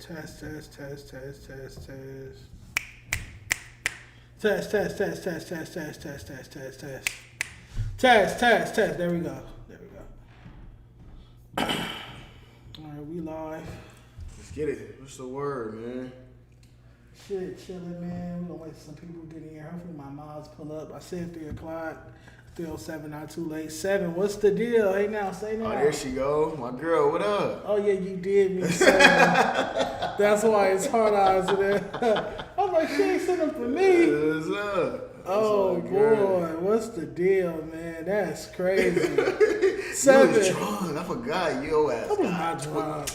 Test. Test. There we go. All right, we live. Let's get it. What's the word, man? Shit, chilling, man. We're gonna wait till some people get in here. Hopefully my moms pull up. I said 3 o'clock. 3:07, not too late. 7, what's the deal? Hey, now, say now. Oh, there she go. My girl, what up? Oh, yeah, you did me 7. That's why it's hard eyes in there. I'm like, she ain't sitting up for me. What's up? Oh, boy. What's the deal, man? That's crazy. 7. You was drunk. I forgot. Yo ass. I was not drunk.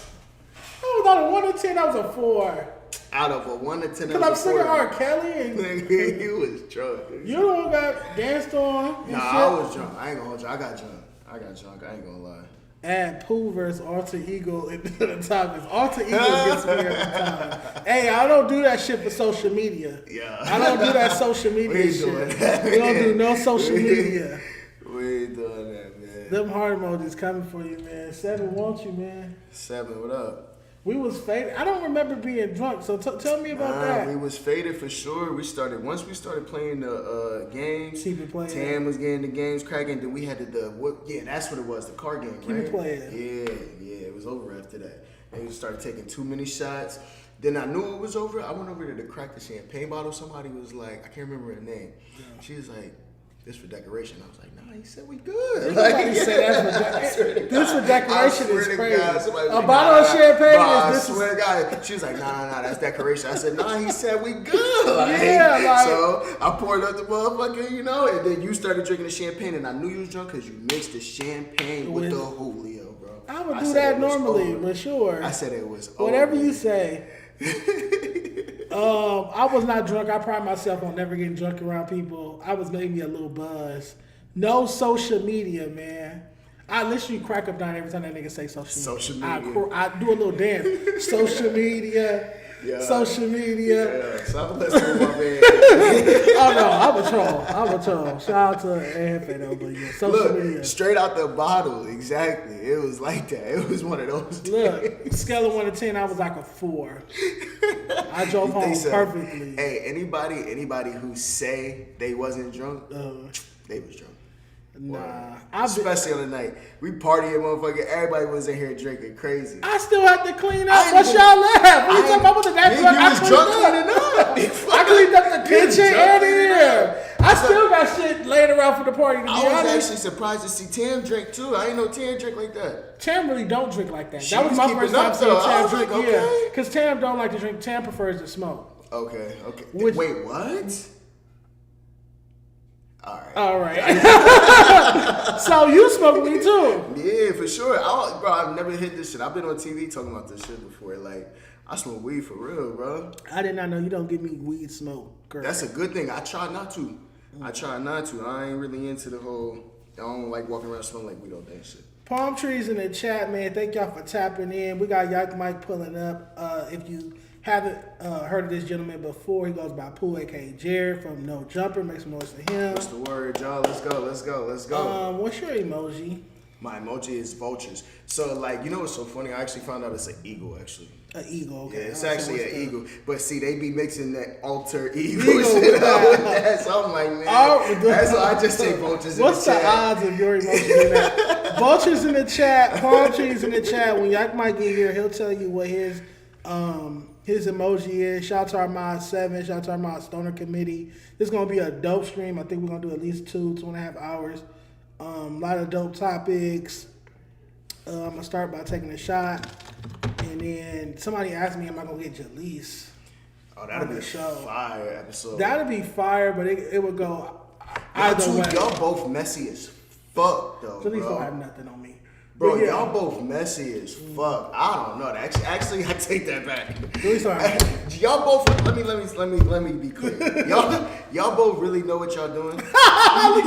I was on a 1 to 10. I was a 4. Out of a 1 to 10. Because I'm singing R. Kelly. And you was drunk. You the one got danced on. Nah, I was drunk. I ain't gonna hold you. I got drunk. I ain't gonna lie. Add Pooh versus Alter Ego into the topics. Alter Ego gets me every time. Hey, I don't do that shit for social media. Yeah. I don't do that social media shit. We don't do no social media. We ain't doing that, man. Them heart emojis coming for you, man. 7 wants you, man. 7, what up? We was faded. I don't remember being drunk, so tell me about that. We was faded for sure. Once we started playing the games. Keep it playing. Tam was getting the games cracking. Then we had that's what it was, the card game, Keep right? it playing. Yeah, it was over after that. And we started taking too many shots. Then I knew it was over. I went over there to crack the champagne bottle. Somebody was like, I can't remember her name. Yeah. She was like, this for decoration. I was like, nah, he said we good. Nobody said that's for decoration. This for decoration is crazy. God, a bottle of champagne I is swear to God. She was like, nah, that's decoration. I said, nah, he said we good. Like, so I poured up the motherfucker, and then you started drinking the champagne, and I knew you was drunk because you mixed the champagne with the Julio, bro. I would do that normally, but sure. I said it was whatever you say. I was not drunk. I pride myself on never getting drunk around people. I was maybe a little buzzed. No social media, man. I literally crack up down every time that nigga say social media. I do a little dance. Social media. Yeah. Social media. Yeah. So I'm listening to my man. Oh no, I'm a troll. Shout out to Ant Jefe though, but yeah, social media. Straight out the bottle, exactly. It was like that. It was one of those. Look, scale of 1 to 10, I was like a 4. I drove home perfectly. Hey, anybody who say they wasn't drunk, they was drunk. Nah, especially on the night we partying, motherfucker. Everybody was in here drinking crazy. I still had to clean up. What y'all left? What you talking about? I wasn't that drunk. You was drunk cleaning up. I cleaned up the kitchen and here. I still got shit laid around for the party. I was actually surprised to see Tam drink too. I didn't know Tam drink like that. Tam really don't drink like that. That was my first time seeing Tam drink. Okay. Yeah, because Tam don't like to drink. Tam prefers to smoke. Okay. Wait, what? All right. So you smoke weed too? Yeah, for sure. Bro, I've never hit this shit. I've been on TV talking about this shit before. Like, I smoke weed for real, bro. I did not know you don't give me weed smoke. Girl. That's a good thing. I try not to. I ain't really into the whole. I don't like walking around smelling like weed all day shit. Palm trees in the chat, man. Thank y'all for tapping in. We got Yike Mike pulling up. If you haven't heard of this gentleman before, he goes by Pooh, aka Jared from No Jumper. Make some noise for him. What's the word, y'all? Let's go. What's your emoji? My emoji is vultures. So, like, you know what's so funny? I actually found out it's an eagle, actually. An eagle, okay. Yeah, it's actually an eagle. But see, they be mixing that alter ego shit up with that. So I'm like, man, that's why I just say vultures in the chat. What's the odds of your emoji in that? Vultures in the chat, palm trees in the chat. When Yike Mike get here, he'll tell you what his emoji is. Shout out to our Mod 7. Shout out to our Mod Stoner Committee. This is going to be a dope stream. I think we're going to do at least 2.5 hours. A lot of dope topics. I'm going to start by taking a shot. And then somebody asked me, am I going to get Jaleec? Oh, that'd be a fire episode. That'd be fire, but it would go either way. Y'all both messy as fuck, though, Jaleec don't have nothing on me. Bro, y'all both messy as fuck. I don't know. Actually, I take that back. Y'all both. Let me be clear. Y'all both really know what y'all doing. We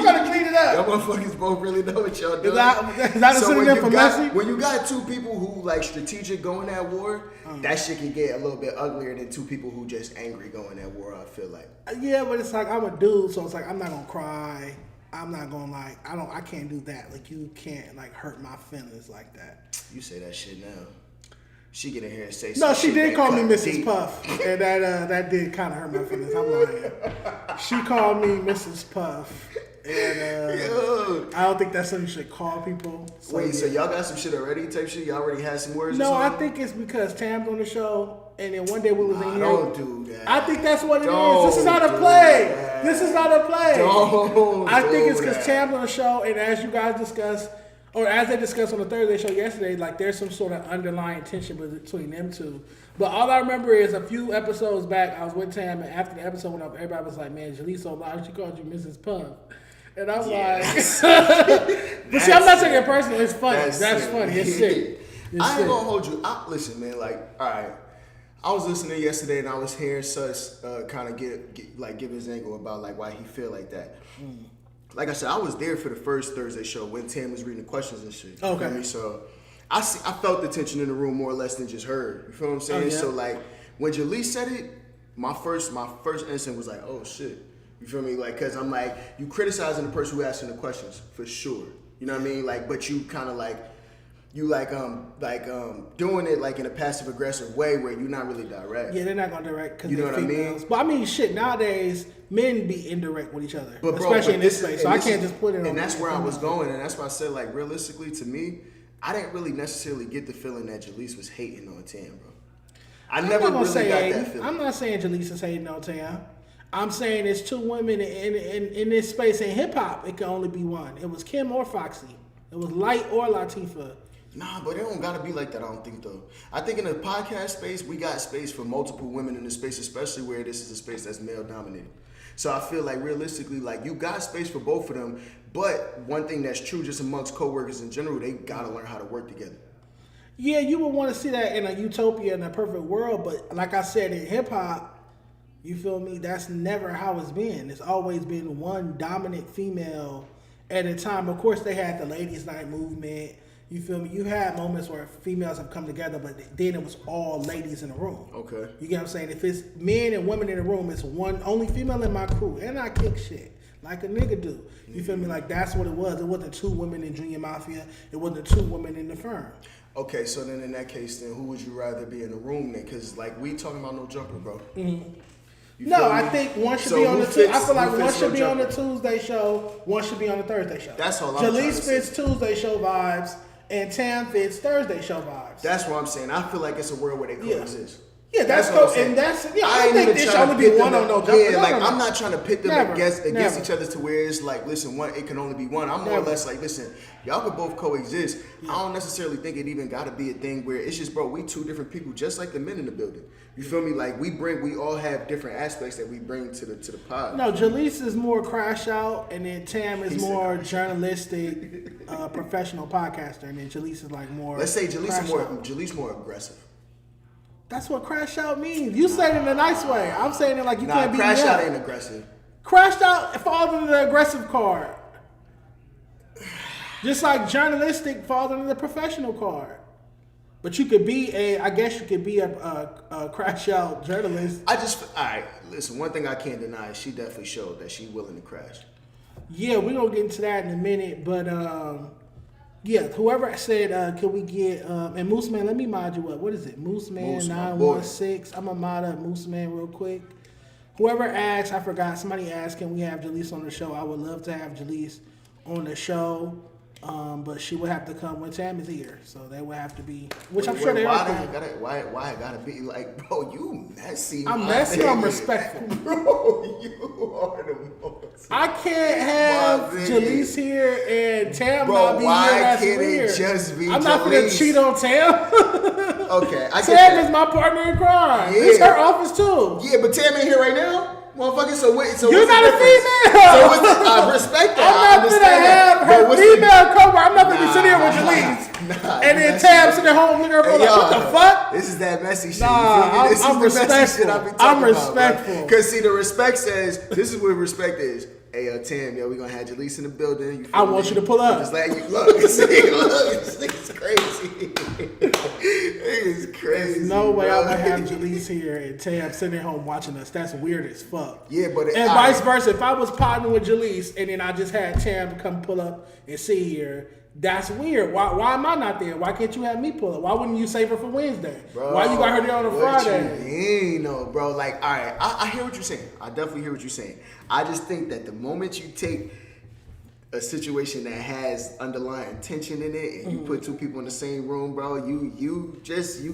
trying to clean it up. Y'all motherfuckers both really know what y'all doing. Is that a synonym for messy? When you got two people who like strategic going at war, that shit can get a little bit uglier than two people who just angry going at war. I feel like. Yeah, but it's like I'm a dude, so it's like I'm not gonna cry. I'm not gonna I can't do that. Like you can't hurt my feelings like that. You say that shit now. she get in here and say No, some she shit did call me cut Mrs. deep. Puff, and that did kind of hurt my feelings. I'm lying. She called me Mrs. Puff, and I don't think that's something you should call people. So, Wait, so y'all got some shit already? Type shit? Y'all already had some words? No, or I something? think it's because Tam's on the show, and then one day we was in here. Don't do that. I think that's what it is. Don't This is not a do play. that. This is not a play. Don't I think do it's because that. Tam's on the show, and as you guys discussed, or as they discussed on the Thursday show yesterday, like there's some sort of underlying tension between them two. But all I remember is a few episodes back, I was with Tam, and after the episode went up, everybody was like, "Man, Jaleec so loud, she called you Mrs. Puff." And I'm like, but see, I'm not taking it personal. It's funny. That's funny. It's sick. I ain't gonna hold you. Listen, man. Like, all right. I was listening yesterday, and I was hearing Sus kind of give his angle about like why he feel like that. Like I said, I was there for the first Thursday show when Tam was reading the questions and shit. Okay. You feel me? So I felt the tension in the room more or less than just heard. You feel what I'm saying? Oh, yeah. So like when Jaleec said it, my first instinct was like, oh shit. You feel me? Like, cause I'm like, you criticizing the person who asking the questions for sure. You know what I mean? Like, but you kind of like, doing it like in a passive aggressive way where you're not really direct. Yeah, they're not gonna direct because You know they're what I mean? females. But I mean, shit. Nowadays, men be indirect with each other, But bro, especially but in this space. So I can't just put it on. And that's where I was going, and that's why I said, like, realistically, to me, I didn't really necessarily get the feeling that Jaleec was hating on Tam, bro. I never really got that feeling. I'm not saying Jaleec is hating on Tam. I'm saying it's two women in this space. In hip hop, it can only be one. It was Kim or Foxy. It was Light or Latifah. Nah, but it don't gotta be like that, I don't think, though. I think in the podcast space, we got space for multiple women in the space, especially where this is a space that's male dominated. So I feel like realistically, like you got space for both of them, but one thing that's true just amongst coworkers in general, they gotta learn how to work together. Yeah, you would want to see that in a utopia, in a perfect world, but like I said, in hip hop, you feel me? That's never how it's been. It's always been one dominant female at a time. Of course, they had the ladies' night movement. You feel me? You had moments where females have come together, but then it was all ladies in the room. Okay. You get what I'm saying? If it's men and women in the room, it's one only female in my crew, and I kick shit like a nigga do. You feel me? Like that's what it was. It wasn't two women in Junior Mafia. It wasn't two women in the firm. Okay, so then in that case, then who would you rather be in the room then? Because like we talking about no jumper, bro. Mm-hmm. You No, feel me? I think one should So be on who the Tuesday. I fits- feel like who one fits should no be on the jumper? Tuesday show. One should be on the Thursday show. That's all I'm trying to Jaleec say. fits Tuesday show vibes, and Tam fits Thursday show vibes. That's what I'm saying. I feel like it's a world where they coexist. Yeah, that's what I'm cool. saying. And that's I ain't don't think even this should trying to only be pit one them on no up. jumper. Yeah, No, like no, no. I'm not trying to pit them Never. against Never. each other to where it's like, listen, it can only be one. I'm more or Never. less like, listen, y'all could both coexist. I don't necessarily think it even got to be a thing where it's just, bro, we two different people, just like the men in the building. You feel me? Like we all have different aspects that we bring to the pod. No, Jaleec is more crash out, and then Tam is more journalistic, professional podcaster, and then Jaleec is like more. Let's say crash out. Jaleec's more aggressive. That's what crash out means. You say it in a nice way. I'm saying it like you can't be crash me out up. ain't aggressive. Crashed out falls under the aggressive card. Just like journalistic falls under the professional card. But you could be I guess you could be a crash out journalist. All right, listen, one thing I can't deny is she definitely showed that she's willing to crash. Yeah, we're going to get into that in a minute. But, yeah, whoever said, can we get, and Moose Man, let me mod you up. What is it? Moose Man Moose, my boy. 916. I'm going to mod up Moose Man real quick. Whoever asked, I forgot, somebody asked, can we have Jaleec on the show? I would love to have Jaleec on the show. But she would have to come when Tam is here. So they would have to be, which I'm sure they are. Why I gotta be like, bro, you messy. I'm messy, I'm respectful. Bro, you are the most. I can't have Jaleec here and Tam Bro, not be why here. That's can't it weird. just be I'm not gonna Jaleec? cheat on Tam. Okay, I get Tam that. is my partner in crime. Yeah. It's her office too. Yeah, but Tam ain't here right now. Motherfucker, so You're what's not the a difference? female. So what's the, I respect that. I'm not gonna have her female cover. I'm not gonna be sitting here with Jaleec. And then Tam sitting at home looking at her like, what the fuck? This is that messy shit. Nah, This I'm is the messy respectful. shit I be talking I'm about, respectful. Because see, the respect says, this is what respect is. Hey, Tam, we gonna have Jaleec in the building. You feel I want me? you to pull up. Just let you look. See, look, this nigga's crazy. It is crazy. There's no way I bro. would have Jaleec here and Tay F sitting at home watching us. That's weird as fuck. Yeah, but and vice versa. If I was partnering with Jaleec and then I just had Tam come pull up and sit here, that's weird. Why am I not there? Why can't you have me pull up? Why wouldn't you save her for Wednesday? Bro, why you got her there on a Friday? What you mean, no, bro? Like, all right, I hear what you're saying. I definitely hear what you're saying. I just think that the moment you take a situation that has underlying tension in it, and you put two people in the same room, bro, you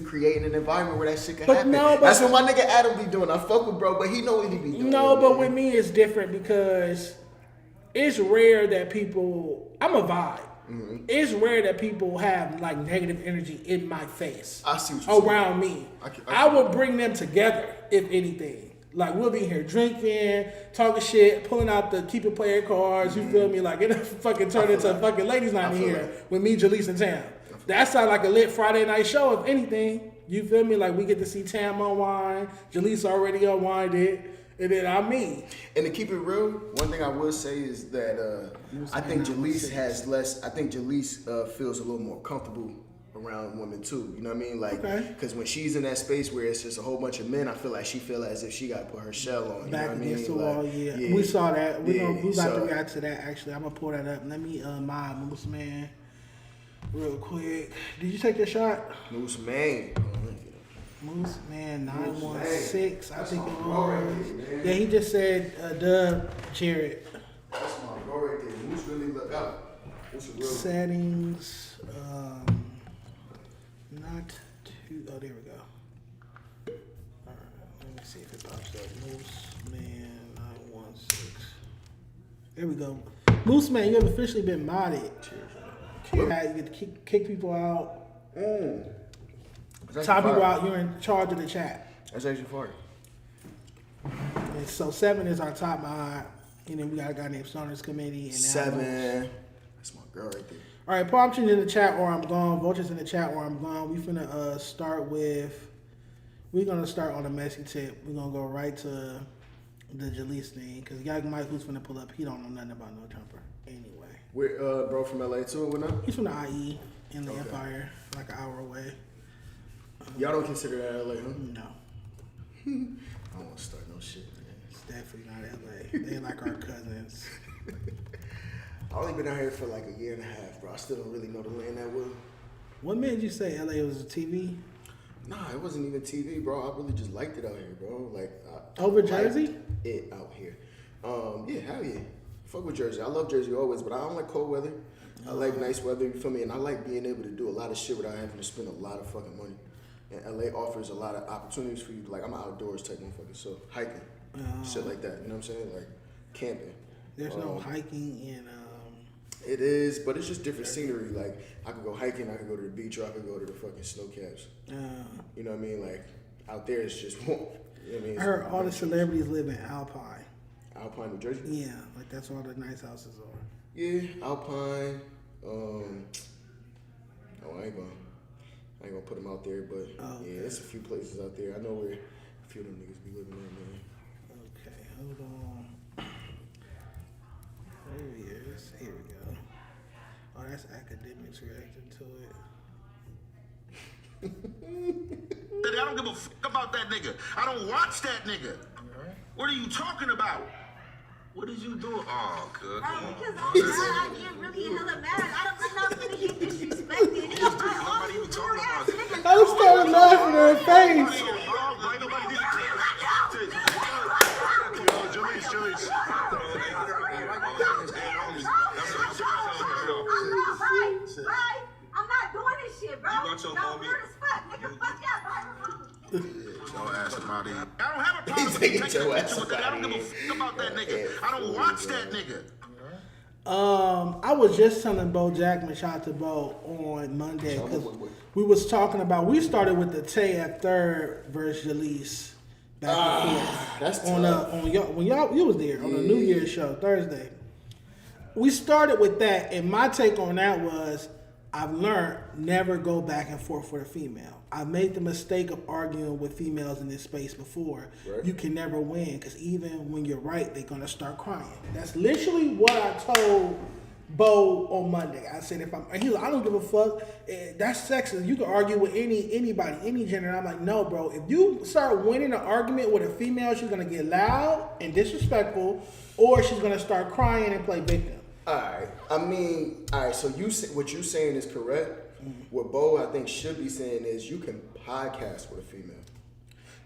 creating an environment where that shit can happen. That's what my nigga Adam be doing. I fuck with bro, but he know what he be doing. No, but with me it's different because it's rare that people. I'm a vibe. Mm-hmm. It's rare that people have like negative energy in my face. I see what you're around saying. me. I would bring them together if anything. Like we'll be here drinking, talking shit, pulling out the keep it player cards. You feel me? Like it'll fucking turn into a fucking ladies' night here with me, Jaleec, and Tam. That sounds like a lit Friday night show. If anything, you feel me? Like we get to see Tam unwind, Jaleec already unwinded, and then I'm me. And to keep it real, one thing I will say is that I think Jaleec has less. I think Jaleec feels a little more comfortable around women too, you know what I mean? Like, because when she's in that space where it's just a whole bunch of men, I feel like she feel as if she got to put her shell on. Back against the wall, like, yeah. We saw that. We about to react to that. Actually, I'm gonna pull that up. Let me mod Moose Man real quick. Did you take your shot? Moose Man. Moose Man 916. I think it was. Yeah, he just said Dub Jared. That's my bro right there. Moose really look out. Settings. Not too. Oh, there we go. All right, let me see if it pops up. Moose Man 916. There we go. Moose Man, you have officially been modded. You get to kick people out. Top people out. You're in charge of the chat. That's actually far. And so 7 is our top mod, and then we got a guy named Stoners Committee. And 7. That's my girl right there. All right, palm trees in the chat or I'm gone. Vultures in the chat or I'm gone. We finna start with. We're gonna start on a messy tip. We're gonna go right to the Jaleec thing because Yike Mike, who's finna pull up, he don't know nothing about no Trumper anyway. We're bro from LA too. What now? He's from the IE in the Empire, like an hour away. Y'all don't consider that LA, huh? No. I don't want to start no shit, man. It's definitely not LA. They like our cousins. I've only been out here for like a year and a half, bro. I still don't really know the land that well. What made you say LA was a TV? Nah, it wasn't even TV, bro. I really just liked it out here, bro. Like over Jersey? It out here. Yeah, hell yeah. Fuck with Jersey. I love Jersey always, but I don't like cold weather. I like nice weather, you feel me? And I like being able to do a lot of shit without having to spend a lot of fucking money. And LA offers a lot of opportunities for you. Like, I'm an outdoors type motherfucker, so hiking, shit like that. You know what I'm saying? Like, camping. There's no hiking in... It is, but it's just different scenery. Like, I could go hiking, I could go to the beach, or I could go to the fucking snow caps. You know what I mean? Like, out there it's just warm. You know what I mean? I heard all the celebrities live in Alpine. Alpine, New Jersey? Yeah, like that's where all the nice houses are. Yeah, Alpine. I ain't gonna put them out there, but yeah, there's a few places out there. I know where a few of them niggas be living there, man. Okay, hold on. There he is. Here we go. Oh, that's academics reacting to it. I don't give a fuck about that nigga. I don't watch that nigga. What are you talking about? What did you do? Oh, good. Because I get really hella mad. I don't know if he disrespected. Nobody even talking about it. I was starting laughing in her face. Jaleec. Right. I'm not doing this shit, bro. You got your mommy. Weird as fuck. Nigga, fuck that. Your ass about it. I don't have a problem with taking a picture with that. I don't give a fuck about that nigga. I don't watch that nigga. I was just telling Boe Jackman, shout out to Boe, on Monday because we was talking about. We started with the Tay F third versus Jaleec back and forth. That's on when y'all you was there on the New Year's show Thursday. We started with that, and my take on that was I've learned never go back and forth with a female. I've made the mistake of arguing with females in this space before. Right. You can never win because even when you're right, they're gonna start crying. That's literally what I told Boe on Monday. I said he was like, I don't give a fuck. That's sexist. You can argue with anybody, any gender. And I'm like, no, bro. If you start winning an argument with a female, she's gonna get loud and disrespectful, or she's gonna start crying and play victim. All right. I mean, all right. So what you saying is correct. What Boe I think should be saying is you can podcast with a female.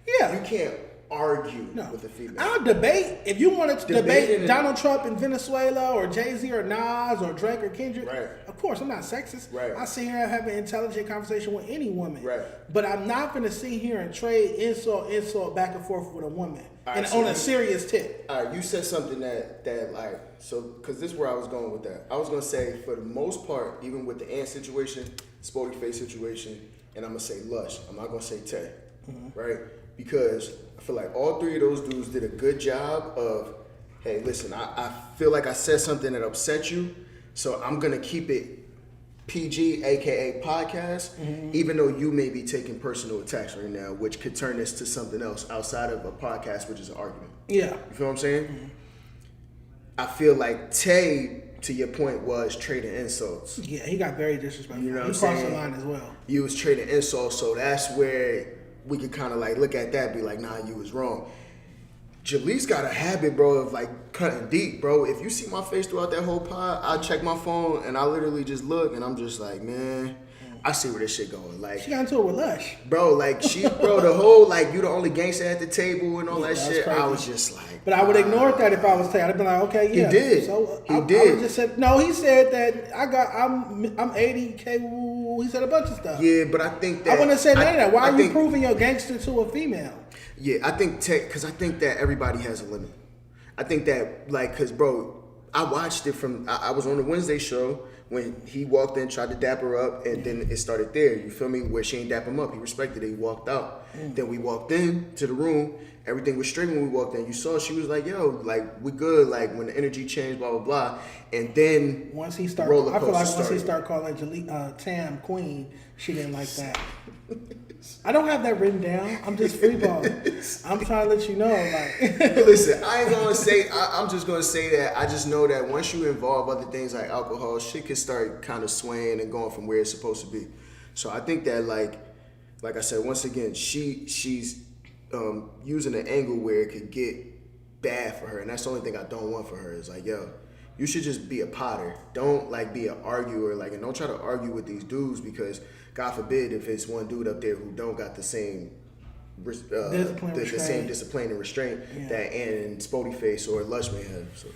Yeah. You can't argue with a female. I'll debate. If you want to debate Donald Trump in Venezuela or Jay-Z or Nas or Drake or Kendrick, right. Of course, I'm not sexist. Right. I sit here and have an intelligent conversation with any woman. Right. But I'm not going to sit here and trade insult back and forth with a woman right, on a serious tip. All right, you said something that like, so, because this is where I was going with that. I was going to say, for the most part, even with the Ant situation, Spoetyface situation, and I'm going to say Lush. I'm not going to say Tay, right? Because I feel like all three of those dudes did a good job of, hey, listen, I feel like I said something that upset you, so I'm going to keep it PG, a.k.a. podcast, even though you may be taking personal attacks right now, which could turn this to something else outside of a podcast, which is an argument. Yeah. You feel what I'm saying? I feel like Tay, to your point, was trading insults. Yeah, he got very disrespectful. You know what I'm he crossed saying? the line as well. You was trading insults, so that's where we could kind of like look at that and be like, nah, you was wrong. Jaleec's got a habit, bro, of like cutting deep, bro. If you see my face throughout that whole pod, I check my phone and I literally just look and I'm just like, man, I see where this shit going. Like, she got into it with Lush. Bro, like the whole, like, you the only gangster at the table and all that shit. Crazy. I was just like, but I would ignore that if I was Tay. I'd be like, okay, yeah. He did. So He I did. just said no. He said that I'm 80K. Woo. He said a bunch of stuff. Yeah, but I think that I wouldn't have said none of that. Why are you think, proving your gangster to a female? Yeah, I think because I think that everybody has a limit. I think that, like, because, bro, I watched it from, I was on the Wednesday show when he walked in, tried to dap her up, and then it started there. You feel me? Where she ain't dap him up. He respected it. He walked out. Then we walked in to the room. Everything was straight when we walked in. You saw she was like, yo, like, we good. Like, when the energy changed, blah, blah, blah. And then once he started, I feel like once he started calling Jaleec, Tam Queen, she didn't like that. I don't have that written down. I'm just freeballing. I'm trying to let you know. Like, listen, I ain't gonna say. I'm just gonna say that I just know that once you involve other things like alcohol, shit can start kind of swaying and going from where it's supposed to be. So I think that like I said, once again, she's using an angle where it could get bad for her, and that's the only thing I don't want for her. Is like, yo, you should just be a potter. Don't like be an arguer, like, and don't try to argue with these dudes because God forbid if it's one dude up there who don't got the same the same discipline and restraint that Ant and Spoetyface or Lush may have. So.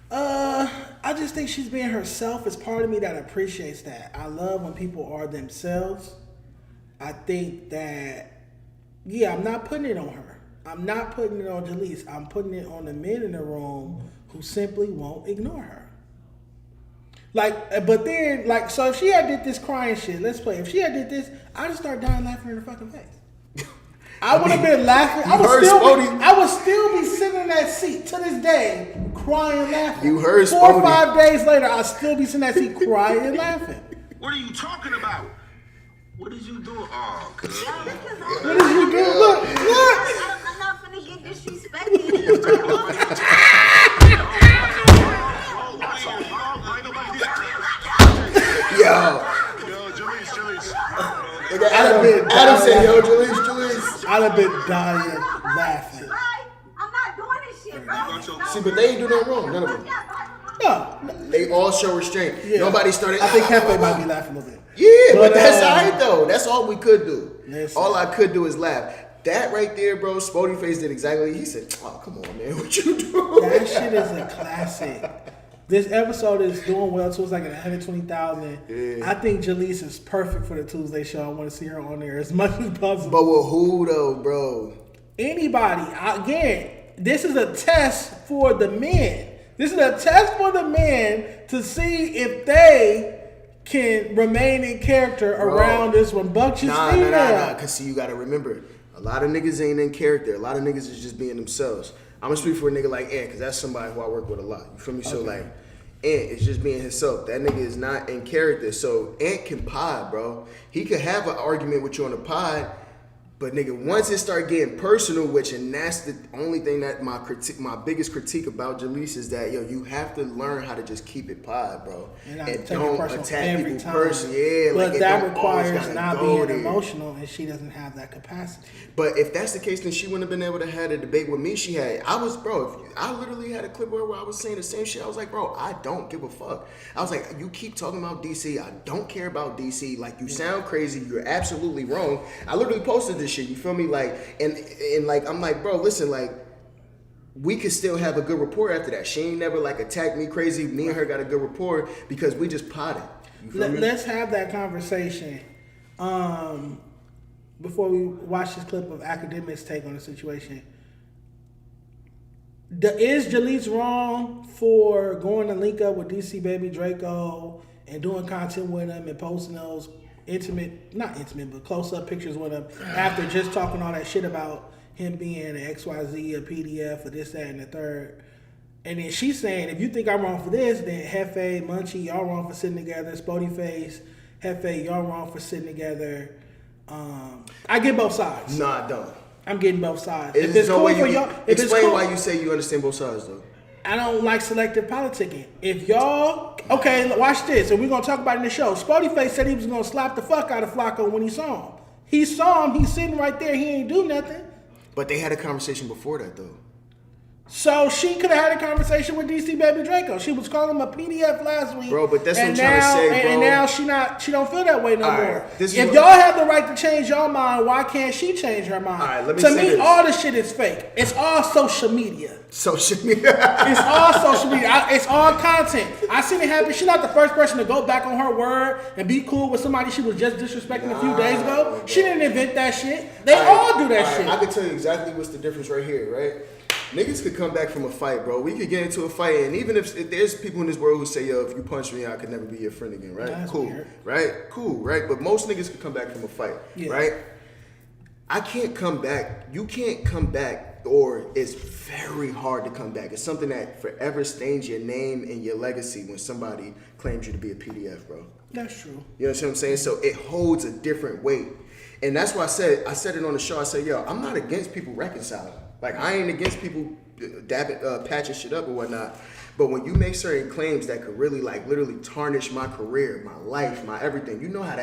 I just think she's being herself. It's part of me that appreciates that. I love when people are themselves. I think that, yeah, I'm not putting it on her. I'm not putting it on Jaleec. I'm putting it on the men in the room who simply won't ignore her. Like, but then, like, so if she had did this crying shit, let's play. If she had did this, I'd just start dying laughing in her fucking face. I would have been laughing. I would still be sitting in that seat to this day, crying, laughing. You heard 4 or 5 days later, I'll still be sitting in that seat, crying and laughing. What are you talking about? What did you do? Oh, what did you do? Look. I'm not gonna get disrespected. Yo, Jaleec. Adam said, yo, Jaleec. I'd have been dying laughing. I'm not doing this shit, bro. See, but they ain't do nothing wrong. None of them. No. They all show restraint. Yeah. Nobody started. I think Cafe might be laughing a little bit. Yeah, but that's all right, though. That's all we could do. Listen. All I could do is laugh. That right there, bro, Spoetyface did exactly. He said, oh, come on, man. What you doing? That shit is a classic. This episode is doing well, too. It's like 120,000. Yeah. I think Jaleec is perfect for the Tuesday show. I want to see her on there as much as possible. But with who, though, bro? Anybody. Again, this is a test for the men. This is a test for the men to see if they can remain in character around this rambunctious female. Nah. Because, see, you got to remember, a lot of niggas ain't in character. A lot of niggas is just being themselves. I'm going to speak for a nigga like Ant, because that's somebody who I work with a lot. You feel me? Okay. So, like, Ant is just being himself. That nigga is not in character. So, Ant can pod, bro. He could have an argument with you on the pod, But nigga, once it start getting personal, and that's the only thing that my biggest critique about Jaleec is that you have to learn how to just keep it pod, bro, and don't attack people personally. Yeah, but like, that requires not being emotional, and she doesn't have that capacity. But if that's the case, then she wouldn't have been able to have a debate with me. I literally had a clip where I was saying the same shit. I was like, bro, I don't give a fuck. I was like, you keep talking about DC. I don't care about DC. Like, you sound crazy. You're absolutely wrong. I literally posted this shit, you feel me? Like, and like, I'm like, bro, listen, like, we could still have a good rapport after that. She ain't never like attacked me crazy. Me and her got a good rapport because we just potted. Let's have that conversation before we watch this clip of Academic's take on the situation. Is Jaleec wrong for going to link up with DC Baby Draco and doing content with him and posting those not intimate, but close-up pictures with him after just talking all that shit about him being an XYZ, a PDF, or this, that, and the third? And then she's saying, if you think I'm wrong for this, then Jefe, Munchie, y'all wrong for sitting together. Spoetyface, Jefe, y'all wrong for sitting together. I get both sides. No, I don't. I'm getting both sides. If it's cool for y'all, explain why you say you understand both sides, though. I don't like selective politicking. If y'all, okay, watch this, and we're gonna talk about it in the show. Spoetyface said he was gonna slap the fuck out of Flakko when he saw him. He saw him. He's sitting right there. He ain't do nothing. But they had a conversation before that, though. So she could have had a conversation with DC Baby Draco. She was calling him a PDF last week. Bro, but that's what I'm trying to say, bro. And now she don't feel that way no more. Right, if y'all have the right to change your mind, why can't she change her mind? All right, let me to say me, this. all this shit is fake. It's all social media. Social media. It's all social media. It's all content. I seen it happen. She's not the first person to go back on her word and be cool with somebody she was just disrespecting a few days ago. She didn't invent that shit. They all do that shit. I can tell you exactly what's the difference right here, right? Niggas could come back from a fight, bro. We could get into a fight, and even if there's people in this world who say, yo, if you punch me, I could never be your friend again, right? That's cool, weird. right? Cool, right? But most niggas could come back from a fight, right? I can't come back. You can't come back, or it's very hard to come back. It's something that forever stains your name and your legacy when somebody claims you to be a PDF, bro. That's true. You know what I'm saying? So it holds a different weight. And that's why I said it on the show. I said, yo, I'm not against people reconciling. Like, I ain't against people patching shit up or whatnot. But when you make certain claims that could really, like, literally tarnish my career, my life, my everything, you know how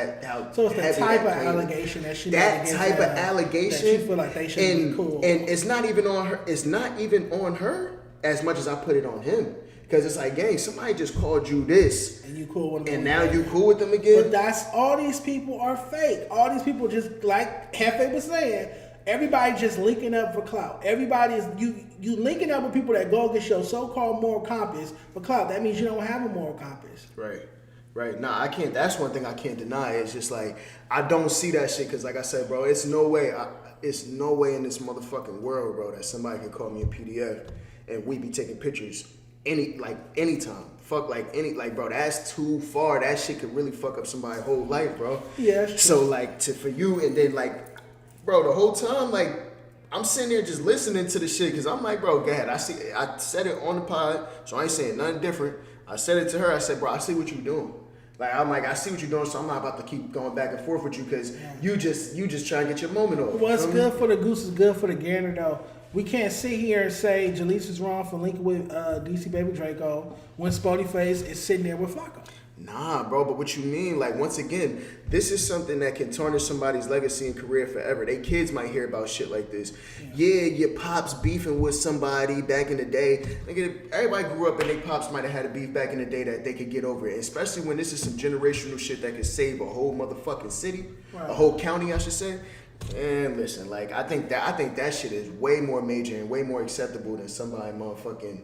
so it's the type of allegation that she allegation that she feel like they should be cool. And it's not even on her. It's not even on her as much as I put it on him. Because it's like, gang, somebody just called you this. And you cool with them. And now you cool with them again? But that's, all these people are fake. All these people just, like Jefe was saying, everybody just linking up for clout. Everybody is, you linking up with people that go against your so-called moral compass for clout. That means you don't have a moral compass. Right. Nah, I can't, that's one thing I can't deny. It's just like, I don't see that shit because, like I said, bro, it's no way in this motherfucking world, bro, that somebody can call me a PDF and we be taking pictures anytime. Fuck, bro, that's too far. That shit could really fuck up somebody's whole life, bro. Yeah. So, like, for you, and then, like, bro, the whole time, like, I'm sitting there just listening to the shit because I'm like, bro, go ahead. I said it on the pod, so I ain't saying nothing different. I said it to her. I said, bro, I see what you're doing. Like, I'm like, I see what you're doing, so I'm not about to keep going back and forth with you because you just try to get your moment off. What's good for the goose is good for the gander, though. We can't sit here and say Jaleec is wrong for linking with DC Baby Draco when Spoetyface is sitting there with Flakko. Nah, bro, but what you mean? Like, once again, this is something that can tarnish somebody's legacy and career forever. They kids might hear about shit like this. Yeah, your pops beefing with somebody back in the day. Nigga, everybody grew up and their pops might have had a beef back in the day that they could get over it. Especially when this is some generational shit that could save a whole motherfucking city, a whole county, I should say. And listen, like, I think that shit is way more major and way more acceptable than somebody motherfucking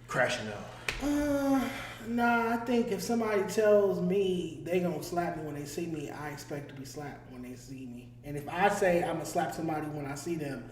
crashing out. Nah, I think if somebody tells me they gonna slap me when they see me, I expect to be slapped when they see me. And if I say I'm gonna slap somebody when I see them,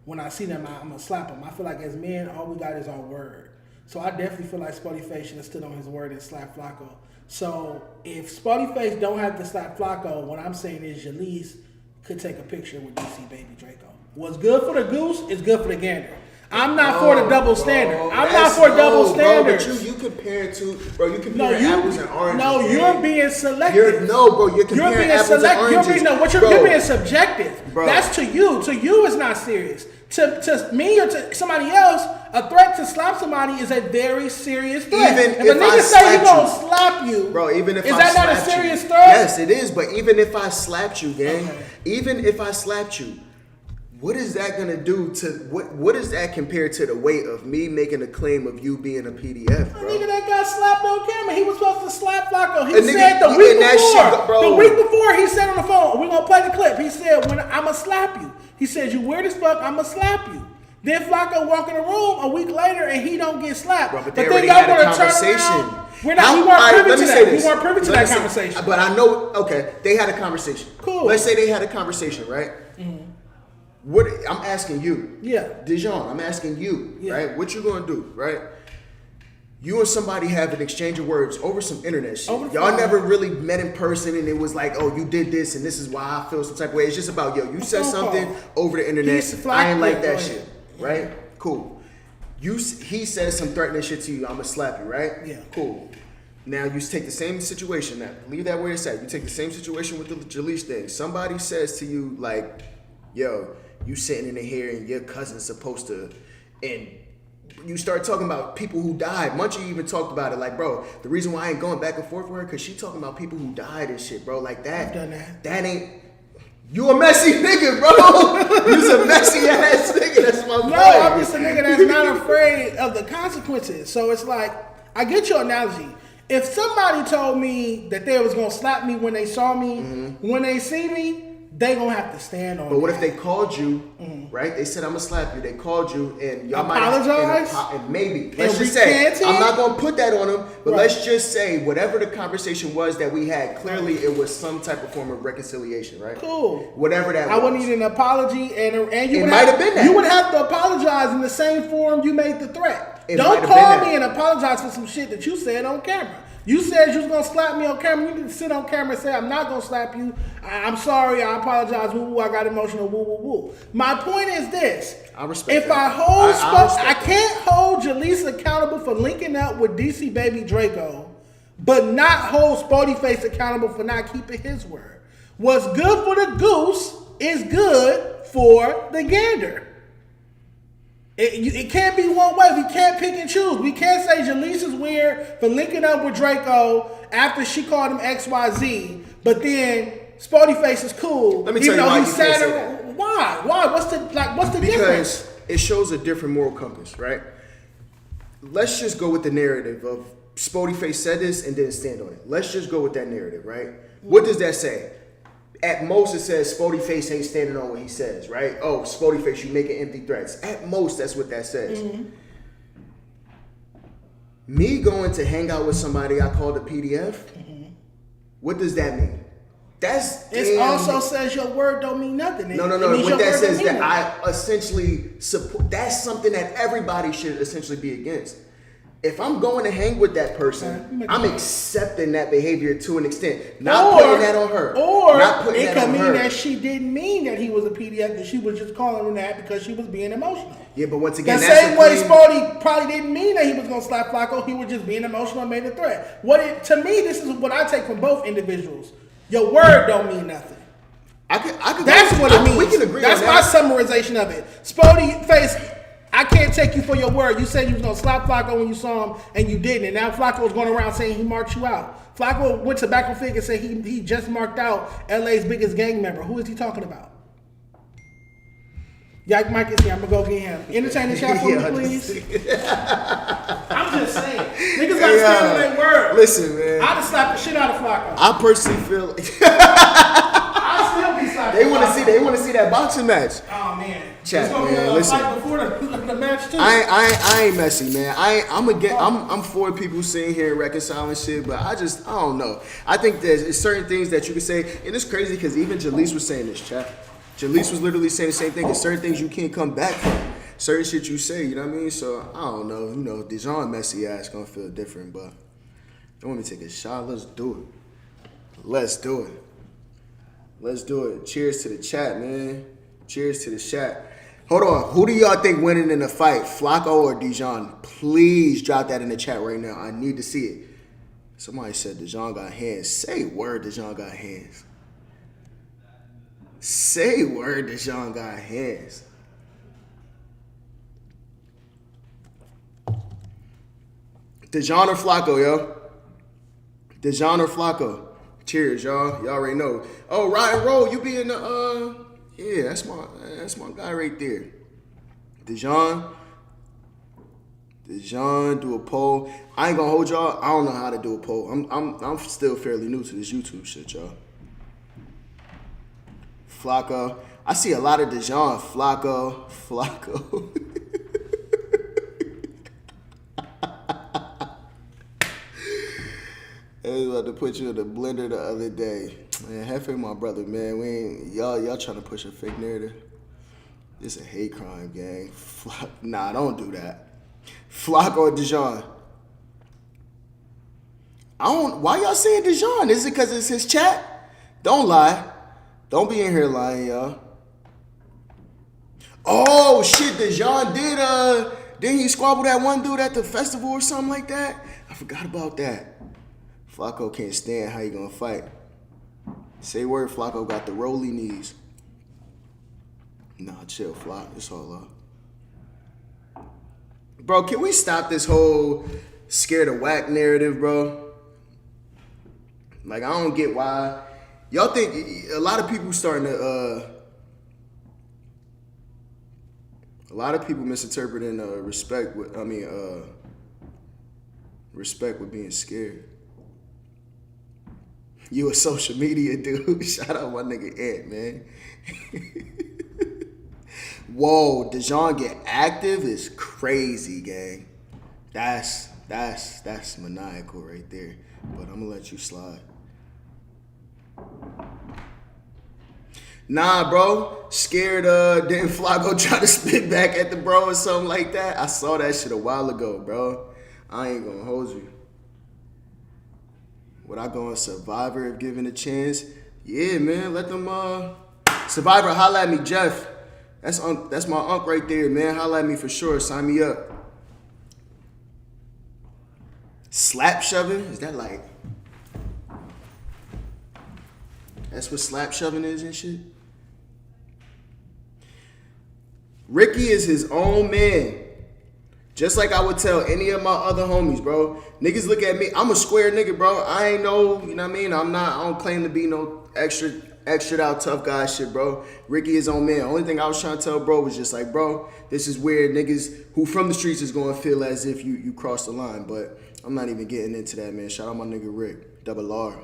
I'm gonna slap them. I feel like as men, all we got is our word. So I definitely feel like Spoetyface should have stood on his word and slapped Flakko. So if Spoetyface don't have to slap Flakko, what I'm saying is Jaleec could take a picture with DC Baby Draco. What's good for the goose is good for the gander. I'm not for the double standard. I'm not for double standards. But you compare it to, bro, you compare apples and oranges. No, you're being selective. You're comparing apples and oranges. You're being subjective. Bro. That's to you. To you, it's not serious. To me or to somebody else, a threat to slap somebody is a very serious threat. Even if a nigga say he gonna slap you, bro, even if is I that not a slapped serious you, threat? Yes, it is. But even if I slapped you, gang, even if I slapped you, what is that gonna do to what is that compared to the weight of me making a claim of you being a PDF, bro? A nigga that got slapped on camera, he was supposed to slap Flakko. He A said nigga- the week and that before, shit, bro. the week before, he said on the phone, "We're gonna play the clip." He said, "When I'ma slap you," he said, "You weird as fuck. I'ma slap you." Then Flakko walk in the room a week later and he don't get slapped. Bro, but then they already y'all had a wanna turn conversation. around. We weren't privy to that. We weren't privy to that conversation. But I know, okay, they had a conversation. Cool. Let's say they had a conversation, right? What I'm asking you, Yeah. Dejon, I'm asking you, Yeah. right? What you gonna do, right? You and somebody have an exchange of words over some internet shit. Over the Y'all phone. never really met in person, and it was like, oh, you did this, and this is why I feel some type of way. It's just about, yo, you said phone something call. over the internet. He's I ain't like yeah, that go shit, ahead. right? Cool. He says some threatening shit to you. I'm gonna slap you, right? Yeah. Cool. Now you take the same situation. Now leave that where it's at. You take the same situation with the Jaleec thing. Somebody says to you like, "Yo, you sitting in here and your cousin's supposed to," and you start talking about people who died. Munchie even talked about it. Like, bro, the reason why I ain't going back and forth with her because she talking about people who died and shit, bro. Like that. I've done that. That ain't. You a messy nigga, bro. You's a messy ass nigga. That's my point. No, I'm just a nigga that's not afraid of the consequences. So it's like, I get your analogy. If somebody told me that they was gonna slap me when they saw me, when they see me, they gonna have to stand on. But what that. if they called you, right? They said, I'm gonna slap you. They called you and y'all Apologize? might and maybe. Let's just recanted? say, I'm not gonna put that on them, but Right. let's just say whatever the conversation was that we had, clearly it was some type of form of reconciliation, right? Cool. Whatever that I was. would need an apology and you It would might have been that. You would have to apologize in the same form you made the threat. It Don't might have call been me that. and apologize for some shit that you said on camera. You said you was gonna slap me on camera. You need to sit on camera and say, I'm not gonna slap you. I'm sorry, I apologize, woo woo, I got emotional, woo woo woo. My point is this. I respect if that. I hold I respect I that. can't hold Jaleec accountable for linking up with DC Baby Draco, but not hold Spoetyface accountable for not keeping his word. What's good for the goose is good for the gander. It can't be one way. We can't pick and choose. We can't say Jaleec is weird for linking up with Draco after she called him XYZ, but then Spoetyface is cool. Let me tell you why you can't say that. Why? What's the difference? Because it shows a different moral compass, right? Let's just go with the narrative of Spoetyface said this and didn't stand on it. Let's just go with that narrative, right? What does that say? At most, it says Spoetyface ain't standing on what he says, right? Oh, Spoetyface, you making empty threats. At most, that's what that says. Me going to hang out with somebody I called a PDF, what does that mean? It also says your word don't mean nothing. No. What that says that I essentially support. That's something that everybody should essentially be against. If I'm going to hang with that person, I'm accepting that behavior to an extent. Not putting that on her. Or not putting it that could on mean her. that she didn't mean that he was a PDF, that she was just calling him that because she was being emotional. Yeah, but once The again, same way claim- Spoety probably didn't mean that he was going to slap Flakko. He was just being emotional and made a threat. To me, this is what I take from both individuals. Your word don't mean nothing. I could That's what it means. We can agree That's on my that. summarization of it. Spoetyface, I can't take you for your word. You said you was going to slap Flakko when you saw him, and you didn't. And now Flakko was going around saying he marked you out. Flakko went to Back On Figg and said he just marked out LA's biggest gang member. Who is he talking about? Yike Mike is here. I'm going to go get him. Entertain the chat for me, please. I'm just saying. Niggas got to stand on their word. Listen, man. I'd have slapped the shit out of Flakko. I personally feel I'd still be slapping they want to Flakko. see. They want to see that boxing match. Oh, man. Chat, It's going to be man, a listen. fight before the match, too. I ain't messy, man. I'm for people sitting here and reconciling shit, but I don't know. I think there's certain things that you can say, and it's crazy because even Jaleec was saying this, chat. Jaleec was literally saying the same thing. There's certain things you can't come back from. Certain shit you say, you know what I mean? So I don't know. You know, Dejon messy ass gonna feel different, but don't want me to take a shot. Let's do it. Let's do it. Let's do it. Cheers to the chat, man. Cheers to the chat. Hold on. Who do y'all think winning in the fight, Flakko or Dejon? Please drop that in the chat right now. I need to see it. Somebody said Dejon got hands. Say word, Dejon got hands. Say word, Dejon got hands. Dejon or Flakko, yo? Dejon or Flakko? Cheers, y'all. Y'all already know. Oh, Ride and Roll, you be in the yeah, that's my guy right there. Dejon, do a poll. I ain't gonna hold y'all. I don't know how to do a poll. I'm still fairly new to this YouTube shit, y'all. Flakko. I see a lot of Dejon. Flakko. I was about to put you in the blender the other day. Man, Jefe, my brother, man. We ain't y'all trying to push a fake narrative. This a hate crime, gang. Nah, don't do that. Flakko or Dejon? Why y'all saying Dejon? Is it because it's his chat? Don't lie. Don't be in here lying, y'all. Oh shit, Dejon didn't he squabble that one dude at the festival or something like that? I forgot about that. Flakko can't stand how you gonna fight. Say word, Flakko got the rolly knees. Nah, chill, Flock. It's all love. Bro, can we stop this whole scared of whack narrative, bro? Like, I don't get why. Y'all think a lot of people starting to a lot of people misinterpreting respect with being scared. You a social media dude. Shout out my nigga Ant, man. Whoa, Dejon get active is crazy, gang. That's maniacal right there. But I'm gonna let you slide. Nah, bro. Scared didn't Flakko try to spit back at the bro or something like that? I saw that shit a while ago, bro. I ain't gonna hold you. Would I go on Survivor if given a chance? Yeah, man. Let them Survivor, holla at me, Jeff. That's my unk right there, man. Holla at me for sure. Sign me up. Slap shoving? Is that like... That's what slap shoving is and shit? Ricky is his own man. Just like I would tell any of my other homies, bro. Niggas look at me. I'm a square nigga, bro. I ain't no, you know what I mean? I don't claim to be no extra out tough guy shit, bro. Ricky is on man. Only thing I was trying to tell bro was just like, bro, this is where niggas who from the streets is going to feel as if you crossed the line. But I'm not even getting into that, man. Shout out my nigga Rick. Double R.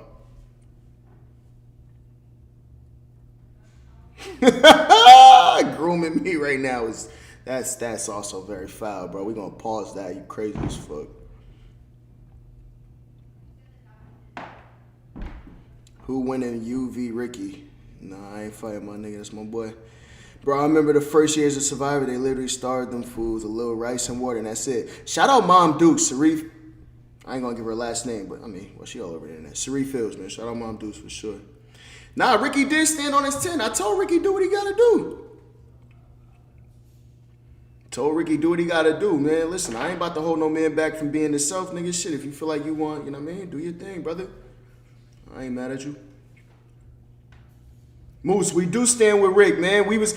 Grooming me right now is... That's also very foul, bro. We gonna pause that. You crazy as fuck. Who winning UV Ricky? Nah, I ain't fighting my nigga. That's my boy. Bro, I remember the first years of Survivor. They literally starved them fools. A little rice and water, and that's it. Shout out Mom Dukes. Sarif. I ain't gonna give her last name, but I mean, well, she all over the internet. Sarif Fields, man. Shout out Mom Dukes for sure. Nah, Ricky did stand on his 10. I told Ricky do what he gotta do. Told Ricky do what he gotta do, man. Listen, I ain't about to hold no man back from being himself, nigga. Shit, if you feel like you want, you know what I mean? Do your thing, brother. I ain't mad at you. Moose, we do stand with Rick, man. We was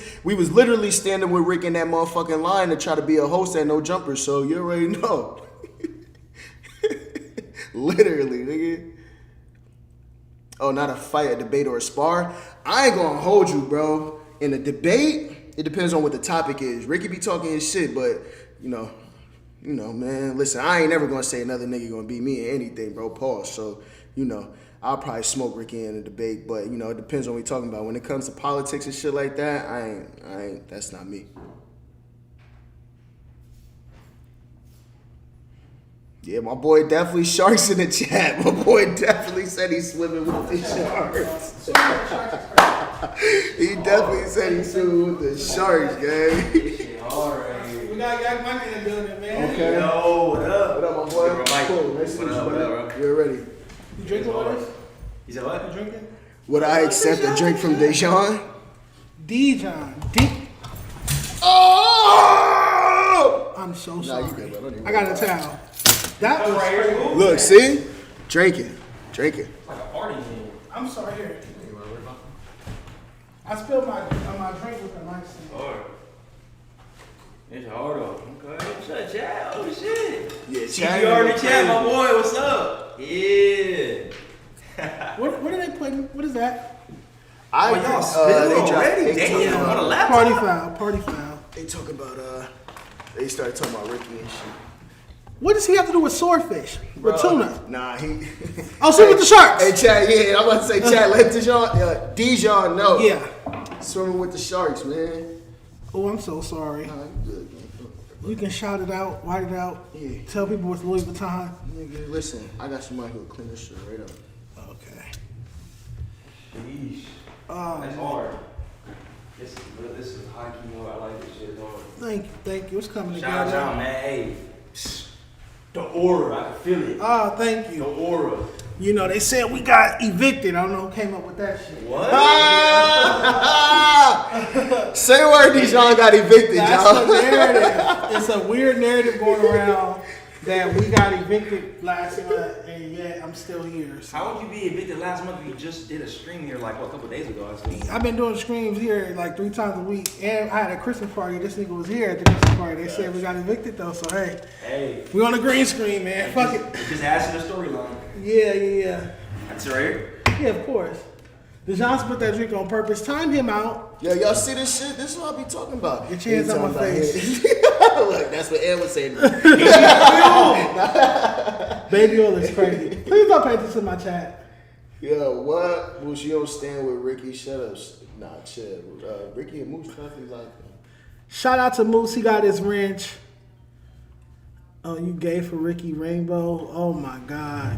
literally standing with Rick in that motherfucking line to try to be a host at No Jumper, so you already know. Literally, nigga. Oh, not a fight, a debate, or a spar? I ain't gonna hold you, bro. In a debate... It depends on what the topic is. Ricky be talking his shit, but, you know, man, listen, I ain't never going to say another nigga going to beat me in anything, bro, pause. So, you know, I'll probably smoke Ricky in a debate, but, you know, it depends on what we talking about. When it comes to politics and shit like that, I ain't, that's not me. Yeah, my boy definitely sharks in the chat. My boy definitely said he's swimming with the sharks. He definitely said he's swimming with the sharks, gang. We got Yike Mike in the building, man. Okay. Yo, what up? What up, my boy? Mike. Cool. Nice to meet you, brother. You're ready. You drinking with us? You said what? You drinking? Would I accept a drink from Dejon? Dejon. Oh! I'm so Nah, sorry. you good, bro. Don't even I got a worry about towel. That was crazy. Look, see? Drinking. Like a party game. I'm sorry. Here. I spilled my drink with the mic stand. Hard. It's hard though. Okay. What's up, Chad? Oh shit. Yeah, CGR in the chat, my boy. What's up? Yeah. What are they putting? What is that? Oh, y'all spilled already? Damn, on a laptop? Party foul. They talk about they started talking about Ricky and shit. What does he have to do with swordfish? Bro, With tuna? Nah, he. Oh, swim with the sharks. Hey, Chad, yeah, I'm about to say, Chad, let Dejon know. Yeah. Swimming with the sharks, man. Oh, I'm so sorry. Nah, you good, man. You can shout it out, white it out. Yeah. Tell people it's Louis Vuitton. Nigga, listen, I got somebody who'll clean this shit right up. Okay. Yeesh. Oh, That's hard. This is high key mode. I like this shit, dog. thank you. It's coming Shout together. out, man. Hey. The aura, I can feel it. Oh, thank The you. aura. You know, they said we got evicted. I don't know who came up with that shit. What? Say where Dejon got evicted, That's y'all. the narrative. It's a weird narrative going around that we got evicted last month, and yet I'm still here. So. How would you be evicted last month if you just did a stream here like, what, a couple days ago? I think. I've been doing streams here like 3 times a week, and I had a Christmas party. This nigga was here at the Christmas party. They said we got evicted though, so hey, we on the green screen, man. Fuck it. Just add to the storyline. Yeah. That's it right here. Yeah, of course. Dejon split that drink on purpose. Time him out. Yo, y'all see this shit? This is what I be talking about. Get your hands He on talking my about face. his- Look, that's what Ant was saying. Baby oil is crazy. Please don't pay attention to my chat. Yo, what? Well, she don't stand with Ricky. Shut up. Nah, chill. Ricky and Moose definitely like that. Shout out to Moose. He got his wrench. Oh, you gay for Ricky Rainbow? Oh my God.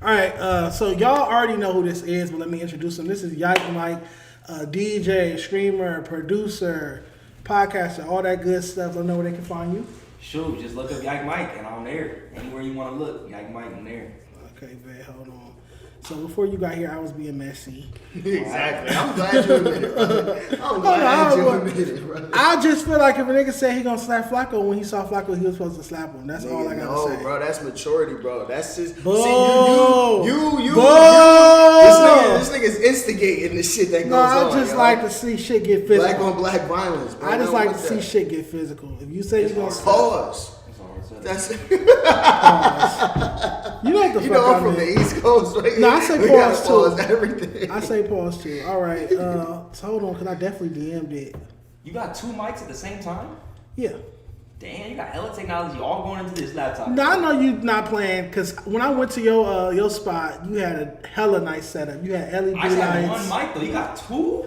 All right, so y'all already know who this is, but let me introduce him. This is Yike Mike, DJ, streamer, producer, podcaster, all that good stuff. Let them know where they can find you. Shoot, just look up Yike Mike and I'm there. Anywhere you want to look, Yike Mike, I'm there. Okay, babe, hold on. So before you got here, I was being messy. Exactly. I'm glad you admitted it, brother. I'm glad you admitted it, brother. I just feel like if a nigga said he gonna slap Flakko, when he saw Flakko, he was supposed to slap him. That's all I gotta say. No, bro, that's maturity, bro. That's just Boe. see you. Boe. This nigga's instigating the shit that goes No, on. I just yo. like to see shit get physical. black on black violence, bro. I just Now, like to what's see that? shit get physical. If you say you're gonna slap, Pause. That's you know what the you fuck know I I'm from mean. the East Coast, right? No, I say We pause gotta too. pause everything. I say pause too. All right, so hold on, cause I definitely DM'd it. You got 2 mics at the same time? Yeah. Damn, you got hella technology all going into this laptop. No, I know you not playing, cause when I went to your spot, you had a hella nice setup. You had LED I just had lights. 1 mic though. You got 2?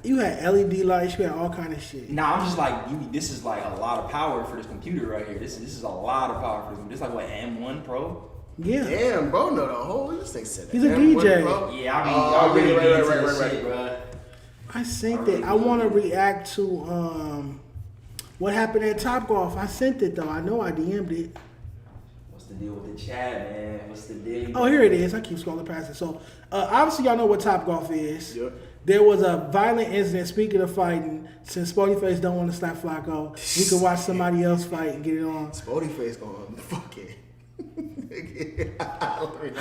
You had LED lights. You had all kind of shit. Nah, I'm just like, this is like a lot of power for this computer right here. This is a lot of power for this computer. This is like what, M1 Pro? Yeah. Damn, bro, no, the whole this thing said that. He's a Damn, DJ. bro. Yeah, I mean, Oh, y'all really right, get right, into right, this right, shit, right. bro. I sent it. I want to react to what happened at Topgolf. I sent it though. I know I DM'd it. What's the deal with the chat, man? What's the deal? Oh, here it is. I keep scrolling past it. So, obviously, y'all know what Topgolf is. Yep. There was a violent incident. Speaking of fighting, since Spoetyface don't want to slap Flakko, we can watch somebody else fight and get it on. Spoetyface going fucking.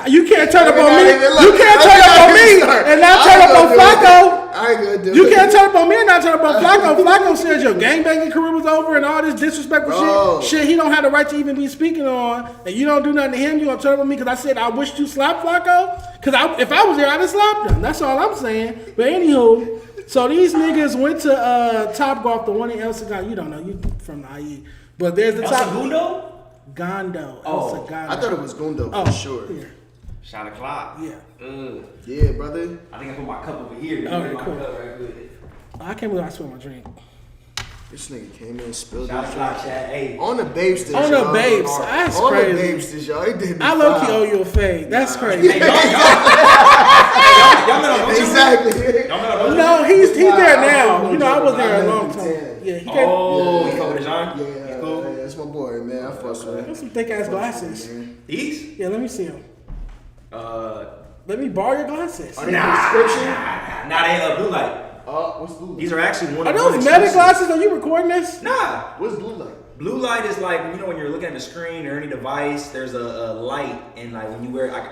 You can't turn up on me. Look, You can't turn up on me and not turn up on Flakko. I ain't gonna do it. You can't turn up on me and not turn up on Flakko. Flakko said your gangbanging career was over and all this disrespectful Bro. shit he don't have the right to even be speaking on, and you don't do nothing to him. You gonna turn up on me because I said I wish you slapped Flakko? Because if I was there, I'd have slapped him. That's all I'm saying. But anywho, so these niggas went to Topgolf, the one in El Segundo. You don't know, you from the IE. But there's the El top Segundo? Gondo. Oh, El Segundo. I thought it was Gundo for sure. Here. Shot o'clock. Yeah. Yeah, brother. I think I put my cup over here. All right, My cool. cup right quick. I can't believe I spilled my drink. This nigga came in, spilled Shot his o'clock, drink. chat. Hey. On the babes, On the babes, that's on crazy. the babes, y'all. He did. I low key owe you a fade. That's crazy. Hey, y'all met on Munchie B? Exactly. Y'all met on Munchie B? No, he's there Wow, now. I'm You know, I was there a I'm long happy time. to. Yeah, he got Oh, you fuck with Dejon? Yeah, He's cool. yeah, that's my boy, man. I fucks with him. some thick ass glasses. These? Yeah, let me see them. Let me borrow your glasses. Are they prescription? Nah, they blue light. What's blue light? These are actually one Are of those one meta exclusive. glasses? Are you recording this? Nah. What's blue light? Blue light is like, you know, when you're looking at the screen or any device, there's a light, and like when you wear, like,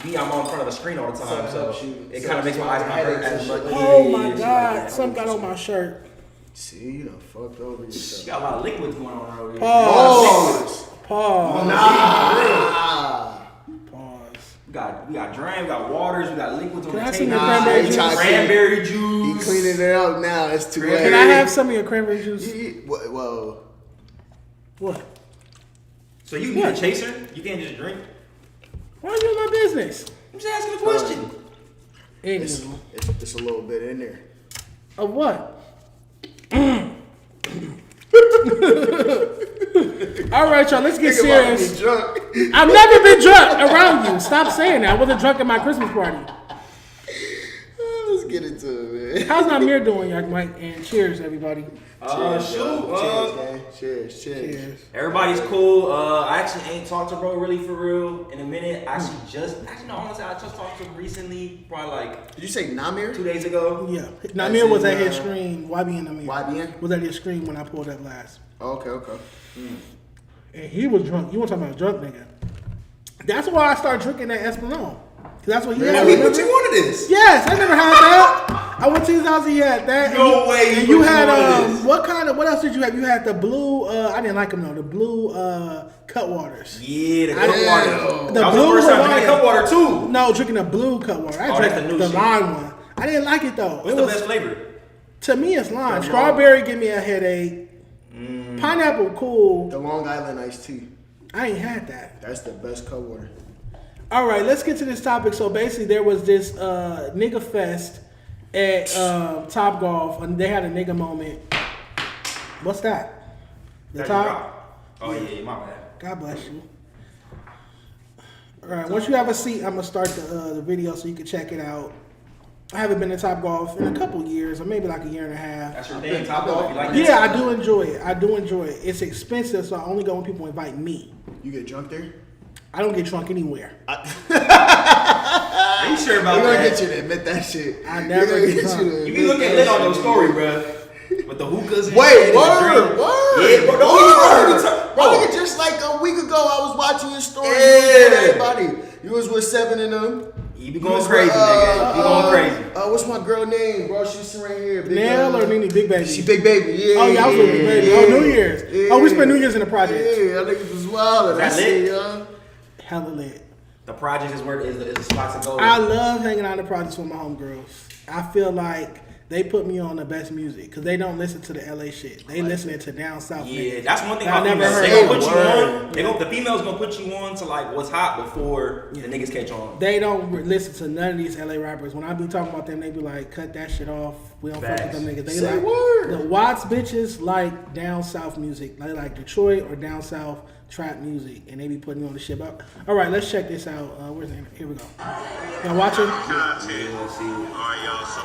I'm on front of the screen all the time, so it kind of makes my eyes not hurt as much. Oh my God, something got on my shirt. See, you done fucked over yourself. You got a lot of liquids going on over here. Pause. Nah. Pause. We got drain, we got waters, we got liquids on Can I the have table. some of your cranberry juice? Cranberry He juice. cleaning it up now. It's too late. Can I have some of your cranberry juice? Whoa. What? So you need a chaser? You can't just drink? Why are you in my business? I'm just asking a question. It's a little bit in there. Of what? All right, y'all, let's get serious. I've never been drunk around you. Stop saying that. I wasn't drunk at my Christmas party. Let's get into it, man. How's Namir doing, Yike Mike? And cheers, everybody. Cheers. Everybody's cool. I actually ain't talked to bro really for real in a minute. I just talked to him recently, probably like. Did you say Namir? 2 days ago. Yeah. Namir was at his screen. YBN Namir. YBN? Was at his screen when I pulled up last. Okay. And he was drunk. You want to talk about a drunk nigga? That's why I started drinking that Esplanade. Cause that's what he had. Wait, what you wanted this? Yes, I never had that. I went to his house. He had that. No way. And you had what else did you have? You had the blue. I didn't like them though. The blue Cutwaters. Yeah, the Cutwater. The that was blue the first time drinking Hawaiian. Cutwater too. No, drinking the blue Cutwater. I that's drank the new the shit. lime one. I didn't like it though. What's the best flavor? To me, it's lime. Strawberry give me a headache. Pineapple cool. The Long Island iced tea. I ain't had that. That's the best cut water. All right, let's get to this topic. So basically, there was this nigga fest at Top Golf, and they had a nigga moment. What's that? The top? Oh yeah, my bad. God bless you. All right, once you have a seat, I'm gonna start the video so you can check it out. I haven't been to Top Golf in a couple years, or maybe like a year and a half. That's your thing, Top Golf. You like Yeah, I do enjoy it. It's expensive, so I only go when people invite me. You get drunk there? I don't get drunk anywhere. Are you sure about We're gonna that? get you to admit that shit. I never get drunk. You be looking lit on your story, bro. With the hookahs and Wait, shit. word. Yeah, bro, don't Bro, nigga, just like a week ago, I was watching your story. Yeah. Everybody, you was with 7 of them. You be going crazy, nigga. You going crazy. What's my girl name, bro? She's sitting right here. Nell or Nene Big Baby? She Big Baby, yeah. Oh, yeah, I was with Big Baby. Oh, New Year's. Yeah. Oh, we spent New Year's in the project. Yeah, I think it was wild. That lit? Hella lit. The project is where is the spot to go. I love hanging out in the projects with my homegirls. I feel like they put me on the best music because they don't listen to the LA shit. They listening to down south. Yeah, niggas. that's one thing I about never females. heard They gonna of put it. you on. The females gonna put you on to like what's hot before the niggas catch on. They don't listen to none of these LA rappers. When I be talking about them, they be like, cut that shit off. We don't fuck with them niggas. They Say like word. the Watts bitches like down south music. They like Detroit or down south trap music, and they be putting me on the shit. But all right, let's check this out. Where's the Here we go. Y'all watching? All right, y'all. So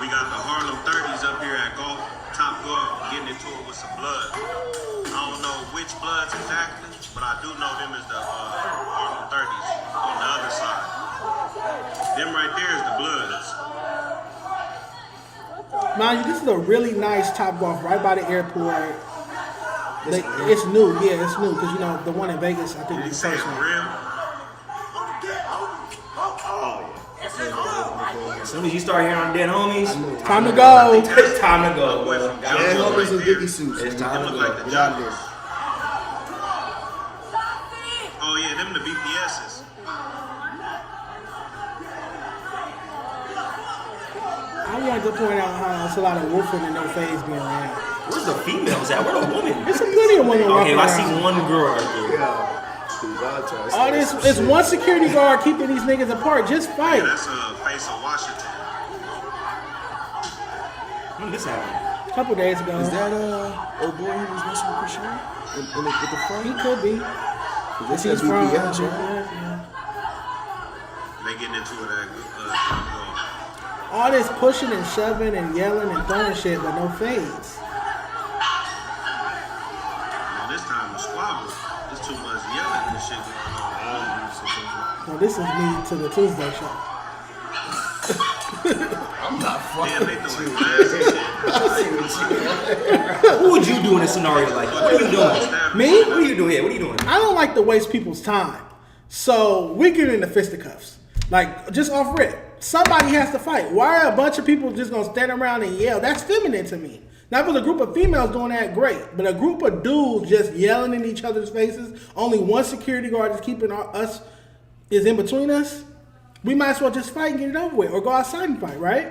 we got the Harlem 30s up here at Top Golf, getting into it with some blood. I don't know which bloods exactly, but I do know them as the Harlem 30s on the other side. Them right there is the bloods. Mind you, this is a really nice Top Golf right by the airport. It's new, yeah, it's new because you know the one in Vegas, I think Did he is the say first it's one. real? As soon as you start hearing dead homies, Time to go. it's time to go. Boy Bro. from Yeah, Johnson homies right and there. Dickie suits. It's Them time to look go. like the Get out Johnson. there. Oh yeah, them the BPSs. I like to point out how it's a lot of wolfing and no phase being around. Where's the females at? Where the women? There's some plenty of women Okay, walking well, I see around. one girl right there. All this, it's one security guard keeping these niggas apart. Just Yeah, fight. that's face of Washington. When this happened? A couple days ago. Is that old boy who was messing with Christian? With the front? He could be. This He's is from BPS, right? BPS, yeah. They getting into it at All this pushing and shoving and yelling and throwing shit, but no fades. this time the squabble. There's too much yelling and shit going on. No, this is me to the Tuesday show. I'm not fucking Damn, they with you. throwing glasses. I see what you What would you do in a scenario like that? What are you doing? Me? What are you doing here? What are you doing? I don't like to waste people's time. So we get into fisticuffs. Like, just off rip. Somebody has to fight. Why are a bunch of people just gonna stand around and yell? That's feminine to me. Now, if it was a group of females doing that, great. But a group of dudes just yelling in each other's faces, only one security guard is keeping us, is in between us, we might as well just fight and get it over with. Or go outside and fight, right?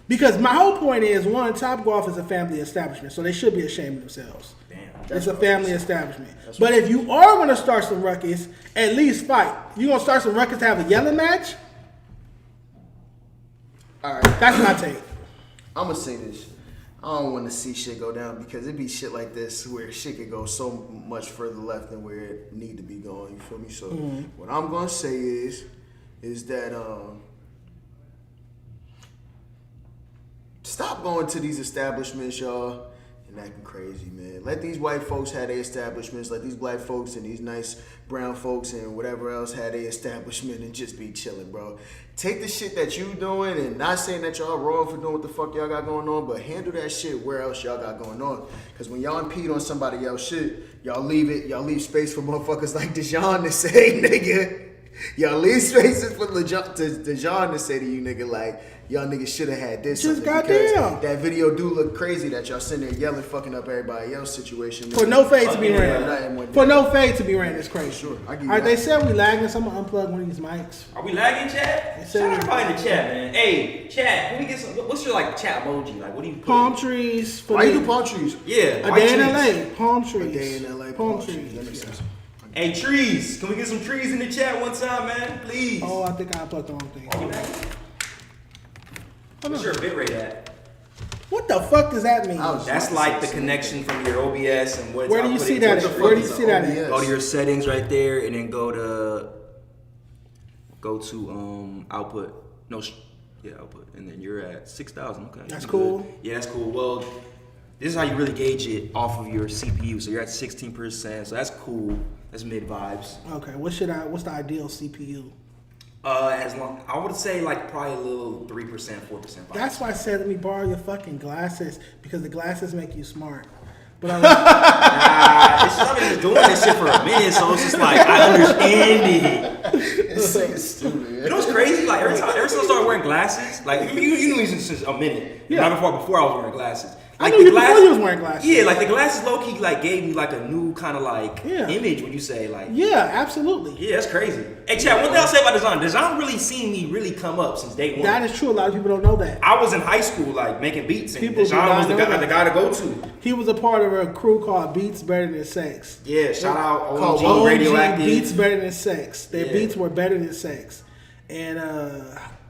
Because my whole point is, one, Top Golf is a family establishment, so they should be ashamed of themselves. Damn. It's a family establishment. But if you are going to start some ruckus, at least fight. You going to start some ruckus to have a yelling match? All right. That's my take. I'm gonna say this. I don't want to see shit go down because it be shit like this where shit could go so much further left than where it need to be going. You feel me? So what I'm gonna say is that stop going to these establishments, y'all, and acting crazy, man. Let these white folks have their establishments. Let these black folks and these nice brown folks and whatever else have their establishment and just be chilling, bro. Take the shit that you doing, and not saying that y'all wrong for doing what the fuck y'all got going on, but handle that shit where else y'all got going on. Because when y'all impede on somebody else shit, y'all leave space for motherfuckers like Dejon to say, nigga. Y'all leave spaces for Dejon to say to you, nigga, like, y'all niggas should have had this. Just because goddamn. that video do look crazy that y'all sitting there yelling, fucking up everybody else's situation. For no fade to be nothing ran. with For that. no fade to be ran is crazy. Sure, I give you All right, they that. said we lagging, so I'm going to unplug one of these mics. Are we lagging, chat? They said Shout out we- everybody in the chat, man. Hey, chat, can we get some? What's your like chat emoji? Like, what do you put? Palm trees. For Why me. you do palm trees? Yeah, A white day in trees. LA. Palm trees. A day in LA, Palm trees. trees. That makes sense. Hey, trees, can we get some trees in the chat one time, man? Please. Oh, I think I unplugged the wrong thing. Are you lagging? What's your bitrate at? What the fuck does that mean? That's like the connection from your OBS and what's Where do you see that at? Where do you see that at? Go to your settings right there, and then go to output. Output, and then you're at 6,000. Okay, That's good. cool. Yeah, that's cool. Well, this is how you really gauge it off of your CPU. So you're at 16%. So that's cool. That's mid vibes. Okay, what's the ideal CPU? As long I would say like probably a little 3%, 4% vibes. That's why I said let me borrow your fucking glasses, because the glasses make you smart. But I was, I've been doing this shit for a minute, so it's just like I understand it. This nigga's stupid. You know what's crazy? Like every time I started wearing glasses, like you knew me since a minute. Yeah. Not before I was wearing glasses. I Like knew you before you was wearing glasses. Yeah, like the glasses low key like gave me like a new kind of like Yeah. image when you say like yeah, absolutely. yeah, that's crazy. Hey Chad, one thing I'll say about Dejon, Dejon really seen me really come up since day one. That is true. A lot of people don't know that. I was in high school like making beats and People do Dejon not was the know guy that. to go to. He was a part of a crew called Beats Better Than Sex. Yeah, shout out Called OG OG Radioactive. Beats Better Than Sex. Their Yeah. beats were better than sex, and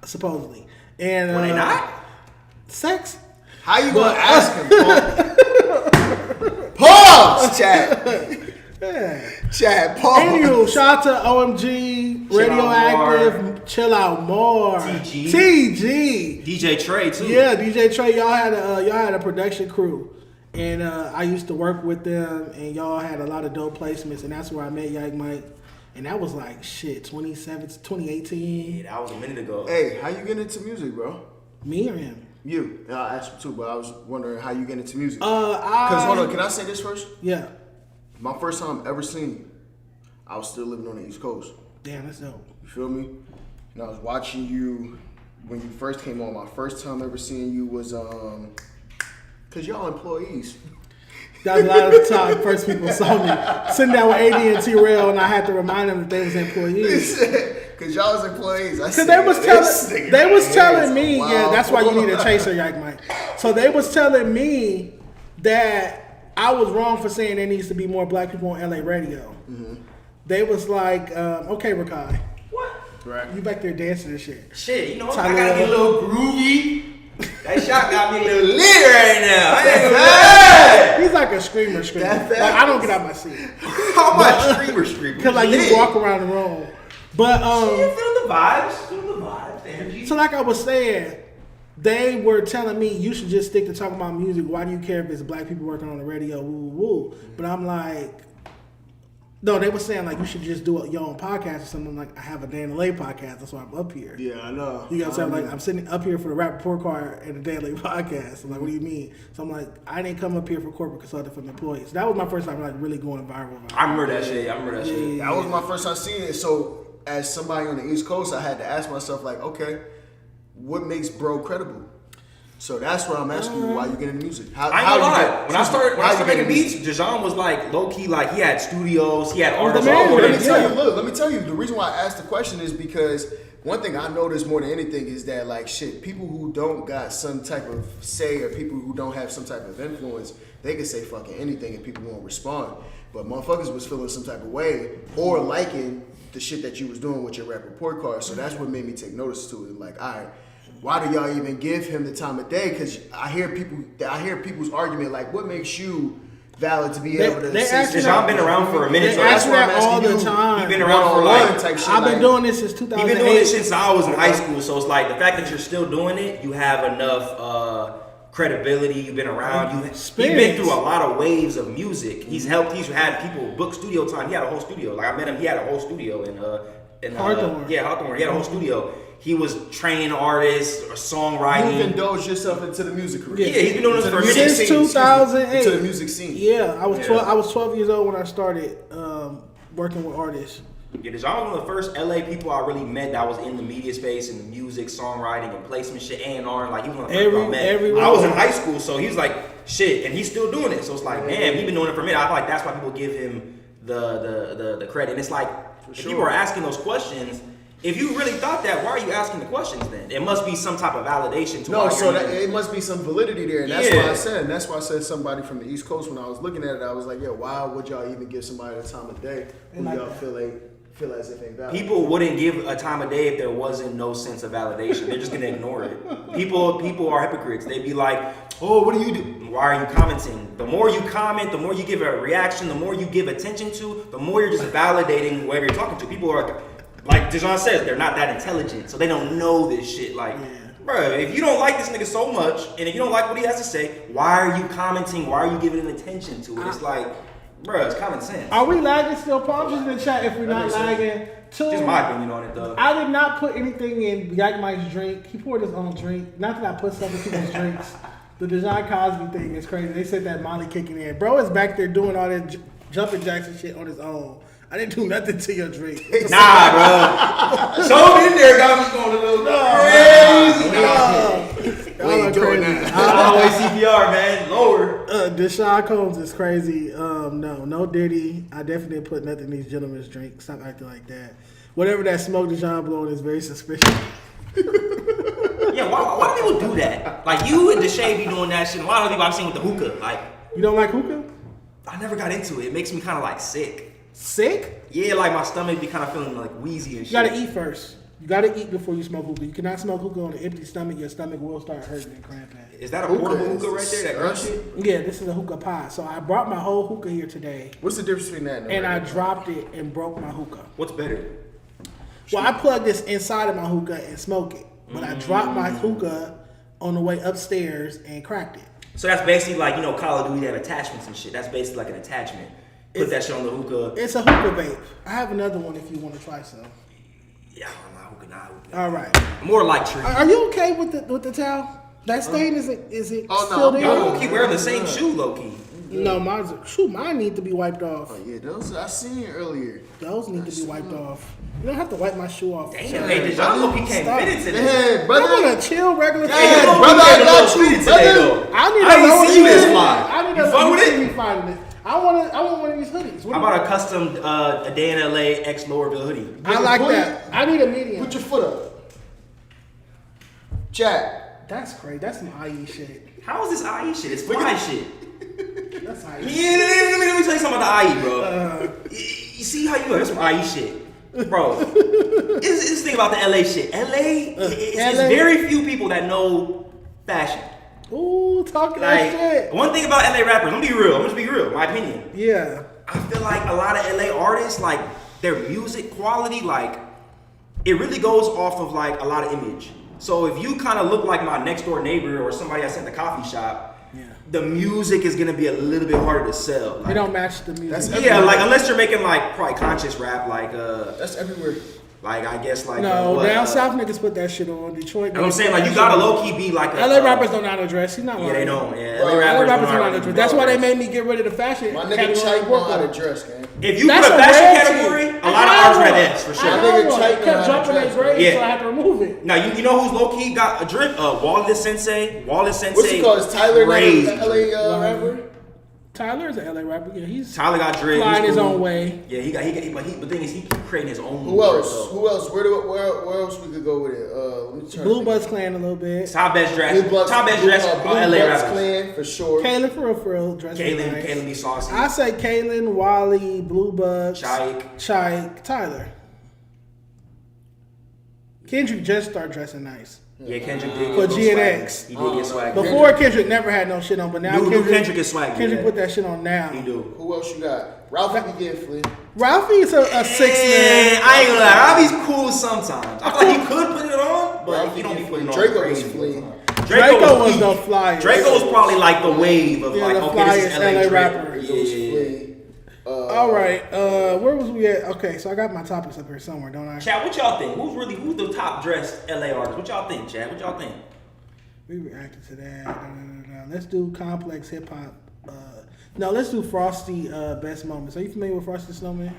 supposedly, and Were they not? sex. How you gonna ask him? Pause, chat. Yeah. Chat, pause. Anywho, shout out to OMG, Chill Out Radioactive, Chill Out More, TG. TG. DJ Trey too. Yeah, DJ Trey, y'all had a production crew, and I used to work with them, and y'all had a lot of dope placements, and that's where I met Yike Mike, and that was like shit, 2018. Yeah, that was a minute ago. Hey, how you get into music, bro? Me or him? You. And I asked you too, but I was wondering how you get into music. Because hold on, can I say this first? Yeah. My first time ever seeing you, I was still living on the East Coast. Damn, that's dope. You feel me? And I was watching you when you first came on. My first time ever seeing you was cause y'all employees. That was a lot of the time first people saw me sitting down with AD and T-Relll, and I had to remind them that they was employees. Cause y'all was employees. Because they was telling me, yeah, that's why you need a chaser, Yike Mike. So they was telling me that I was wrong for saying there needs to be more black people on LA radio. Mm-hmm. They was like, okay, Rakai, What? Right. you back there dancing and shit. Shit, you know, I Tyler. gotta get a little groovy. That shot got me a little lit right now. I ain't gonna lie. He's like a screamer. That Like, I don't get out my seat. How much screamer? Because like you walk around the room. But You feel the vibes, the energy. so like I was saying, they were telling me you should just stick to talking about music. Why do you care if it's black people working on the radio? Woo woo. But I'm like, No, they were saying like you should just do your own podcast or something. Like I have a Day in LA podcast, that's why I'm up here. Yeah, I know. You know what I'm saying? Like I'm sitting up here for the Rap Report Card and the Day in LA podcast. I'm like, what do you mean? So I'm like, I didn't come up here for corporate consulting from employees. That was my first time like really going viral. I remember that shit. That was my first time seeing it. So as somebody on the East Coast, I had to ask myself like, okay, what makes bro credible? So that's what I'm asking you. Why you get into music? I ain't gonna lie. When I started making beats, Dejon was like low key, like he had studios, he had artists all over. Let me tell you. The reason why I asked the question is because one thing I noticed more than anything is that like shit, people who don't got some type of say or people who don't have some type of influence, they can say fucking anything and people won't respond. But motherfuckers was feeling some type of way or liking the shit that you was doing with your Rap Report Card. So that's what made me take notice to it. Like, all right. Why do y'all even give him the time of day? Because I hear people's argument like, what makes you valid to be able to say? Dejon been around for a minute, so that's why I'm asking all the time. He's been around for like type shit. I've been doing this since 2008. He's been doing this since I was in high school. So it's like the fact that you're still doing it, you have enough credibility. You've been around. You've been through a lot of waves of music. He's helped. He's had people book studio time. He had a whole studio. Like I met him. He had a whole studio in Hawthorne. Hawthorne. He had a whole studio. He was training artists or songwriting. You've indulged yourself into the music career. Yeah, he's been doing this for a minute. Since 2008. To the music scene. Yeah, I was 12 years old when I started working with artists. Yeah, Dejon was one of the first LA people I really met that was in the media space and the music, songwriting, and placement shit, A&R. Like he was one of the first I met. I was in high school, so he was like shit, and he's still doing it. So it's like, damn, he's been doing it for a minute. I feel like that's why people give him the credit. And it's like, if people are asking those questions. If you really thought that, why are you asking the questions then? It must be some type of validation to it must be some validity there. And that's why I said somebody from the East Coast when I was looking at it, I was like, yo, why would y'all even give somebody the time of day who y'all feel as if ain't valid? People wouldn't give a time of day if there wasn't no sense of validation. They're just gonna ignore it. People are hypocrites. They'd be like, oh, what do you do? Why are you commenting? The more you comment, the more you give a reaction, the more you give attention to, the more you're just validating whoever you're talking to. People are like Dejon says, they're not that intelligent, so they don't know this shit. Like, bruh, if you don't like this nigga so much, and if you don't like what he has to say, why are you commenting? Why are you giving attention to it? It's like, bruh, it's common sense. Are we lagging still? Palm just in the chat if we're not lagging. Just my opinion on it, though. I did not put anything in Yike Mike's drink. He poured his own drink. Not that I put stuff in people's drinks. The Dejon Cosby thing is crazy. They said that Molly kicking in. Bro is back there doing all that jumping jacks and shit on his own. I didn't do nothing to your drink. Nah, bro. So in there got me going a little crazy. We ain't doing that. Always CPR, man. Lower. Deshaun Combs is crazy. No Diddy. I definitely didn't put nothing in these gentlemen's drinks. Stop acting like that. Whatever that smoke Dejon blowing is very suspicious. Yeah, why do people do that? Like you and Deshae be doing that shit. A lot of people I've seen with the hookah. Like, you don't like hookah? I never got into it. It makes me kind of like sick. Sick? Yeah, like my stomach be kind of feeling like wheezy and shit. You gotta eat first. You gotta eat before you smoke hookah. You cannot smoke hookah on an empty stomach. Your stomach will start hurting and cramping. Is that a portable hookah right there? That crunch shit? Yeah, this is a hookah pie. So I brought my whole hookah here today. What's the difference between that and I dropped it and broke my hookah. What's better? Well, I plug this inside of my hookah and smoke it. But I dropped my hookah on the way upstairs and cracked it. So that's basically like, Call of Duty, they have attachments and shit. That's basically like an attachment. Put that shit on the hookah. It's a hookah vape. I have another one if you want to try some. Yeah, I'm not hookah. All right. More like tree. Are you okay with the towel? That stain is it still there? Y'all gonna keep wearing the same shoe, low key. No, mine need to be wiped off. Oh yeah, those I seen earlier. Those need to be wiped off. You don't have to wipe my shoe off. Damn, hey, Dejon look he can't fit into this. Hey, brother. I want to chill regular. Hey, brother, I got you. Brother. I didn't see you this fly. I need you fuck with it? Finding this. I want one of these hoodies. How about a custom a Day in LA X Lowerville hoodie? I like that. I need a medium. Put your foot up. Chat. That's crazy. That's some IE shit. How is this IE shit? It's fly shit. That's IE. Yeah, let me tell you something about the IE, bro. You see how you go? That's some IE shit, bro. This thing about the LA shit. LA, it's very few people that know fashion. Ooh, talking that shit. One thing about LA rappers, I'm gonna be real. I'm just be real. My opinion. Yeah. I feel like a lot of LA artists, like their music quality, like it really goes off of like a lot of image. So if you kind of look like my next door neighbor or somebody I sent the coffee shop, the music is gonna be a little bit harder to sell. Like, They don't match the music. That's like unless you're making like probably conscious rap, like That's everywhere. like I guess like no, down south niggas put that shit on. Detroit. You know what I'm saying? Like you gotta low key be like a LA rappers don't know how to dress. He's not lying. Yeah, they don't. Yeah, Bro, LA rappers don't know how to really dress. That's why they dress. made me get rid of the fashion. My nigga category Chike know how to report. dress, gang. If you That's put a a fashion rare category, team. a lot of I ours had are one. this for I sure. had nigga one. Chike Kept know how to jumping dress, in grades, yeah. so I had to remove it. Now you know who's low key got a drip? Wallace Sensei. Wallace Sensei. What's he called? Is Tyler crazy. not an LA rapper? Tyler is an LA rapper. Yeah, he's Tyler got drip. flying He's his cool. own way. Yeah, but the thing is, he keep creating his own. Who else? drip, though. Who else? Where else we could go with it? Let me try. Blue Buzz Clan a little bit. Top best dress. Blue Bucks, Top best Blue, dress. Blue LA Bucks rappers. Clan for sure. Kaylin for real, dressing nice. Kaylin be saucy. I say Kaylin, Wally, Blue Bucks, Chike. Tyler. Kendrick just started dressing nice. Yeah, Kendrick did For get GNX. He did get swag. Before Kendrick never had no shit on, but now New Kendrick is swag. Kendrick yeah. put that shit on now. He do. Who else you got? Ralfy be getting flea. Ralfy is a 6 man. I ain't gonna lie. Robbie's cool sometimes. I feel like he could put it on, but he don't be putting it on. Draco was crazy. flea. Draco was peak. the flyest. Draco was probably like the wave of Yeah, like, the okay, this is flyest LA, LA Drake. rapper. Draco was Yeah. flea. All right, where was we at? Okay, so I got my topics up here somewhere, don't I? Chad, what y'all think? Who's the top dressed LA artist? What y'all think, Chad? What y'all think? We reacted to that. Let's do complex hip hop. No, let's do Frosty best moments. Are you familiar with Frosty Snowman?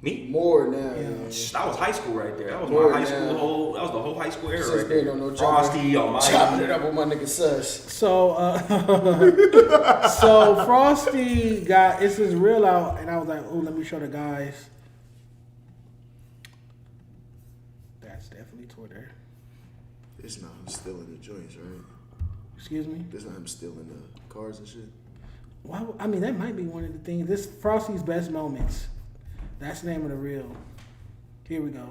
Me? More now. Yeah. That was high school right there. That was More my high now. school that was the whole high school era Since right then, there. no Frosty, chopping it Almighty. up with my nigga Sush. So, so Frosty got it's his reel out, and I was like, oh, let me show the guys. That's definitely Twitter. It's not him stealing the joints, right? Excuse me. It's not him stealing the cars and shit. Why? I mean, that might be one of the things. This Frosty's best moments. That's the name of the reel. Here we go.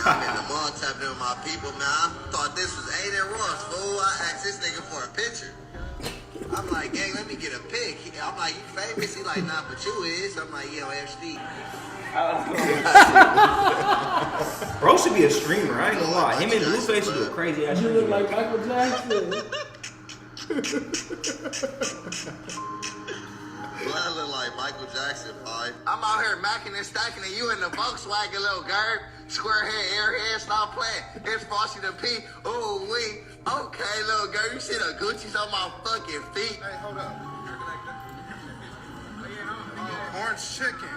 I'm in the mall tapping with my people, man. I thought this was Aiden Ross, fool. I asked this nigga for a picture. I'm like, gang, let me get a pic. I'm like, you famous? He like, nah, but you is. I'm like, yeah, on HD. Bro should be a streamer, I ain't gonna lie. Him and Blueface should do a crazy ass You stream. look like Michael Jackson. Blood look like Michael Jackson, boy. I'm out here macking and stacking, and you in the Volkswagen, little girl. Square head, airhead, stop playing. It's Frosty the P. Ooh, wee. Okay, little girl, you see the Gucci's on my fucking feet. Hey, hold up. Orange chicken.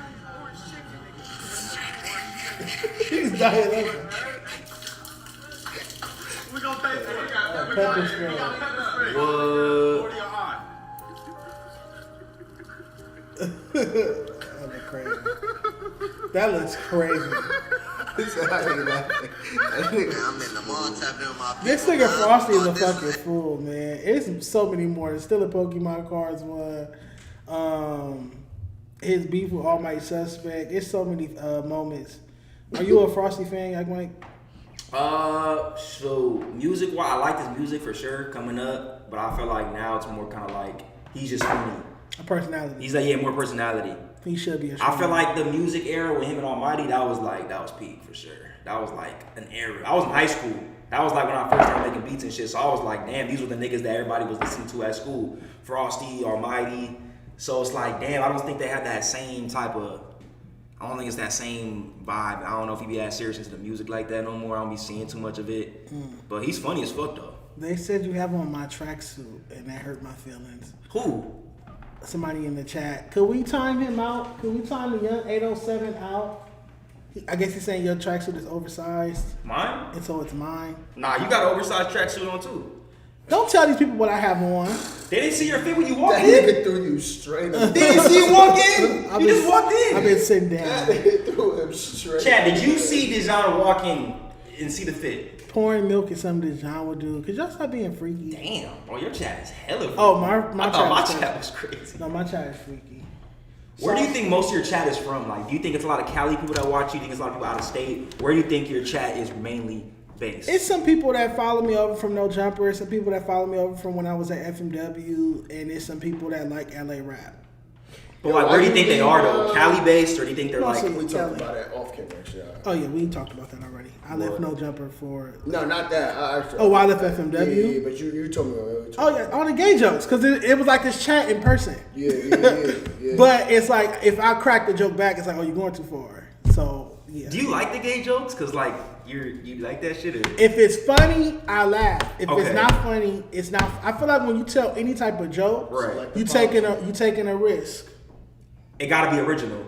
He's dying over. We gonna pay for it. Pepper spray. What? That looks crazy. That looks crazy. I'm in the mall tapping with my people. This nigga man. Frosty is a Thought this fucking was- fool, man. It's so many more. There's still a Pokemon cards one. His beef with All Might Suspect. It's so many moments. Are you a Frosty fan, Yike Mike? So music wise, I like his music for sure coming up, but I feel like now it's more kind of like he's just funny. A personality. He's like more personality. He should be a I feel like the music era with him and Almighty, that was peak for sure. That was like an era. I was in high school. That was like when I first started making beats and shit. So I was like, damn, these were the niggas that everybody was listening to at school. Frosty, Almighty. So it's like, damn, I don't think they have that same type of. I don't think it's that same vibe. I don't know if he be as serious into the music like that no more. I don't be seeing too much of it. But he's funny as fuck though. They said you have on my tracksuit, and that hurt my feelings. Who? Somebody in the chat. Could we time him out? Could we time the young 807 out? I guess he's saying your tracksuit is oversized, Mine? and so it's mine. Nah, you got an oversized tracksuit on too. Don't tell these people what I have on. They didn't see your fit when you walked That in. nigga threw you straight up. They didn't see you walk in. I've You been- just walked in. I've been sitting down, That nigga threw him straight. Chad, did you see Dejon walk in and see the fit? pouring milk is something that John would do. Could y'all stop being freaky? Damn, bro, your chat is hella freaky. Oh, my I chat thought my is chat crazy. was crazy. No, my chat is freaky. Where do you think most of your chat is from? Like, do you think it's a lot of Cali people that watch you? Do you think it's a lot of people out of state? Where do you think your chat is mainly based? It's some people that follow me over from No Jumper, some people that follow me over from when I was at FMW, and it's some people that like LA rap. But like, where do you think they are though? Cali based, or do you think they're Mostly like? We talked about that off camera, actually. Oh yeah, we talked about that already. I left No Jumper for. No, not that. I left FMW. Yeah, but you told me. All the gay jokes, because it was like this chat in person. Yeah. But it's like, if I crack the joke back, it's like, oh, you're going too far. So, yeah. Do you like the gay jokes? Because, like, you like that shit? Or? If it's funny, I laugh. If it's not funny, it's not. I feel like when you tell any type of joke, right. you taking a risk. It got to be original.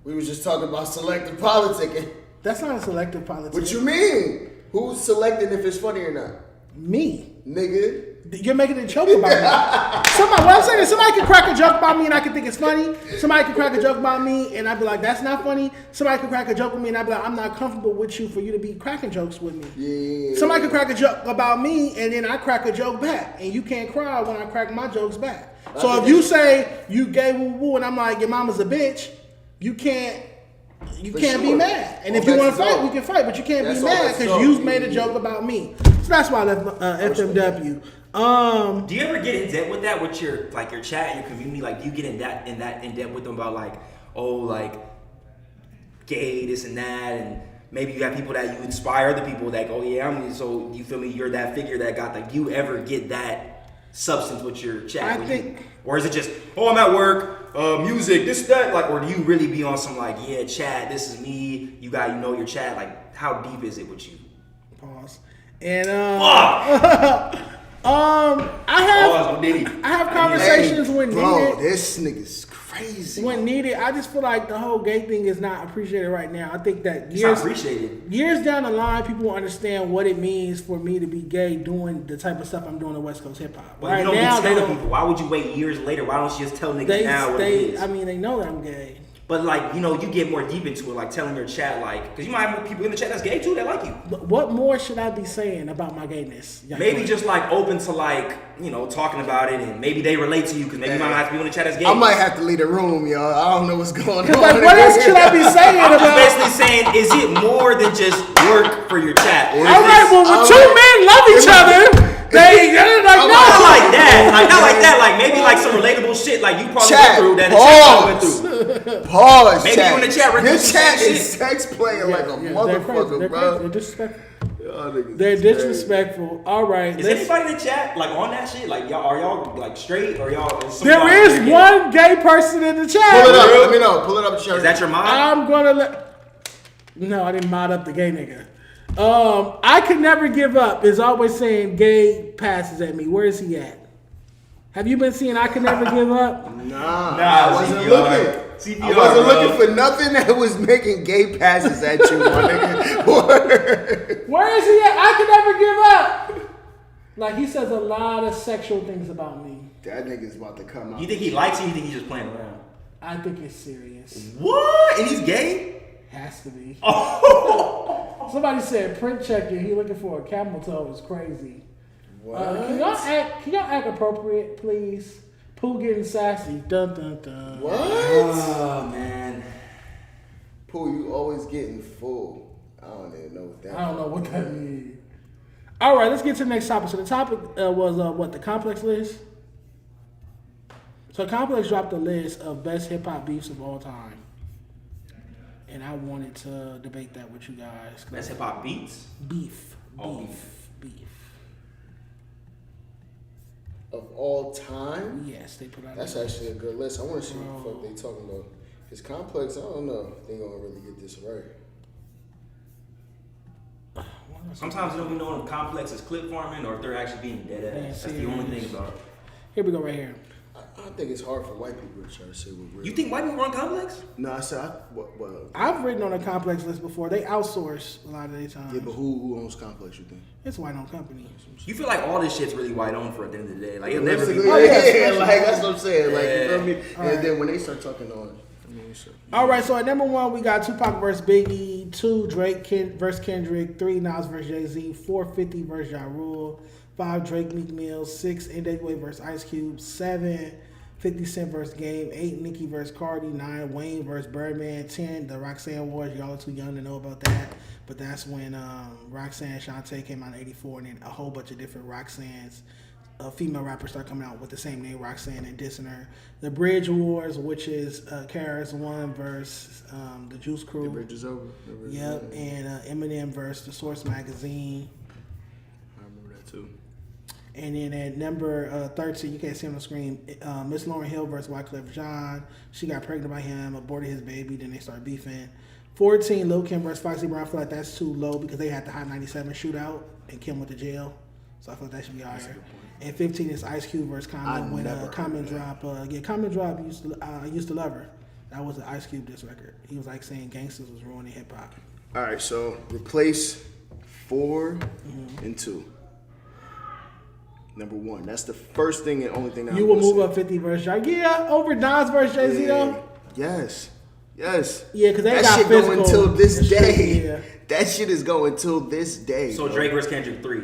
We was just talking about selective politicking. That's not a selective politic. What you mean? Who's selecting if it's funny or not? Me. Nigga. You're making a joke about me. What I'm saying is somebody can crack a joke about me and I can think it's funny. Somebody can crack a joke about me and I'd be like, that's not funny. Somebody can crack a joke with me and I'd be like, I'm not comfortable with you for you to be cracking jokes with me. Yeah. Somebody can crack a joke about me and then I crack a joke back. And you can't cry when I crack my jokes back. So if you say you gay woo woo and I'm like, your mama's a bitch, you can't be mad. And if you want to fight, we can fight, but you can't be mad because you made a joke about me. So that's why I left FMW. Do you ever get in depth with that with your chat and your community? Like, do you get in depth with them about like, oh, like gay, this and that, and maybe you have people that you inspire other people that go, yeah, so you feel me? You're that figure that got like. You ever get that substance with your chat? Or is it just, oh, I'm at work, music, this, that, like, or do you really be on some like, yeah, chat, this is me, you know your chat, like, how deep is it with you? Pause. And I have conversations when needed. Bro, this nigga's crazy. When needed, I just feel like the whole gay thing is not appreciated right now. I think that years down the line, people will understand what it means for me to be gay doing the type of stuff I'm doing in West Coast hip hop. Right now, they don't. People. Why would you wait years later? Why don't you just tell niggas now what it is? I mean, they know that I'm gay. But like, you get more deep into it, like telling your chat, like, because you might have people in the chat that's gay too that like you. But what more should I be saying about my gayness? Maybe just like open to like, talking about it, and maybe they relate to you because maybe you might not have to be in the chat that's gay. I might have to leave the room, y'all. I don't know what's going on. Like, what else should I be saying I'm about? just basically saying, is it more than just work for your chat? All right, well, when two men love each other. They're like, no, not like that. Like, not like that. Like, maybe like some relatable shit like you probably went through that the chat went through. Pause. Maybe you in the chat. His chat is sex playing like a motherfucker, bro. They're disrespectful. They're disrespectful. All right. Is anybody in the chat like on that shit? Like, are y'all like straight or y'all? There is one gay person in the chat. Pull it up. Let me know. Pull it up. Is that your mod? I'm gonna No, I didn't mod up the gay nigga. I could never give up is always saying gay passes at me. Where is he at? Have you been seeing I could never give up? Nah, I wasn't looking. CPR, I wasn't looking for nothing that was making gay passes at you, my nigga. Where is he at? I could never give up. Like, he says a lot of sexual things about me. That nigga's about to come out. You think he likes you? Or you think he's just playing around? I think it's serious. What? And he's gay? Has to be. Oh. Somebody said print checker. He looking for a camel toe is crazy. What? Can y'all act appropriate, please? Pooh getting sassy. Dun dun dun. What? Oh man. Pooh, you always getting full. I don't even know what that. I don't know what that means. All right, let's get to the next topic. So the topic was what, the Complex list. So Complex dropped a list of best hip hop beefs of all time. And I wanted to debate that with you guys. Best hip hop beats? Beef. Of all time? Yes, they put out. That's actually a good list. I want to see what the fuck they talking about. His Complex, I don't know if they gonna really get this right. Sometimes you don't even know if Complex is clip farming or if they're actually being dead ass. That's the only thing about it. Here we go right here. I think it's hard for white people to try to say what we're. You think white people run Complex? No, I said I've written on a Complex list before. They outsource a lot of their time. Yeah, but who owns Complex? You think it's a white-owned company. You feel like all this shit's really white-owned for at the end of the day. Like it'll never be. Like that's what I'm saying. Like you feel me? And then when they start talking on. All right, so at number 1 we got Tupac versus Biggie, 2 Drake versus Kendrick, 3 Nas versus Jay-Z, 4 50 versus Ja Rule, 5 Drake Meek Mill, 6 NWA versus Ice Cube, 7 50 Cent versus Game, 8 Nicki versus Cardi, 9 Wayne versus Birdman, 10 the Roxanne Wars. Y'all are too young to know about that, but that's when Roxanne Shantae came out in '84, and then a whole bunch of different Roxannes a female rapper start coming out with the same name, Roxanne, and dissing her. The Bridge Wars, which is KRS-One versus the Juice Crew. The Bridge is over. Yep, and Eminem versus the Source Magazine. I remember that too. And then at number 13, you can't see on the screen, Miss Lauryn Hill versus Wyclef Jean. She got pregnant by him, aborted his baby, then they start beefing. 14, Lil' Kim versus Foxy Brown. I feel like that's too low because they had the Hot 97 shootout and Kim went to jail. So I feel like that should be higher. And 15 is Ice Cube versus Common. When Common drop, Common drop, I used to love her. That was an Ice Cube diss record. He was like saying gangsters was ruining hip hop. All right, so replace 4 and 2. Number 1. That's the first thing and only thing that you will move up 50 versus Drake. Yeah, over Nas versus Jay-Z though. Yes. Yeah, because they that got shit physical. going till this day. Yeah. That shit is going till this day. So Drake versus Kendrick 3.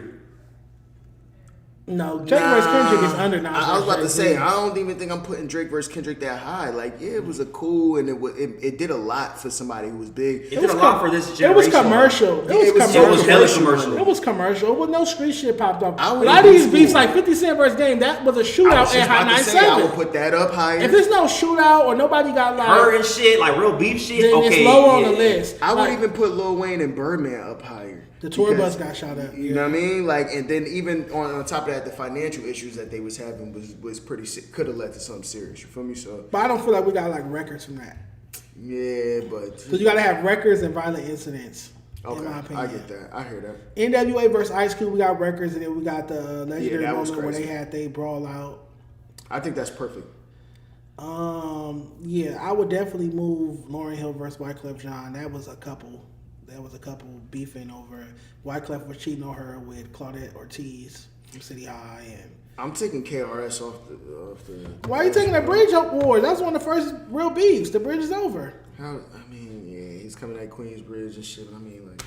No, Drake versus Kendrick is under Nas. I was about to Jay-Z. say, I don't even think I'm putting Drake versus Kendrick that high. Like, yeah, it was a cool, and it did a lot for somebody who was big. It did a lot for this generation. It was commercial. It was hella commercial. It was commercial. It was no street shit popped up. I A would lot of these even beefs, school. like 50 Cent versus Game, that was a I was shootout just at Hot about to say, I would 97. put that up higher. If there's no shootout or nobody got like Her and shit, like real beef shit. then Okay, it's lower on yeah. the list. I would Like, even put Lil Wayne and Birdman up higher. the tour Because, bus got shot up. You know what I mean? Like, and then even on top of that, the financial issues that they was having was pretty could have led to something serious. You feel me? So But I don't feel like we got like records from that. yeah, but Because you got to have records and violent incidents. okay, In my opinion. I get that. I hear that. NWA versus Ice Cube, we got records, and then we got the legendary that was moment where crazy. they had they brawl out. I think that's perfect. Yeah, I would definitely move Lauryn Hill versus Wyclef Jean. That was a couple beefing over. Wyclef was cheating on her with Claudette Ortiz from City High, and I'm taking KRS off the. why are you taking the Bridge War? That's one of the first real beefs. The bridge is over. How, I mean, yeah, he's coming at Queensbridge and shit. But I mean, like.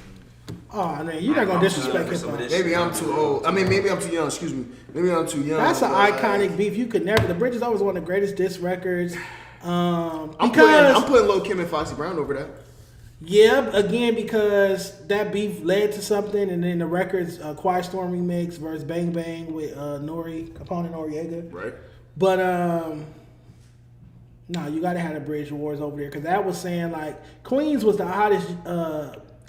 Oh man, you're not gonna disrespect hip hop. Maybe I'm too old. I mean, maybe I'm too young. Excuse me. Maybe I'm too young. That's an but, iconic beef. You could never. The Bridge is always one of the greatest diss records. I'm putting Lil' Kim and Foxy Brown over that. Yeah, again, because that beef led to something, and then the records, Quiet Storm remix versus Bang Bang with Nori, Capone and Noriega. Right. But, no, you got to have the Bridge Wars over there, because that was saying, like, Queens was the hottest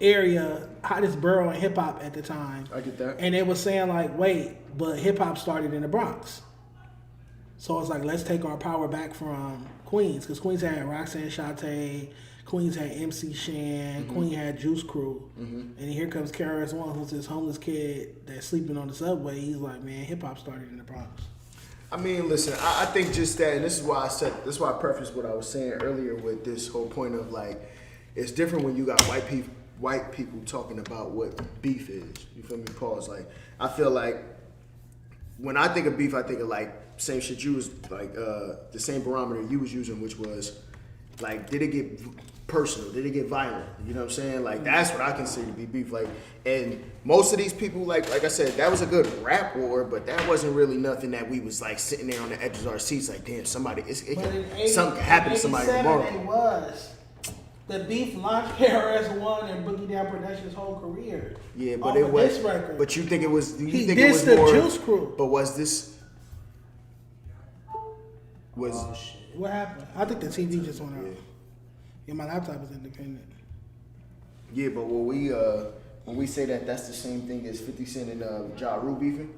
area, hottest borough in hip-hop at the time. I get that. And it was saying, like, wait, but hip-hop started in the Bronx. So it's like, let's take our power back from Queens, because Queens had Roxanne Shante, Queens had MC Shan, Queen had Juice Crew, and here comes KRS-One, who's this homeless kid that's sleeping on the subway. He's like, man, hip hop started in the Bronx. I mean, listen, I think just that, and this is why I prefaced what I was saying earlier with this whole point of like, it's different when you got white people talking about what beef is. You feel me? Pause. Like, I feel like when I think of beef, I think of like same shit you was like the same barometer you was using, which was like, did it get personal? Did it get violent? You know what I'm saying? Like, that's what I consider to be beef. Like, and most of these people, like I said, that was a good rap war, but that wasn't really nothing that we was like sitting there on the edges of our seats, like, damn, something could happen to somebody tomorrow. It was. The beef launched KRS-One and Boogie Down Productions' whole career. Yeah, but it was. But you think it was? You think it was the more? Juice Crew. But was this? What happened? I think the TV just went out. Yeah, my laptop is independent. Yeah, but when we say that that's the same thing as 50 Cent and Ja Rule beefing?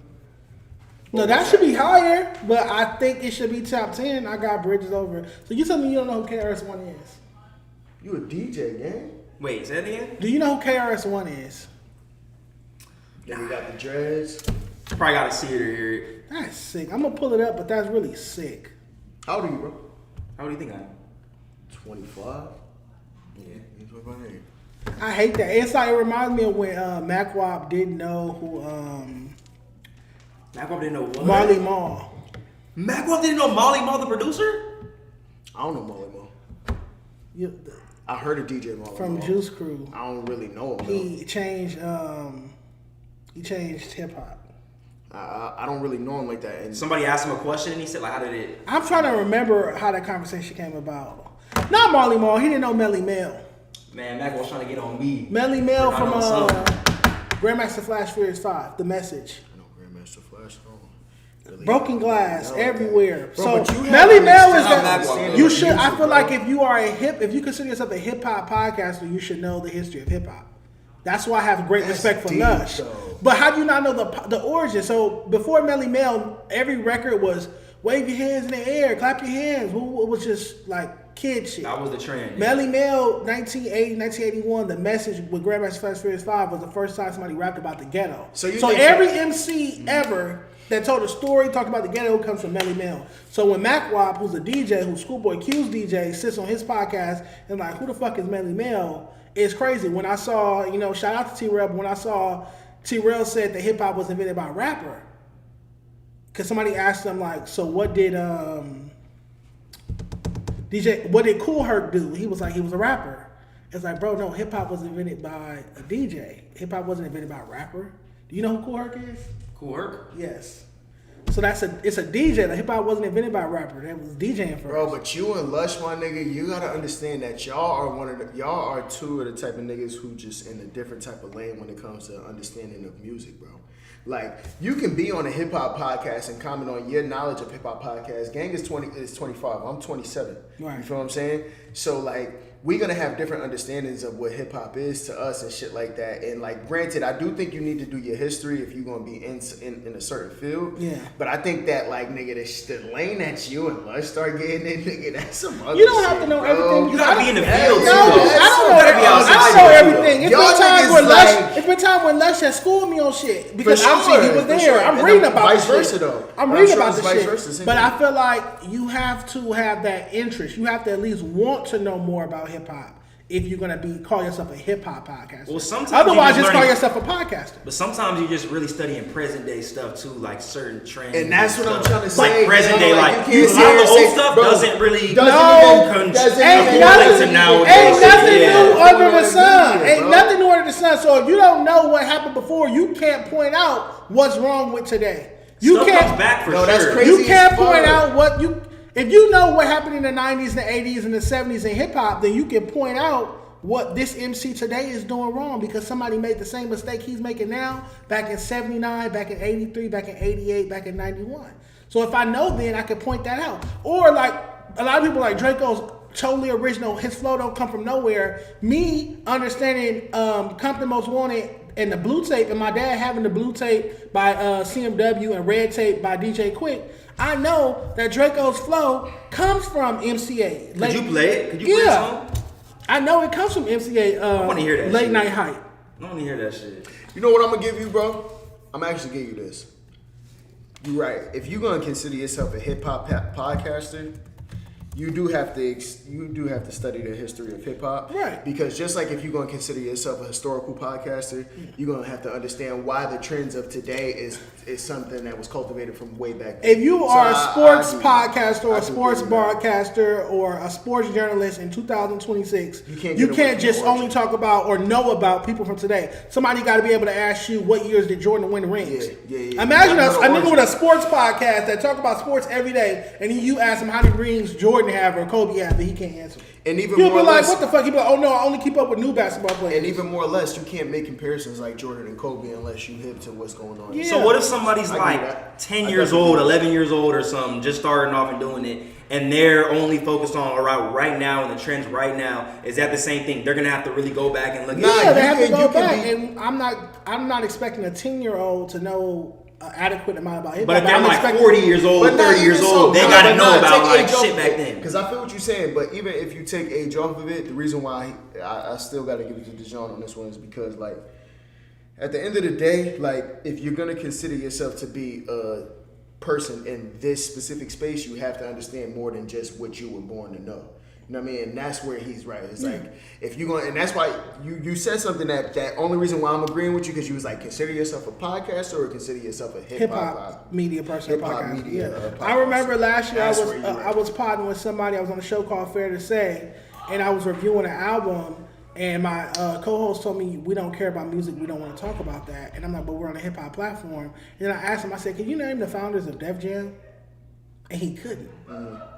No, that should be higher, but I think it should be top 10. I got Bridges over. So you tell me you don't know who KRS-One is? You a DJ, gang? Wait, say that again? Do you know who KRS-One is? Then we got the dreads. Probably gotta see it or hear it. That's sick. I'm gonna pull it up, but that's really sick. How old are you, bro? How do you think I am? 25. Yeah. You 25? I hate that. It's like, it reminds me of when MacWop didn't know who MacWop didn't know what? Marley Marl. MacWop didn't know Molly Marl, the producer? I don't know Molly Mo. I heard of DJ Molly From Mo. Juice Crew. I don't really know him. He changed hip hop. I don't really know him like that. And Somebody asked him a question and he said, like, how did it? I'm trying to remember how that conversation came about. Not Marley Marl. He didn't know Melly Mel. Man, MacWop's trying to get on me. Melly Mel from I know Grandmaster Flash Furious 5, The Message. I know Grandmaster Flash. really broken glass everywhere. Bro, So but you Melly have Mel is understanding that you of should. I music, feel bro. like if you consider yourself a hip hop podcaster, you should know the history of hip hop. That's why I have great That's respect for deep, Lush. though. But how do you not know the origin? So before Melly Mel, every record was wave your hands in the air, clap your hands. It was just like kid shit. That was the trend. Melly Mel, 1980, 1981, the message with Grandmaster Fast Furious 5 was the first time somebody rapped about the ghetto. So So think every MC ever that told a story, talked about the ghetto, comes from Melly Mel. So when Mac Wop, who's a DJ, who's Schoolboy Q's DJ, sits on his podcast and like, who the fuck is Melly Mel? It's crazy. When I saw, shout out to T-Relll, but when I saw T-Relll said that hip hop was invented by a rapper, because somebody asked him like, so what did Kool Herc do? He was like, he was a rapper. It's like, bro, no, hip hop was invented by a DJ. Hip hop wasn't invented by a rapper. Do you know who Kool Herc is? Kool Herc? Yes. So it's a DJ. Like, hip hop wasn't invented by a rapper. That was DJing first. Bro, but you and Lush, my nigga, you gotta understand that y'all are two of the type of niggas who just in a different type of lane when it comes to understanding of music, bro. Like, you can be on a hip hop podcast and comment on your knowledge of hip hop podcast. Gang is 25. I'm 27. Right. You feel what I'm saying? So like, we're gonna have different understandings of what hip hop is to us and shit like that. And like, granted, I do think you need to do your history if you're gonna be in a certain field. Yeah. But I think that like, nigga, the lane that you and Lush start getting in, nigga, that's some other You don't have shit, to know bro. everything. You gotta be in the Yeah, field too. no, though. I don't know You gotta be outside I don't the know field. everything. It's Y'all been times niggas when like- Lush. It's been times when Lush has schooled me on shit because For obviously he sure, was for there. sure. I'm And reading then about vice this versa, shit. though. I'm I'm reading sure about it's this vice shit. versa, same But thing. I feel like you have to have that interest. You have to at least want to know more about hip hop if you're gonna call yourself a hip hop podcaster. Well, sometimes otherwise, you just call learning- yourself a podcaster. But sometimes you're just really studying present day stuff too, like certain trends. And that's what I'm stuff. trying to say. Like present day, Like, like you can't a sit lot here of the and old say, stuff bro, doesn't really doesn't even- doesn't Ain't even nothing, relate to nowadays. ain't nothing Yeah. new under the sun. Bro. Ain't nothing new under the sun. So if you don't know what happened before, you can't point out what's wrong with today. You Stuff can't. comes back for No, sure. that's crazy. You can't as point fuck. out what you. If you know what happened in the 90s and the 80s and the 70s in hip hop, then you can point out what this MC today is doing wrong because somebody made the same mistake he's making now back in 79, back in 83, back in 88, back in 91. So if I know then I can point that out. Or like a lot of people like Draco's totally original, his flow don't come from nowhere. Me understanding Compton Most Wanted and the blue tape and my dad having the blue tape by CMW and red tape by DJ Quick, I know that Draco's flow comes from MCA. Could you play it? Could you play a song? I know it comes from MCA. I wanna hear that Late shit. Night Hype. I don't want to hear that shit. You know what I'm gonna give you, bro? I'm actually give you this. You're right. If you're gonna consider yourself a hip hop podcaster, you do have to study the history of hip hop, Right. Because just like if you're gonna consider yourself a historical podcaster, you're gonna have to understand why the trends of today is something that was cultivated from way back then. If you are a sports podcaster or I a do sports agree with that. broadcaster or a sports journalist in 2026, You can't you get away can't from just the only origin. talk about or know about people from today. Somebody got to be able to ask you what years did Jordan win the rings. Yeah. Imagine You us, gotta a know the nigga with a origin. sports podcast that talk about sports every day, and then you ask him how many rings Jordan have or Kobe have, but he can't answer. And even He'll more be or like, less, what the fuck? He'll be like, oh no, I only keep up with new basketball players. and even more or less, you can't make comparisons like Jordan and Kobe unless you hip to what's going on. Yeah. So what if somebody's I agree like with that. 10 I years definitely old, agree. 11 years old or something, just starting off and doing it, and they're only focused on, all right now, and the trends right now, is that the same thing? They're going to have to really go back and look Nah, at Yeah, it. they have to you go can back, be- and I'm not expecting a 10-year-old to know an adequate amount about hip hop. But if they're I'm like expecting- 40 years old, But not 30 years even old, so, they nah, got to but know nah, about take like age off shit of back it. then. Because I feel what you're saying, but even if you take age off of it, the reason why I still got to give it to Dejon on this one is because, like, at the end of the day, like, if you're going to consider yourself to be a person in this specific space, you have to understand more than just what you were born to know. You know what I mean? And that's where he's right. It's like, if you're going, and that's why you said something that only reason why I'm agreeing with you, because you was like, consider yourself a podcaster or consider yourself a hip hip hop hop. media person, Hip-hop podcast. media, Yeah, podcast. I remember last year That's where you I at. was podding with somebody. I was on a show called Fair to Say, and I was reviewing an album. And my co-host told me, we don't care about music, we don't want to talk about that. And I'm like, but we're on a hip hop platform. And then I asked him, I said, can you name the founders of Def Jam? And he couldn't.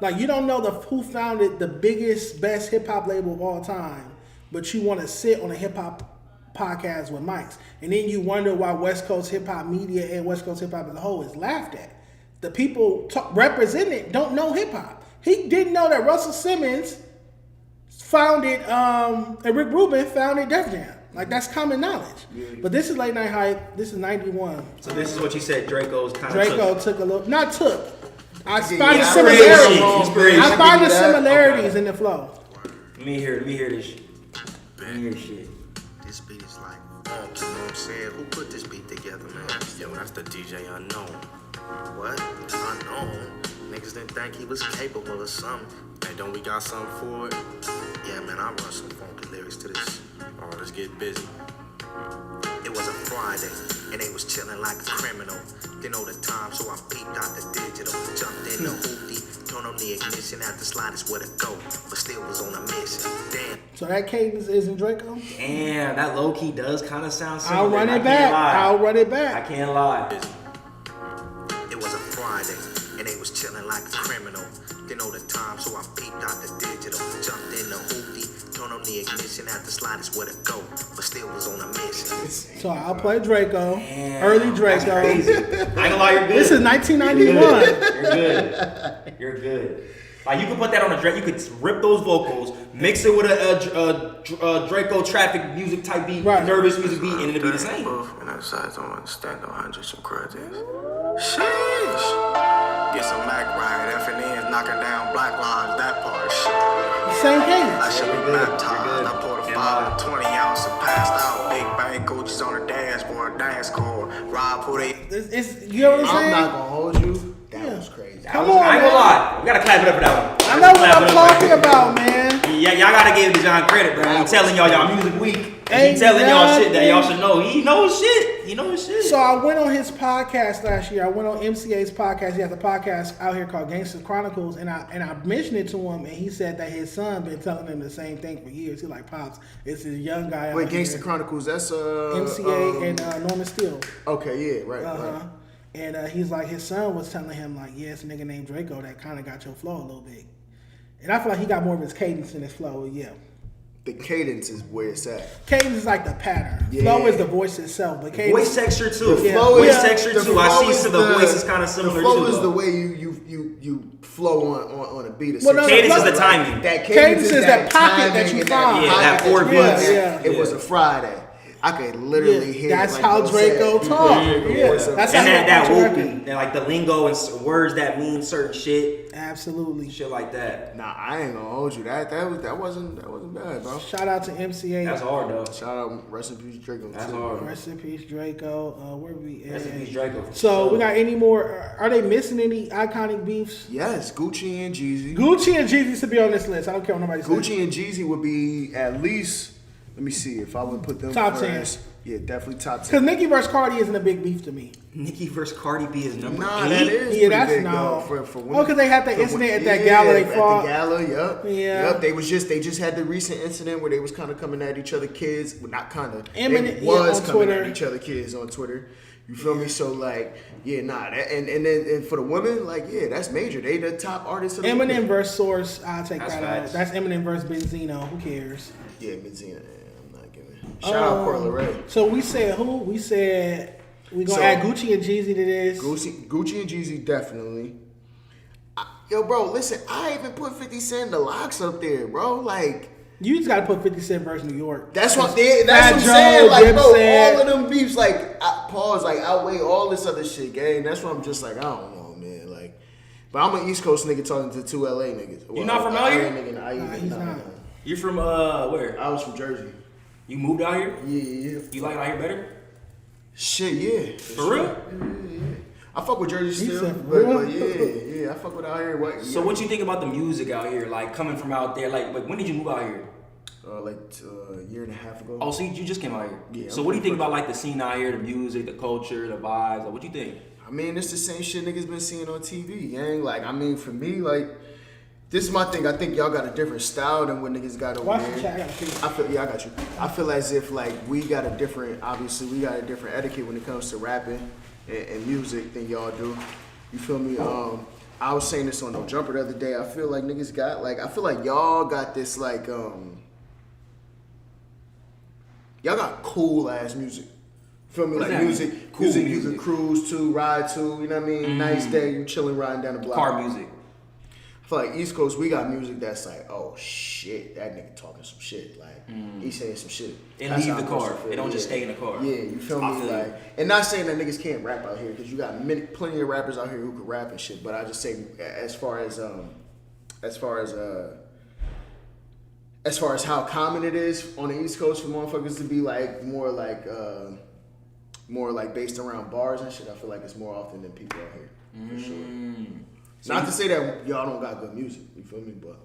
Like, you don't know who founded the biggest, best hip hop label of all time, but you want to sit on a hip hop podcast with mics. And then you wonder why West Coast hip hop media and West Coast hip hop as a whole is laughed at. the people represented don't know hip hop. He didn't know that Russell Simmons founded and Rick Rubin founded Def Jam. Like that's common knowledge. Yeah. But this is late night hype. This is 91. So this is what you said. Draco took a little. Not took. I find the Inspiration. I find the similarities in the flow. Let me hear this shit. Let me hear shit. This beat is like, you know what I'm saying? Who put this beat together, man? Yo, that's the DJ Unknown. What? Unknown? Niggas didn't think he was capable of something. Hey, don't we got something for it? Yeah, man, I run some funky lyrics to this. Oh, let's get busy. It was a Friday, and they was chilling like a criminal. Didn't know the time, so I peeped out the digital. Jumped in the hoopty, turned on the ignition at the slide is where to go. But still was on a mission. Damn. So that cadence isn't Draco? Damn, that low key does kind of sound similar. I'll run it back. I can't lie. It was a Friday, and they was chilling like a criminal. Didn't know the time, so I peeped out the digital. Jumped in the hoopty, turned on the ignition at the slide is where to go. But still was on a mission. So I'll play Draco. Damn, early Draco. That's crazy. I ain't gonna lie, you're good. This is 1991. You're good. You're good. Like you could put that on a Draco. You could rip those vocals, mix it with a Draco traffic music type beat, right. Nervous music beat, and it'll be the same. And I decided to understand 100 some credits. Sheesh. Get some Mac right, FNN's knocking down black lives, that part. Shit. Same cadence. I should be baptized. I poured a 5 and 20 ounce and passed out. Big bang Gucci's on the dashboard, dance core. Rob who they. You know what I'm saying? I'm not gonna hold you. That was crazy. Come on, I ain't gonna man. lie. We gotta clap it up for that one. I know what I'm talking about, man. Yeah, y'all gotta give Dejon credit, bro. I'm telling y'all music week. Ain't He telling y'all shit that nothing. y'all should know. He knows shit. He knows shit. So I went on his podcast last year. I went on MCA's podcast. He has a podcast out here called Gangsta Chronicles, and I mentioned it to him, and he said that his son been telling him the same thing for years. He like, Pops, it's this young guy. Wait, out Gangsta here. Chronicles, that's MCA and Norman Steele. Okay, yeah, right, Uh-huh. right. And he's like, his son was telling him like, yeah, it's a nigga named Draco that kind of got your flow a little bit. And I feel like he got more of his cadence in his flow. Yeah. The cadence is where it's at. Cadence is like the pattern. Yeah. Flow is the voice itself, but cadence. Voice texture too. The flow Voice is- texture the too. I flow see is so the voice is kind of similar The flow too. is though. the way you flow on a beat. Well, no, Cadence is the like, timing. That Cadence is that pocket timing that you and find. Yeah, that pocket four you beats. find. Yeah. It was a Friday. I could literally hear. That's like how Bo Draco said. talk. Mhm. Yeah, Voice of- that's And how that he whoopee, record. and like the lingo and words that mean certain shit, Absolutely. shit like that. Nah, I ain't gonna hold you. That wasn't bad, bro. Shout out to MCA. That's hard though. Shout out, rest in peace, Draco. That's too. hard. Rest in peace, Draco. Where we at? Rest in peace, Draco. So we got any more? Are they missing any iconic beefs? Yes, Gucci and Jeezy. Gucci and Jeezy should be on this list. I don't care what nobody says. Gucci and Jeezy would be at least. Let me see if I would put them Top first. Yeah, definitely top 10. Because Nicki vs. Cardi isn't a big beef to me. Nicki vs. Cardi B is number Nah, 8. that is Yeah, pretty that's big, no. though, for women. Oh, because they had the For incident at women. that gala they At fought. the gala, yup. Yeah. Yup, they just had the recent incident where they was kind of coming at each other kids. Well, not kind of. Eminem, They was on coming Twitter. at each other kids on Twitter. You feel me? So like, yeah, nah. And for the women, like, yeah, that's major. They the top artists of the Eminem weekend. versus Source, I'll take That's that facts. out. That's Eminem versus Benzino. Who cares? Yeah, Benzina. I'm not giving. Shout out Court Ray. So we said who? We said we're going to So- add Gucci and Jeezy to this. Gucci and Jeezy definitely. Yo, bro, listen, I even put 50 Cent the locks up there, bro. Like, You just got to put 50 Cent versus New York. that's what Fat I'm Joe, saying. Like, bro, Dipset. all of them beefs, like, outweigh all this other shit, gang. That's why I'm just like, I don't know, man. Like, but I'm an East Coast nigga talking to two LA niggas. You not from out here? Nah, he's not. You're from where? I was from Jersey. You moved out here? Yeah. You like it out here better? Shit, yeah. For real? I fuck with Jersey He still, said, but "Real?" yeah, I fuck with out here. What? So what you think about the music out here? Like coming from out there, like when did you move out here? Like a year and a half ago. Oh, so you just came out here. Yeah, So I'm what do you think pretty about like the scene out here, the music, the culture, the vibes? Like, what you think? I mean, it's the same shit niggas been seeing on TV, gang. Like, I mean, for me, like, this is my thing. I think y'all got a different style than what niggas got over Watch there. the chat. I got to see. I got you. I feel as if, like, we got a different etiquette when it comes to rapping and music than y'all do. You feel me? I was saying this on No Jumper the other day. I feel like niggas got, like, I feel like y'all got this, like, y'all got cool ass music Feel me? What's Like that music, mean? Cool music you music. can cruise to, ride to. You know what I mean? Nice day, you chilling, riding down the block. Car music. I feel like East Coast, we got music that's like, oh shit, that nigga talking some shit. Like he saying some shit. It That's leave how the I car. personally feel. It don't just stay in the car. Yeah, you feel I me? feel Like, you. and not saying that niggas can't rap out here because you got plenty of rappers out here who can rap and shit. But I just say as far as how common it is on the East Coast for motherfuckers to be like more like based around bars and shit, I feel like it's more often than people out here for sure. So Not to say that y'all don't got good music, you feel me? But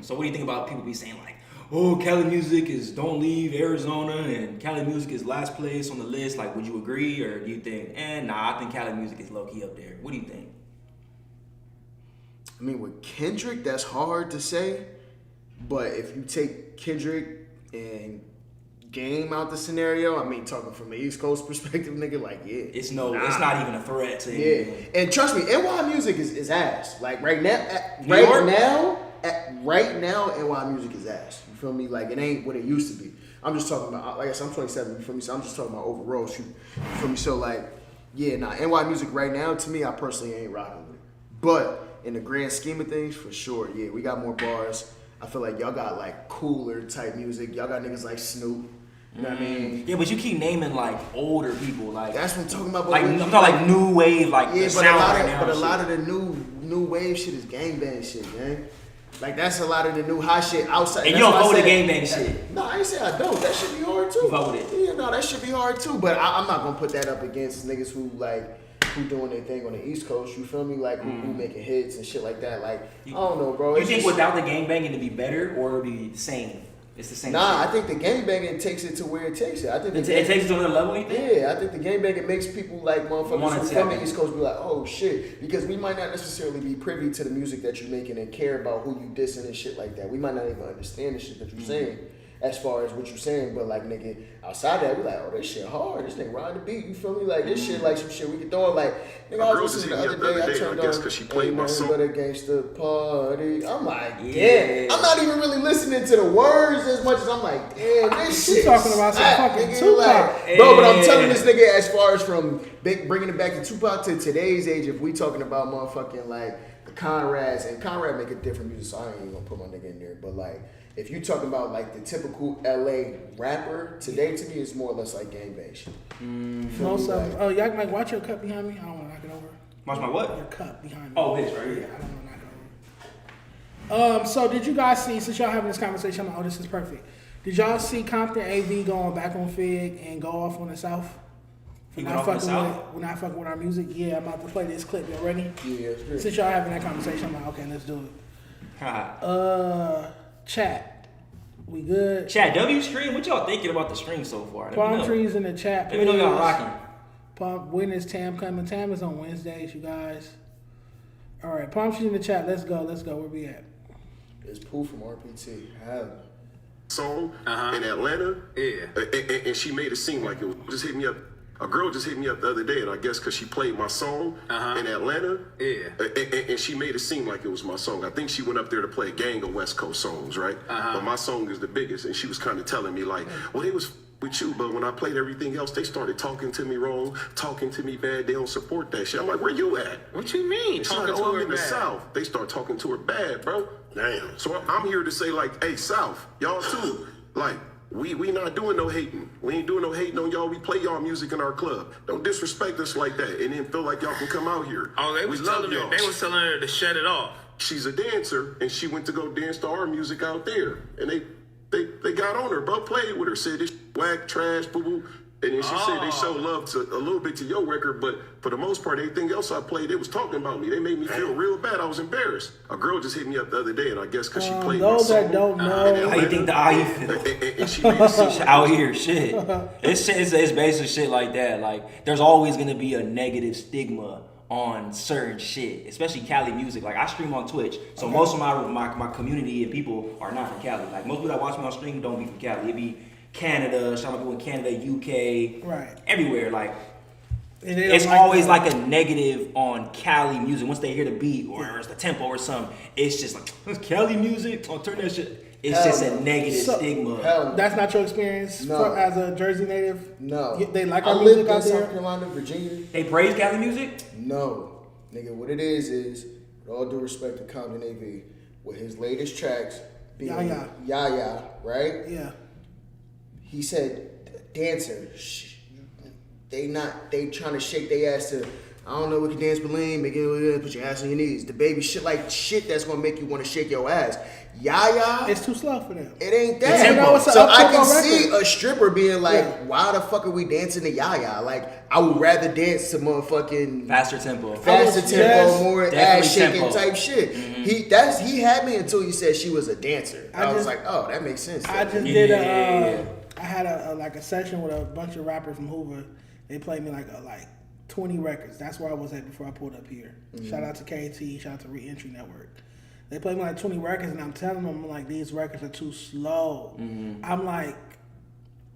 So what do you think about people be saying like, oh, Cali music is don't leave Arizona and Cali music is last place on the list? Like, would you agree, or do you think, nah, I think Cali music is low key up there? What do you think? I mean, with Kendrick, that's hard to say. But if you take Kendrick and Game out the scenario, I mean, talking from the East Coast perspective, nigga, like, yeah. It's not even a threat to Yeah. anyone. And trust me, NY music is ass. Like, right now, New York? right now, NY music is ass. You feel me? Like, it ain't what it used to be. I'm just talking about, like I said, I'm 27, you feel me? So I'm just talking about overall shit. You feel me? So, like, yeah, NY music right now, to me, I personally ain't rocking with it. But in the grand scheme of things, for sure, yeah, we got more bars. I feel like y'all got, like, cooler type music. Y'all got niggas like Snoop. You know what I mean? Yeah, but you keep naming like older people, like That's what I'm talking about. like I'm talking like new wave, like yeah, the sound right now. but a and lot shit. of the new wave shit is gangbang shit, man. Like that's a lot of the new hot shit outside. And you don't fuck with the gangbang shit. No, I ain't say I don't. That should be hard too. You fuck with it? Yeah, no, that should be hard too. But I'm not gonna put that up against niggas who doing their thing on the East Coast. You feel me? Like who making hits and shit like that. Like I don't know, bro. You It's think just, without the gangbanging it'd be better or it'd be the same? It's the same. Nah, shit. I think the gangbanging takes it to where it takes it. I think It takes it to another level. You think? Yeah, I think the gangbanging makes people like motherfuckers Wanna who tap from the in. East Coast be like, oh shit, because we might not necessarily be privy to the music that you're making and care about who you dissing and shit like that. We might not even understand the shit that you're saying as far as what you're saying, but like nigga, outside that, we like, oh, this shit hard. This nigga riding the beat, you feel me? Like this shit like some shit we can throw it like, nigga, I was listening the other day, I turned on Ain't Nothing But a Gangsta Party. I'm like, damn. I'm not even really listening to the words as much as I'm like, damn, this shit. You talking about some fucking nigga, Tupac. like, bro, but I'm telling this nigga as far as from bringing it back to Tupac to today's age, if we talking about motherfucking like the Conrads, and Conrad make a different music, so I ain't even gonna put my nigga in there, but like, if you talking about like the typical LA rapper, today to me is more or less like gangbang shit. Most of them. Oh, Yike Mike, watch your cup behind me. I don't want to knock it over. Watch my what? Your cup behind me. Oh, this right Yeah, here. I don't want to knock it over. So did you guys see, since y'all having this conversation, I'm like, oh, this is perfect. Did y'all see Compton AV going back on Figg and go off on the South? He went off on the South? We're not fucking with our music. Yeah, I'm about to play this clip. Y'all ready? Yeah, it's good. Since y'all having that conversation, I'm like, okay, let's do it. Chat. We good? Chat, W stream. What y'all thinking about the stream so far? Let me Palm know. trees in the chat. Let me know y'all please. rocking. When is Tam coming? Tam is on Wednesdays, you guys. All right, palm trees in the chat. Let's go. Where we at? It's Pooh from RPT. Song in Atlanta, and she made it seem like it was just hit me up. A girl just hit me up the other day, and I guess because she played my song in Atlanta, and she made it seem like it was my song. I think she went up there to play a gang of West Coast songs, right? But my song is the biggest, and she was kind of telling me like, well, they was with you, but when I played everything else, they started talking to me wrong, talking to me bad. They don't support that shit. I'm like, where you at? What you mean? It's Talking like, to oh, I'm her in the bad? South. They start talking to her bad, bro. Damn. So I'm here to say like, hey, South, y'all too, like. We not doing no hating. We ain't doing no hating on y'all. We play y'all music in our club. Don't disrespect us like that and then feel like y'all can come out here. Oh, they we was love telling her. y'all. They was telling her to shut it off. She's a dancer and she went to go dance to our music out there. And they got on her, bro. Played with her. Said this whack, trash, boo boo. And then she said they show love to a little bit to your record, but for the most part, anything else I played, they was talking about me. They made me feel real bad. I was embarrassed. A girl just hit me up the other day, and I guess because she played my Those song. that don't know, How you think the IE feel? And she made it seem like Out here, shit. It's basic shit like that. Like, there's always gonna be a negative stigma on certain shit, especially Cali music. Like, I stream on Twitch, so most of my community and people are not from Cali. Like, most people that watch me on stream don't be from Cali. It be Canada, shout out people in Canada, UK, right? Everywhere. Like, And they don't it's like always that. like a negative on Cali music. Once they hear the beat or it's the tempo or something, it's just like, it's Cali music. Oh, turn that shit. It's just a negative stigma. Hell no. That's not your experience as a Jersey native? No. They like I our music lived out in there? South Carolina, Virginia. They praise Cali music? No. Nigga, what it is, with all due respect to Compton AV, with his latest tracks being Yaya, right? Yeah. He said, dancer, they trying to shake their ass to, I don't know what can dance Berlin, make it put your ass on your knees. The baby shit that's gonna make you want to shake your ass. Yaya, it's too slow for them. It ain't that. So I can see a stripper being like, why the fuck are we dancing to Yaya? Like, I would rather dance to motherfucking faster tempo, more ass shaking type shit. Mm-hmm. He had me until he said she was a dancer. I was like, oh, that makes sense. I just did I had a session with a bunch of rappers from Hoover. They played me like 20 records. That's where I was at before I pulled up here. Mm-hmm. Shout out to KT. Shout out to Re-Entry Network. They played me like 20 records, and I'm telling them, I'm like, these records are too slow. Mm-hmm. I'm like,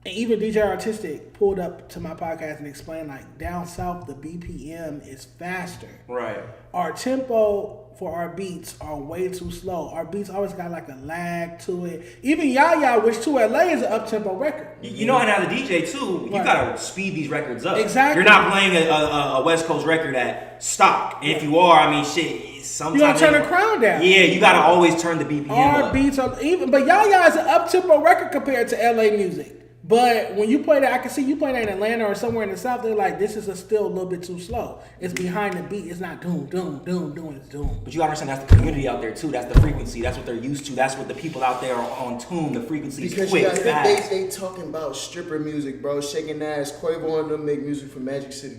and even DJ Artistic pulled up to my podcast and explained, like, down south, the BPM is faster. Right. Our tempo for our beats are way too slow. Our beats always got like a lag to it. Even Yaya, which to LA is an up-tempo record. You know, and as a DJ too, you gotta speed these records up. Exactly. You're not playing a West Coast record at stock. And if you are, I mean, shit, sometimes you gotta turn the crowd down. Yeah, you gotta always turn the BPM Our up. beats are even, but Yaya is an up-tempo record compared to LA music. But when you play that, I can see you playing that in Atlanta or somewhere in the South, they're like, this is still a little bit too slow. It's behind the beat. It's not doom, doom, doom, doom, it's doom. But you gotta understand, that's the community out there too. That's the frequency. That's what they're used to. That's what the people out there are on tune. The frequency is quick, fast. They talking about stripper music, bro. Shaking ass. Quavo and them make music for Magic City.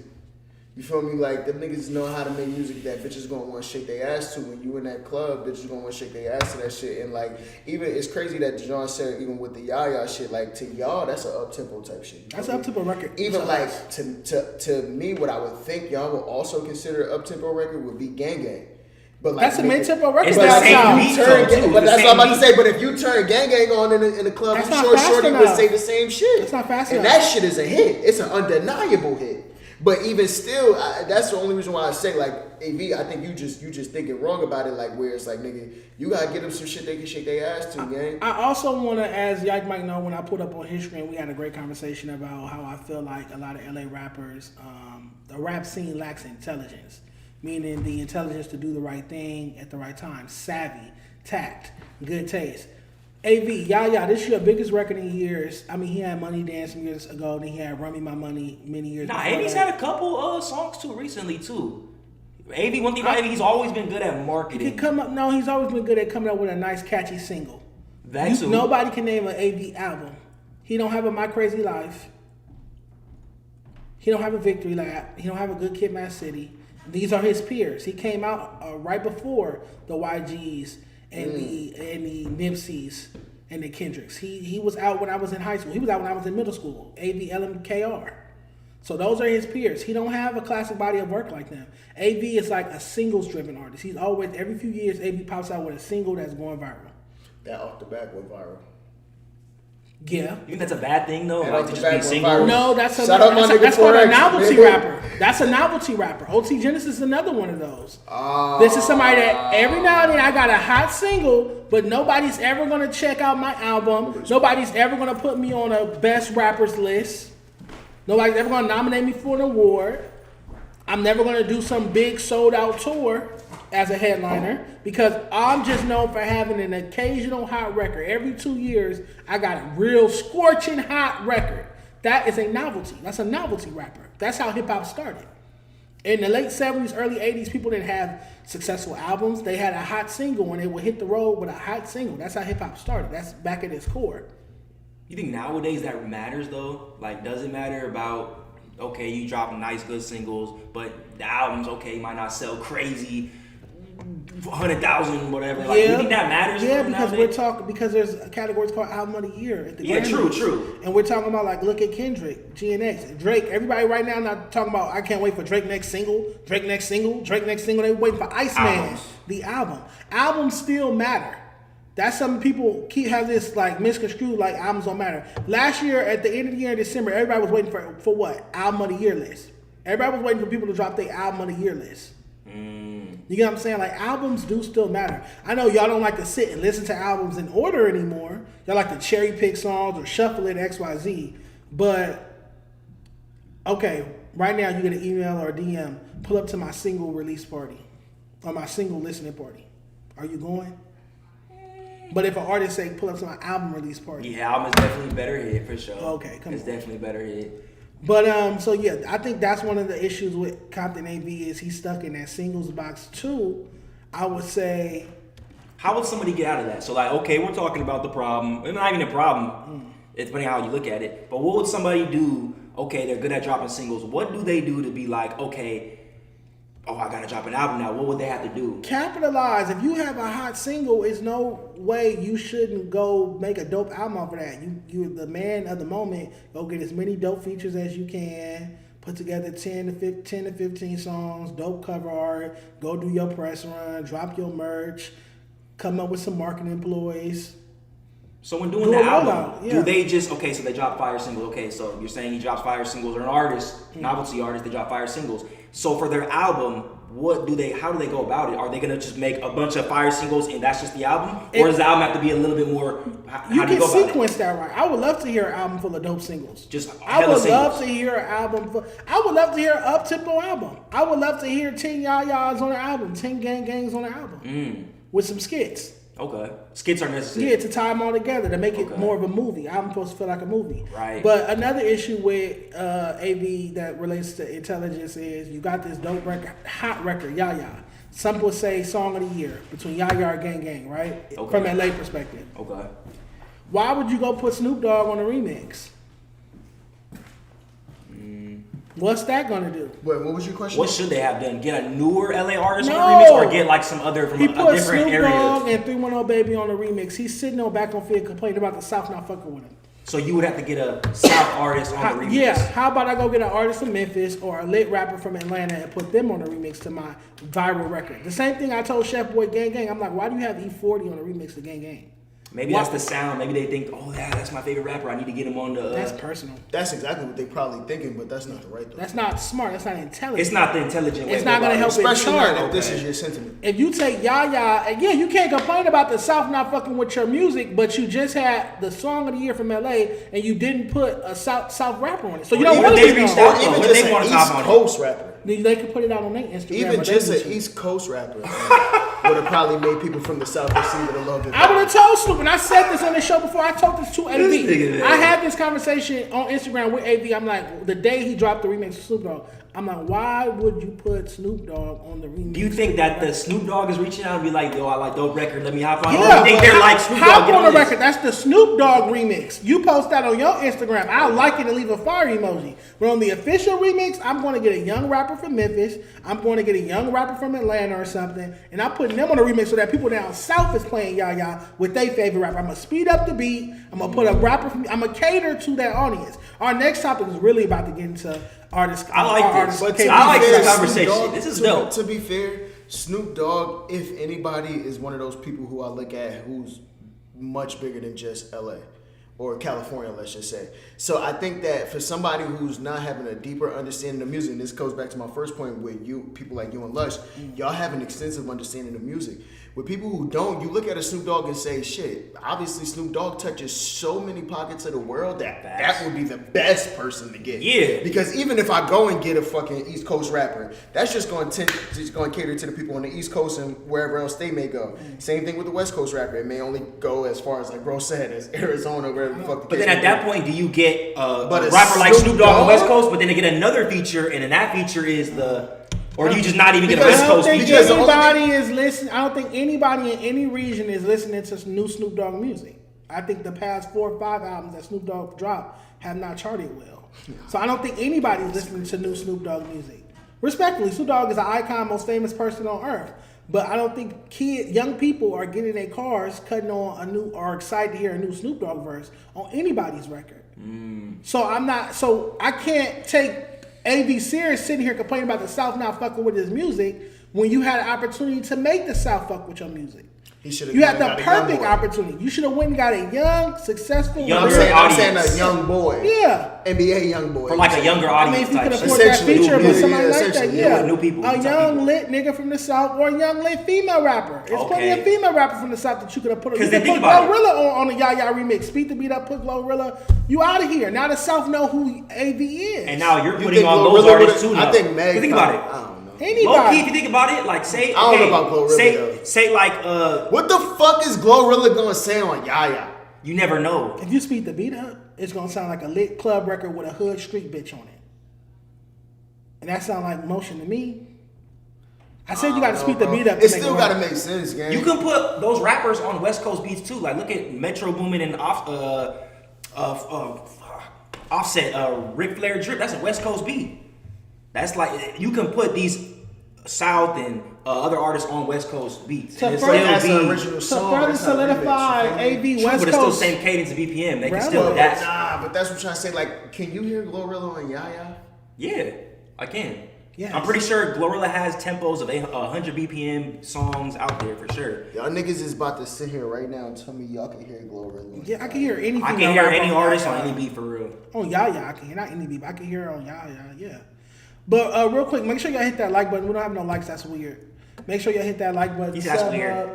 You feel me? Like, them niggas know how to make music that bitches gonna want to shake their ass to. When you in that club, bitches gonna want to shake their ass to that shit. And like, even it's crazy that Dejon said, even with the Yaya shit, like, to y'all, that's an up-tempo type shit. That's an up-tempo record. Even like, to me, what I would think y'all would also consider an up-tempo record would be Gang Gang. But like, that's a mid-tempo record. It's the same beat, but that's what I'm about to say. But if you turn Gang Gang on in the club, I'm sure Shorty would say the same shit. It's not fast enough. And that shit is a hit. It's an undeniable hit. But even still, that's the only reason why I say, like, AV, I think you just thinking wrong about it, like, where it's like, nigga, you gotta get them some shit they can shake their ass to, gang. I also want to, as Yike Mike know, when I put up on his screen, we had a great conversation about how I feel like a lot of LA rappers, the rap scene lacks intelligence, meaning the intelligence to do the right thing at the right time, savvy, tact, good taste. AV, Yaya, this is your biggest record in years. I mean, he had Money Dance some years ago, then he had Run Me My Money many years Nah, before. AV's had a couple songs too recently too. AV, one thing about AV, he's always been good at marketing. He's always been good at coming up with a nice, catchy single. Nobody can name an AV album. He don't have a My Crazy Life. He don't have a Victory Lap. He don't have a Good Kid, Mad City. These are his peers. He came out right before the YGs and the Nipseys and the Kendricks. He was out when I was in high school. He was out when I was in middle school. AV, LMKR. So those are his peers. He don't have a classic body of work like them. AV is like a singles-driven artist. He's always, every few years, AV pops out with a single that's going viral. That off the back went viral. Yeah. You think that's a bad thing though? That like to just be single? No, that's called a novelty rapper. That's a novelty rapper. OT Genesis is another one of those. This is somebody that every now and then I got a hot single, but nobody's ever gonna check out my album. Nobody's ever gonna put me on a best rappers list. Nobody's ever gonna nominate me for an award. I'm never gonna do some big sold out tour as a headliner because I'm just known for having an occasional hot record. Every 2 years, I got a real scorching hot record. That is a novelty. That's a novelty rapper. That's how hip hop started. In the late 70s, early 80s, people didn't have successful albums. They had a hot single and they would hit the road with a hot single. That's how hip hop started. That's back at its core. You think nowadays that matters though? Like, does it matter about, okay, you drop nice, good singles, but the albums, okay, might not sell crazy, 100,000, whatever. Like, you think that matters? Yeah, because there's categories called album of the year at the Grammys. True. And we're talking about, like, look at Kendrick, GNX, Drake. Everybody right now not talking about, I can't wait for Drake next single. They waiting for Iceman, the album. Albums still matter. That's something people have this like misconstrued, like albums don't matter. Last year, at the end of the year in December, everybody was waiting for what? Album of the year list. Everybody was waiting for people to drop their album of the year list. You get what I'm saying? Like, albums do still matter. I know y'all don't like to sit and listen to albums in order anymore. Y'all like to cherry pick songs or shuffle it XYZ. But, okay, right now you get an email or a DM, pull up to my single release party or my single listening party. Are you going? But if an artist say pull up to my album release party. Yeah, album is definitely better hit for sure. Okay, come on. It's definitely better hit. But so yeah, I think that's one of the issues with Compton AV is he's stuck in that singles box too. I would say, how would somebody get out of that? So like, okay, we're talking about the problem. It's not even a problem. It's funny how you look at it. But what would somebody do? Okay, they're good at dropping singles. What do they do to be like, okay, oh, I gotta drop an album now. What would they have to do? Capitalize. If you have a hot single, it's no way you shouldn't go make a dope album off of that. You're the man of the moment. Go get as many dope features as you can. Put together 10 to 15 songs, dope cover art. Go do your press run. Drop your merch. Come up with some marketing employees. So when doing the album, do they just, okay, so they drop fire singles. Okay, so you're saying he drops fire singles, or an artist, novelty artist, they drop fire singles. So for their album, how do they go about it? Are they gonna just make a bunch of fire singles and that's just the album? Or does the album have to be a little bit more, how do you go about it? You can sequence that right. I would love to hear an album full of dope singles. I would love to hear an album. I would love to hear an up-tempo album. I would love to hear 10 yayas on an album, 10 gangs on an album. With some skits. Okay. Skits are necessary. Yeah, to tie them all together, to make it more of a movie. I'm supposed to feel like a movie. Right. But another issue with AV that relates to intelligence is you got this dope record, hot record, Yaya. Some would say song of the year between Yaya or Gang Gang, right? Okay. From LA perspective. Okay. Why would you go put Snoop Dogg on a remix? What's that gonna do? Wait, what was your question? What should they have done? Get a newer LA artist on the remix, or get like some other from a different area? He put Snoop Dogg and 310 Baby on the remix. He's sitting on Back On Figg complaining about the South not fucking with him. So you would have to get a South artist on the remix. Yeah, how about I go get an artist from Memphis or a lit rapper from Atlanta and put them on the remix to my viral record? The same thing I told Chef Boy Gang Gang. I'm like, why do you have E40 on the remix to Gang Gang? Maybe that's the sound. Maybe they think, oh yeah, that's my favorite rapper. I need to get him on the. That's personal. That's exactly what they probably thinking, but that's not the right though. That's not smart. That's not intelligent. It's not the intelligent way. It's not going to help it especially chart. not if this is your sentiment. If you take Yaya, and yeah, you can't complain about the South not fucking with your music, but you just had the song of the year from LA, and you didn't put a South rapper on it. So you don't want to even just an East Coast rapper. They could put it out on their Instagram. Even just an East Coast rapper would have probably made people from the South receive it a little bit. I would have told Snoop, and I said this on the show before. I talked this to AV. I had this conversation on Instagram with AV. I'm like, the day he dropped the remix of Snoop Dogg, I'm like, why would you put Snoop Dogg on the remix? Do you think that the Snoop Dogg is reaching out and be like, yo, I like dope record, let me hop on? Yeah, or do you think they're like Snoop Dogg? Hop on the record. That's the Snoop Dogg remix. You post that on your Instagram. I'll like it and leave a fire emoji. But on the official remix, I'm going to get a young rapper from Memphis. I'm going to get a young rapper from Atlanta or something, and I'm putting them on the remix so that people down south is playing Yaya with their favorite rapper. I'm going to speed up the beat. I'm going to put a rapper from, I'm going to cater to that audience. Our next topic is really about to get into artists. I like this. But I like this conversation. Dogg, this is dope. To be fair, Snoop Dogg, if anybody, is one of those people who I look at who's much bigger than just LA or California, let's just say. So I think that for somebody who's not having a deeper understanding of music, and this goes back to my first point with you, people like you and Lush, y'all have an extensive understanding of music. With people who don't, you look at a Snoop Dogg and say, shit, obviously Snoop Dogg touches so many pockets of the world that would be the best person to get. Yeah. Because even if I go and get a fucking East Coast rapper, that's just going to cater to the people on the East Coast and wherever else they may go. Same thing with the West Coast rapper. It may only go as far as, like bro said, as Arizona, wherever the fuck the But case then at may that be. point, do you get a But rapper like Snoop Dogg on the West Dogg? Coast, but then they get another feature, and then that feature is the... Or do you just not even get a Because West Coast I don't feature? think anybody is listening. I don't think anybody in any region is listening to new Snoop Dogg music. I think the past 4 or 5 albums that Snoop Dogg dropped have not charted well. So I don't think anybody's listening to new Snoop Dogg music. Respectfully, Snoop Dogg is an icon, most famous person on earth. But I don't think young people are getting in their cars, cutting on a new, or excited to hear a new Snoop Dogg verse on anybody's record. So I can't take AV serious sitting here complaining about the South not fucking with his music when you had an opportunity to make the South fuck with your music. You had the perfect opportunity. You should have went and got a young, successful. Younger I'm saying a young boy. Yeah. NBA young boy. For like a younger I mean, audience if you type could shit. afford that feature with somebody like that, essentially, yeah. New people, A new young people. lit nigga from the South or a young lit female rapper. It's plenty of female rappers from the South that you could have put. You could put Glorilla on the Yaya remix. Speed the beat up, put Glorilla. You out of here. Now the South know who AV is. And now you're putting on those artists too now. I think Meg. Think about it. I don't know. Anybody. Low key, if you think about it, like say, I don't know about Glorilla. Say like what the fuck is Glorilla gonna say on Yaya? You never know. If you speed the beat up, it's gonna sound like a lit club record with a hood street bitch on it. And that sound like motion to me. I said you gotta speed the beat up. It still gotta make sense, gang. You can put those rappers on West Coast beats too. Like look at Metro Boomin and Offset, Ric Flair Drip. That's a West Coast beat. That's like you can put these South and other artists on West Coast beats. To original further solidify AV West but it's still Coast. same cadence of BPM. They can Right. still adapt. Nah, but that's what I'm trying to say. Like, can you hear Glorilla on Yaya? Yeah, I can. Yes. I'm pretty sure Glorilla has tempos of 100 BPM songs out there for sure. Y'all niggas is about to sit here right now and tell me y'all can hear Glorilla. Yeah, I can hear anything. I can hear any artist on any beat for real. On Yaya, I can hear not any beat, but I can hear it on Yaya. Yeah. But real quick, make sure y'all hit that like button. We don't have no likes. That's weird. Make sure y'all hit that like button. That's weird.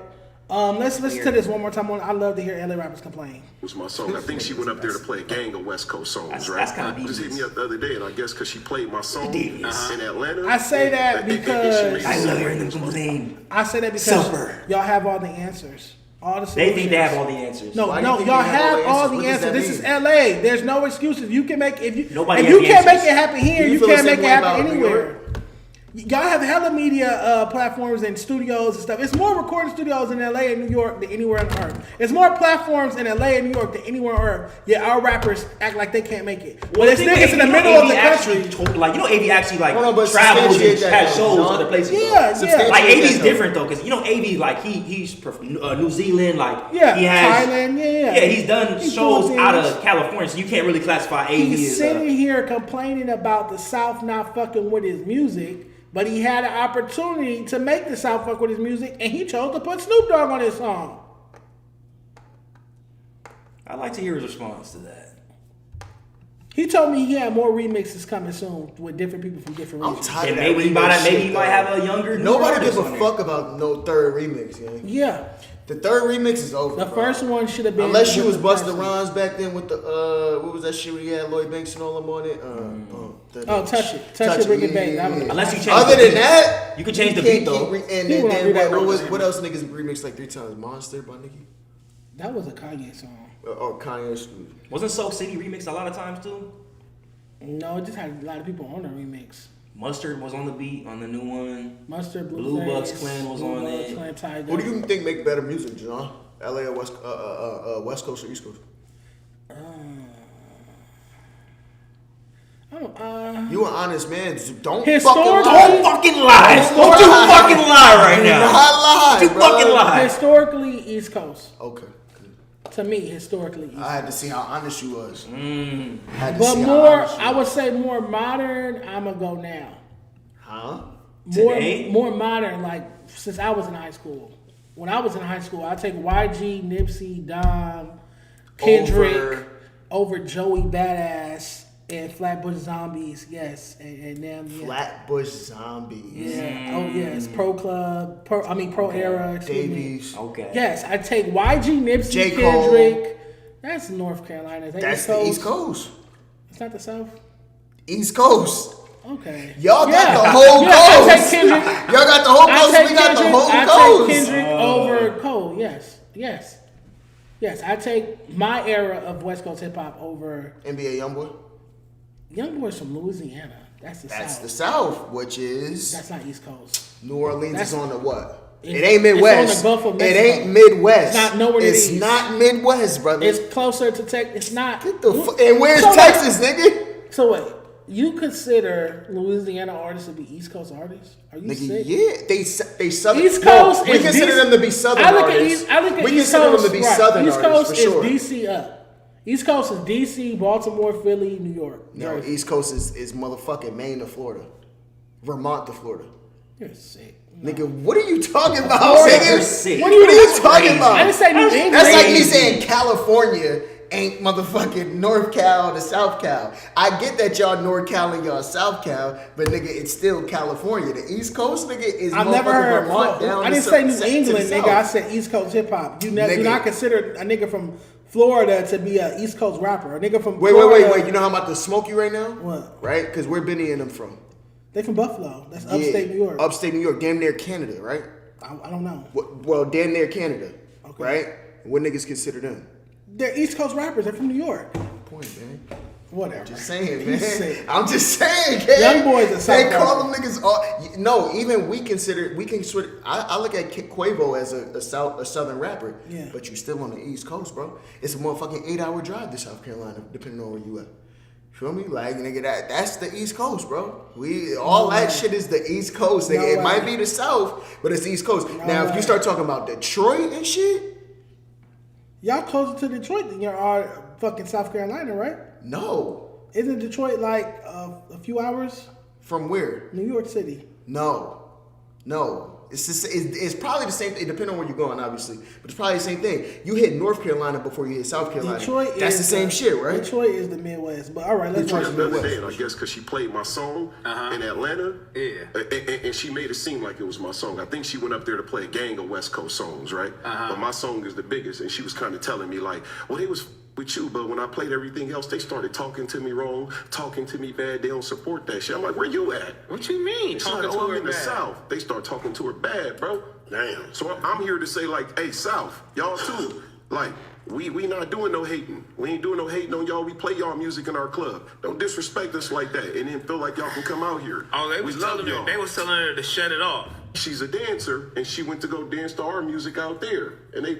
Let's listen to this one more time. I love to hear LA rappers complain. Was my song. I think she went up there to play a gang of West Coast songs, right? That's kind of Just hit me up the other day, and I guess because she played my song in Atlanta. I say that because I love hearing them complain. I say that because y'all have all the answers. All the They think they have solutions. all the answers. No, y'all have all the answers. This is LA. There's no excuses. You can make if you can't make it happen here, you can't make it happen anywhere. Y'all have hella media platforms and studios and stuff. It's more recording studios in LA and New York than anywhere on earth. It's more platforms in LA and New York than anywhere on earth. Yet our rappers act like they can't make it. But it's niggas in the middle of the country. AV actually like but travels and substantiate that, has shows other places. Yeah. Like AV's different though, because AV like he's New Zealand, like he has Thailand, he's done shows out of California, so you can't really classify AV He's as sitting here complaining about the South not fucking with his music. But he had an opportunity to make the South fuck with his music, and he chose to put Snoop Dogg on his song. I'd like to hear his response to that. He told me he had more remixes coming soon with different people from different regions. I'm tired of that maybe he might have a younger. Nobody give a fuck about no third remix, gang. Yeah. The third remix is over. The first one should have been. Unless you was Busta Rhymes back then with the what was that shit where he had Lloyd Banks and all them on it? Touch it, bring it back. Unless you change. Other than that, you can change the beat though. And then what else niggas remixed like 3 times? Monster by Nicki. That was a Kanye song. Or Kanye. Wasn't Soak City remixed a lot of times too? No, it just had a lot of people on the remix. Mustard was on the beat on the new one. Mustard, Blue Bucks Clan was on it. Tiger. Who do you think make better music, John? LA or West Coast or East Coast? You an honest man. Don't fucking lie. Don't fucking lie. Don't you fucking lie right now. Not lie, Don't you fucking lie. Historically, East Coast. Okay. To me, historically, East I had to see how honest you was. But more, I would say more modern. I'ma go now. Huh? More modern. Like since I was in high school. When I was in high school, I take YG, Nipsey, Dom, Kendrick over Joey Badass and Flatbush Zombies. Yes, and them. Yeah. Flatbush Zombies. Yeah. Oh yes. Pro Club. Pro Era. Davies. Okay. Yes, I take YG, Nipsey, J. Cole. Kendrick. That's North Carolina. That's the East Coast. It's not the South. East Coast. Okay. Y'all got the whole coast. I take Kendrick. Y'all got the whole coast. We got the whole I coast. take Kendrick over Cole. Yes. I take my era of West Coast hip hop over NBA YoungBoy. YoungBoy's from Louisiana. That's the South. That's the South, which is. That's not East Coast. New Orleans is on the what? It ain't Midwest. It's on the Gulf of It Mexico. ain't Midwest. It's not nowhere near It's the east. not Midwest, brother. It's closer to Texas. It's not. And where's Texas, nigga? So wait. You consider Louisiana artists to be East Coast artists? Are you Nigga, sick? yeah, they Southern. East Coast. We consider them to be Southern artists. I look at we East consider Coast, them to be right. Southern East artists Coast for sure. is DC up. East Coast is DC, Baltimore, Philly, New York. No, Jersey. East Coast is motherfucking Maine to Florida, Vermont to Florida. You're sick. Nigga, what are you talking about? You're Nigga? sick. What are you talking about? I didn't say New England. That's like me saying California ain't motherfucking North Cal to South Cal. I get that y'all North Cal and y'all South Cal, but nigga, it's still California. The East Coast, nigga, is I've never heard. Vermont down I to didn't say New to England, the nigga. south. I said East Coast hip hop. You do Nigga. not consider a nigga from Florida to be an East Coast rapper. A nigga from Wait. Florida, You know how I'm about to smoke you right now? What? Right? Because where Benny and them from? They from Buffalo. That's upstate New York. Upstate New York, damn near Canada, right? I don't know. Well, damn near Canada, Okay. right? What niggas consider them? They're East Coast rappers. They're from New York. Point, man. Whatever. Just saying, He's man. sick. I'm just saying, man. Young boys are South They call Africa. them niggas all. No, even we can. I look at Quavo as a southern rapper. Yeah. But you still on the East Coast, bro. It's a motherfucking 8-hour drive to South Carolina, depending on where you at. Feel me? Like, nigga, that's the East Coast, bro. All that shit is the East Coast, nigga. No It way. might be the South, but it's the East Coast. No now, if way. you start talking about Detroit and shit, Y'all closer to Detroit than you are fucking South Carolina, right? no. Isn't Detroit like a few hours? From where? New York City. No. It's probably the same thing, depending on where you're going, obviously. But it's probably the same thing. You hit North Carolina before you hit South Carolina. Detroit That's is the same shit, right? Detroit is the Midwest. But all right, let's Detroit's watch the the The other Midwest. day, and I guess because she played my song in Atlanta, and she made it seem like it was my song. I think she went up there to play a gang of West Coast songs, right? But my song is the biggest, and she was kind of telling me like, well, they was with you, but when I played everything else, they started talking to me wrong, talking to me bad. They don't support that shit. I'm like, where you at? What you mean? She's like, Talking oh, to I'm her in the bad. South. They start talking to her bad, bro. Damn. So I'm here to say like, hey, South, y'all too. Like, we not doing no hating. We ain't doing no hating on y'all. We play y'all music in our club. Don't disrespect us like that, and then feel like y'all can come out here. Oh, they we was love telling her. y'all. They was telling her to shut it off. She's a dancer, and she went to go dance to our music out there, and they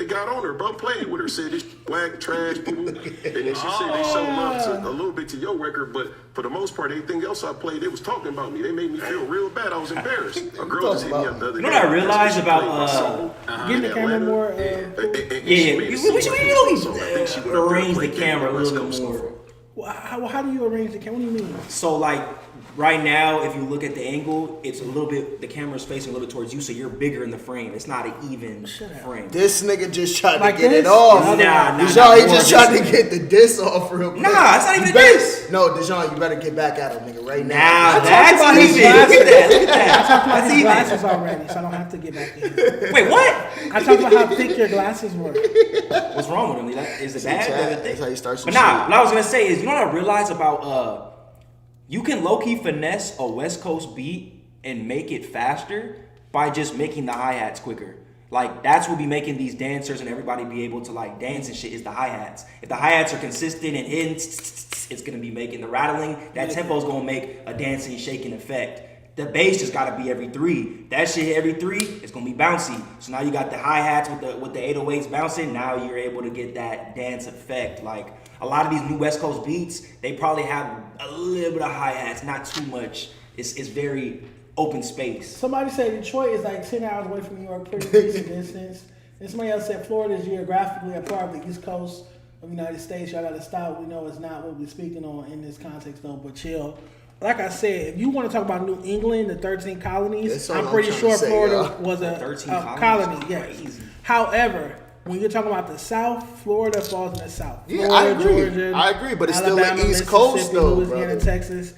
got on her, bro, played with her, said this whack, trash, boo. And then she said they showed love to, a little bit to your record, but for the most part, everything else I played, they was talking about me. They made me feel real bad. I was embarrassed. A girl just hit me up the other day. You know what I realized She about, played my song Getting the in camera Atlanta. more. Yeah, we should really arrange the camera a little bit more. How do you arrange the camera? What do you mean? So like right now, if you look at the angle, it's a little bit, the camera's facing a little bit towards you, so you're bigger in the frame. It's not an even frame. This nigga just tried Like to get this? it off. Nah, Dejon, he more just this tried to way. get the diss off real quick. Nah, it's not even You a better- diss. No, Dejon, you better get back at him, nigga, right now. Now about that's his even. Look at that. Look at I that. talked about That's his even. glasses already, so I don't have to get back in. Wait, what? I talked about how thick your glasses were. What's wrong with him? Is it bad? Chad, that's how you start some But nah, shit. what I was gonna say is, you know what I realized about you can low key finesse a West Coast beat and make it faster by just making the hi hats quicker. Like that's what be making these dancers and everybody be able to like dance and shit is the hi hats. If the hi hats are consistent and hitting, it's gonna be making the rattling. That tempo's gonna make a dancing, shaking effect. The bass just gotta be every 3. That shit every 3, it's gonna be bouncy. So now you got the hi hats with the 808s bouncing. Now you're able to get that dance effect. Like a lot of these new West Coast beats, they probably have a little bit of hi hats, not too much. It's very open space. Somebody said Detroit is like 10 hours away from New York, pretty decent distance. And somebody else said Florida is geographically a part of the East Coast of the United States. Y'all gotta stop. We know it's not what we're speaking on in this context though, but chill. Like I said, if you want to talk about New England, the 13 colonies, That's all I'm I'm pretty trying sure to say, Florida y'all. was a 13 colony. Yes. Crazy. However, when you're talking about the South, Florida falls in the South. Yeah, Florida, I agree. Georgia, I agree, but it's still the Alabama, East Coast, Mississippi, though, Louisiana, brother. Texas.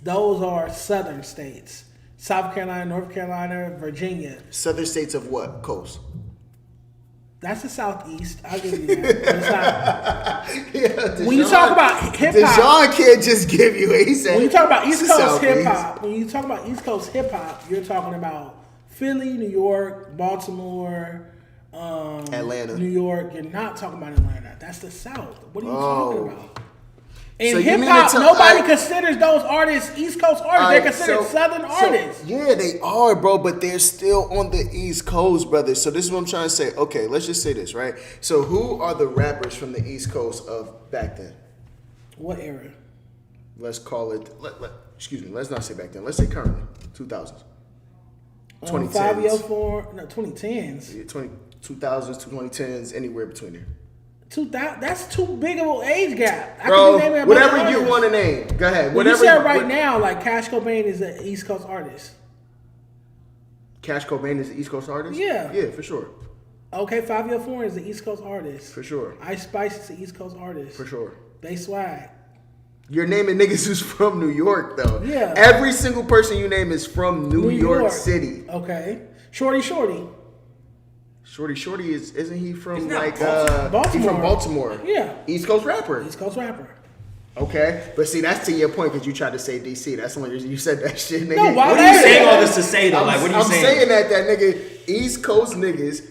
Those are southern states. South Carolina, North Carolina, Virginia. Southern states of what? Coast? That's the Southeast. I'll give you that. But it's not. Yeah, When you talk about hip hop, Dejon can't just give you it. He said, when you talk about East it's Coast Southeast. hip hop, when you talk about East Coast hip hop, you're talking about Philly, New York, Baltimore, Atlanta. New York. You're not talking about Atlanta. That's the South. What are you talking about? In So you hip mean hop, to tell- nobody I- considers those artists East Coast artists. They're Alright, considered Southern artists. Yeah, they are, bro, but they're still on the East Coast, brother. So this is what I'm trying to say. Okay, let's just say this, right? So who are the rappers from the East Coast of back then? What era? Let's call it, excuse me, let's not say back then. Let's say currently, 2000s. 2010s. 504, no, 2010s. Yeah, 2000s, 2010s, anywhere between there. 2000. That's too big of an age gap. I Bro, could be naming a bunch of whatever you artists. want to name. Go ahead. Well, you Whatever said right now, like Cash Cobain is an East Coast artist. Cash Cobain is an East Coast artist? Yeah. Yeah, for sure. Okay, 5 Year Foreign is an East Coast artist. For sure. Ice Spice is an East Coast artist. For sure. Bay Swag. You're naming niggas who's from New York, though. Yeah. Every single person you name is from New York City. Okay. Shorty. Shorty isn't he from like Baltimore? He's from Baltimore. Yeah. East Coast rapper. East Coast rapper. Okay, but see, that's to your point because you tried to say DC. That's the only reason you said that shit, nigga. No, why What are you saying all this to say though? Like, what are you saying? I'm saying that nigga, East Coast niggas,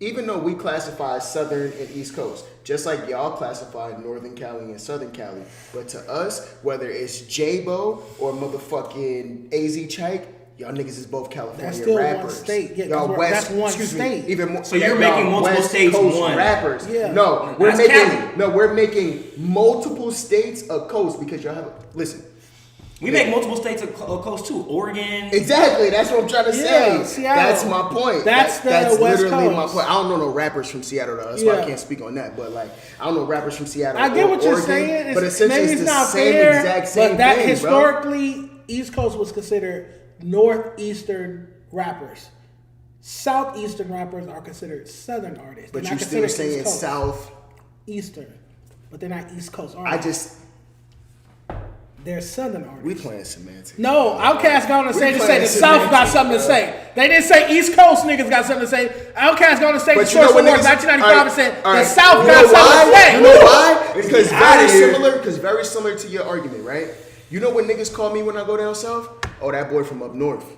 even though we classify Southern and East Coast, just like y'all classify Northern Cali and Southern Cali, but to us, whether it's J-Bo or motherfucking AZ Chike, y'all niggas is both California That's still rappers. one state. Yeah, y'all West, that's one excuse state. Me, even more, So you're making multiple West states Coast one. rappers. Yeah. No, we're making multiple states a coast because y'all have. Listen. We make multiple states a coast too. Oregon. Exactly, that's what I'm trying to say. Seattle. That's my point. That's that's West literally Coast. my point. I don't know no rappers from Seattle though. That's why I can't speak on that. But like, I don't know rappers from Seattle. I get or what you're Oregon, saying. but essentially Maybe it's it's the not same fair, exact same but that thing, historically, East Coast was considered northeastern rappers. Southeastern rappers are considered Southern artists. But They're you're not still considered saying East Coast. Southeastern. But they're not East Coast artists. They're Southern artists. We playing semantics. No, Outkast got on the stage and playing say the South got semantics, something to bro. say. They didn't say East Coast niggas got something to say. Outkast got on the stage But in you know Source what Awards niggas, 1995 and said all right, the South you got know something to say. You know why? Because Outta very similar to your argument, right? You know what niggas call me when I go down south? Oh, that boy from up north.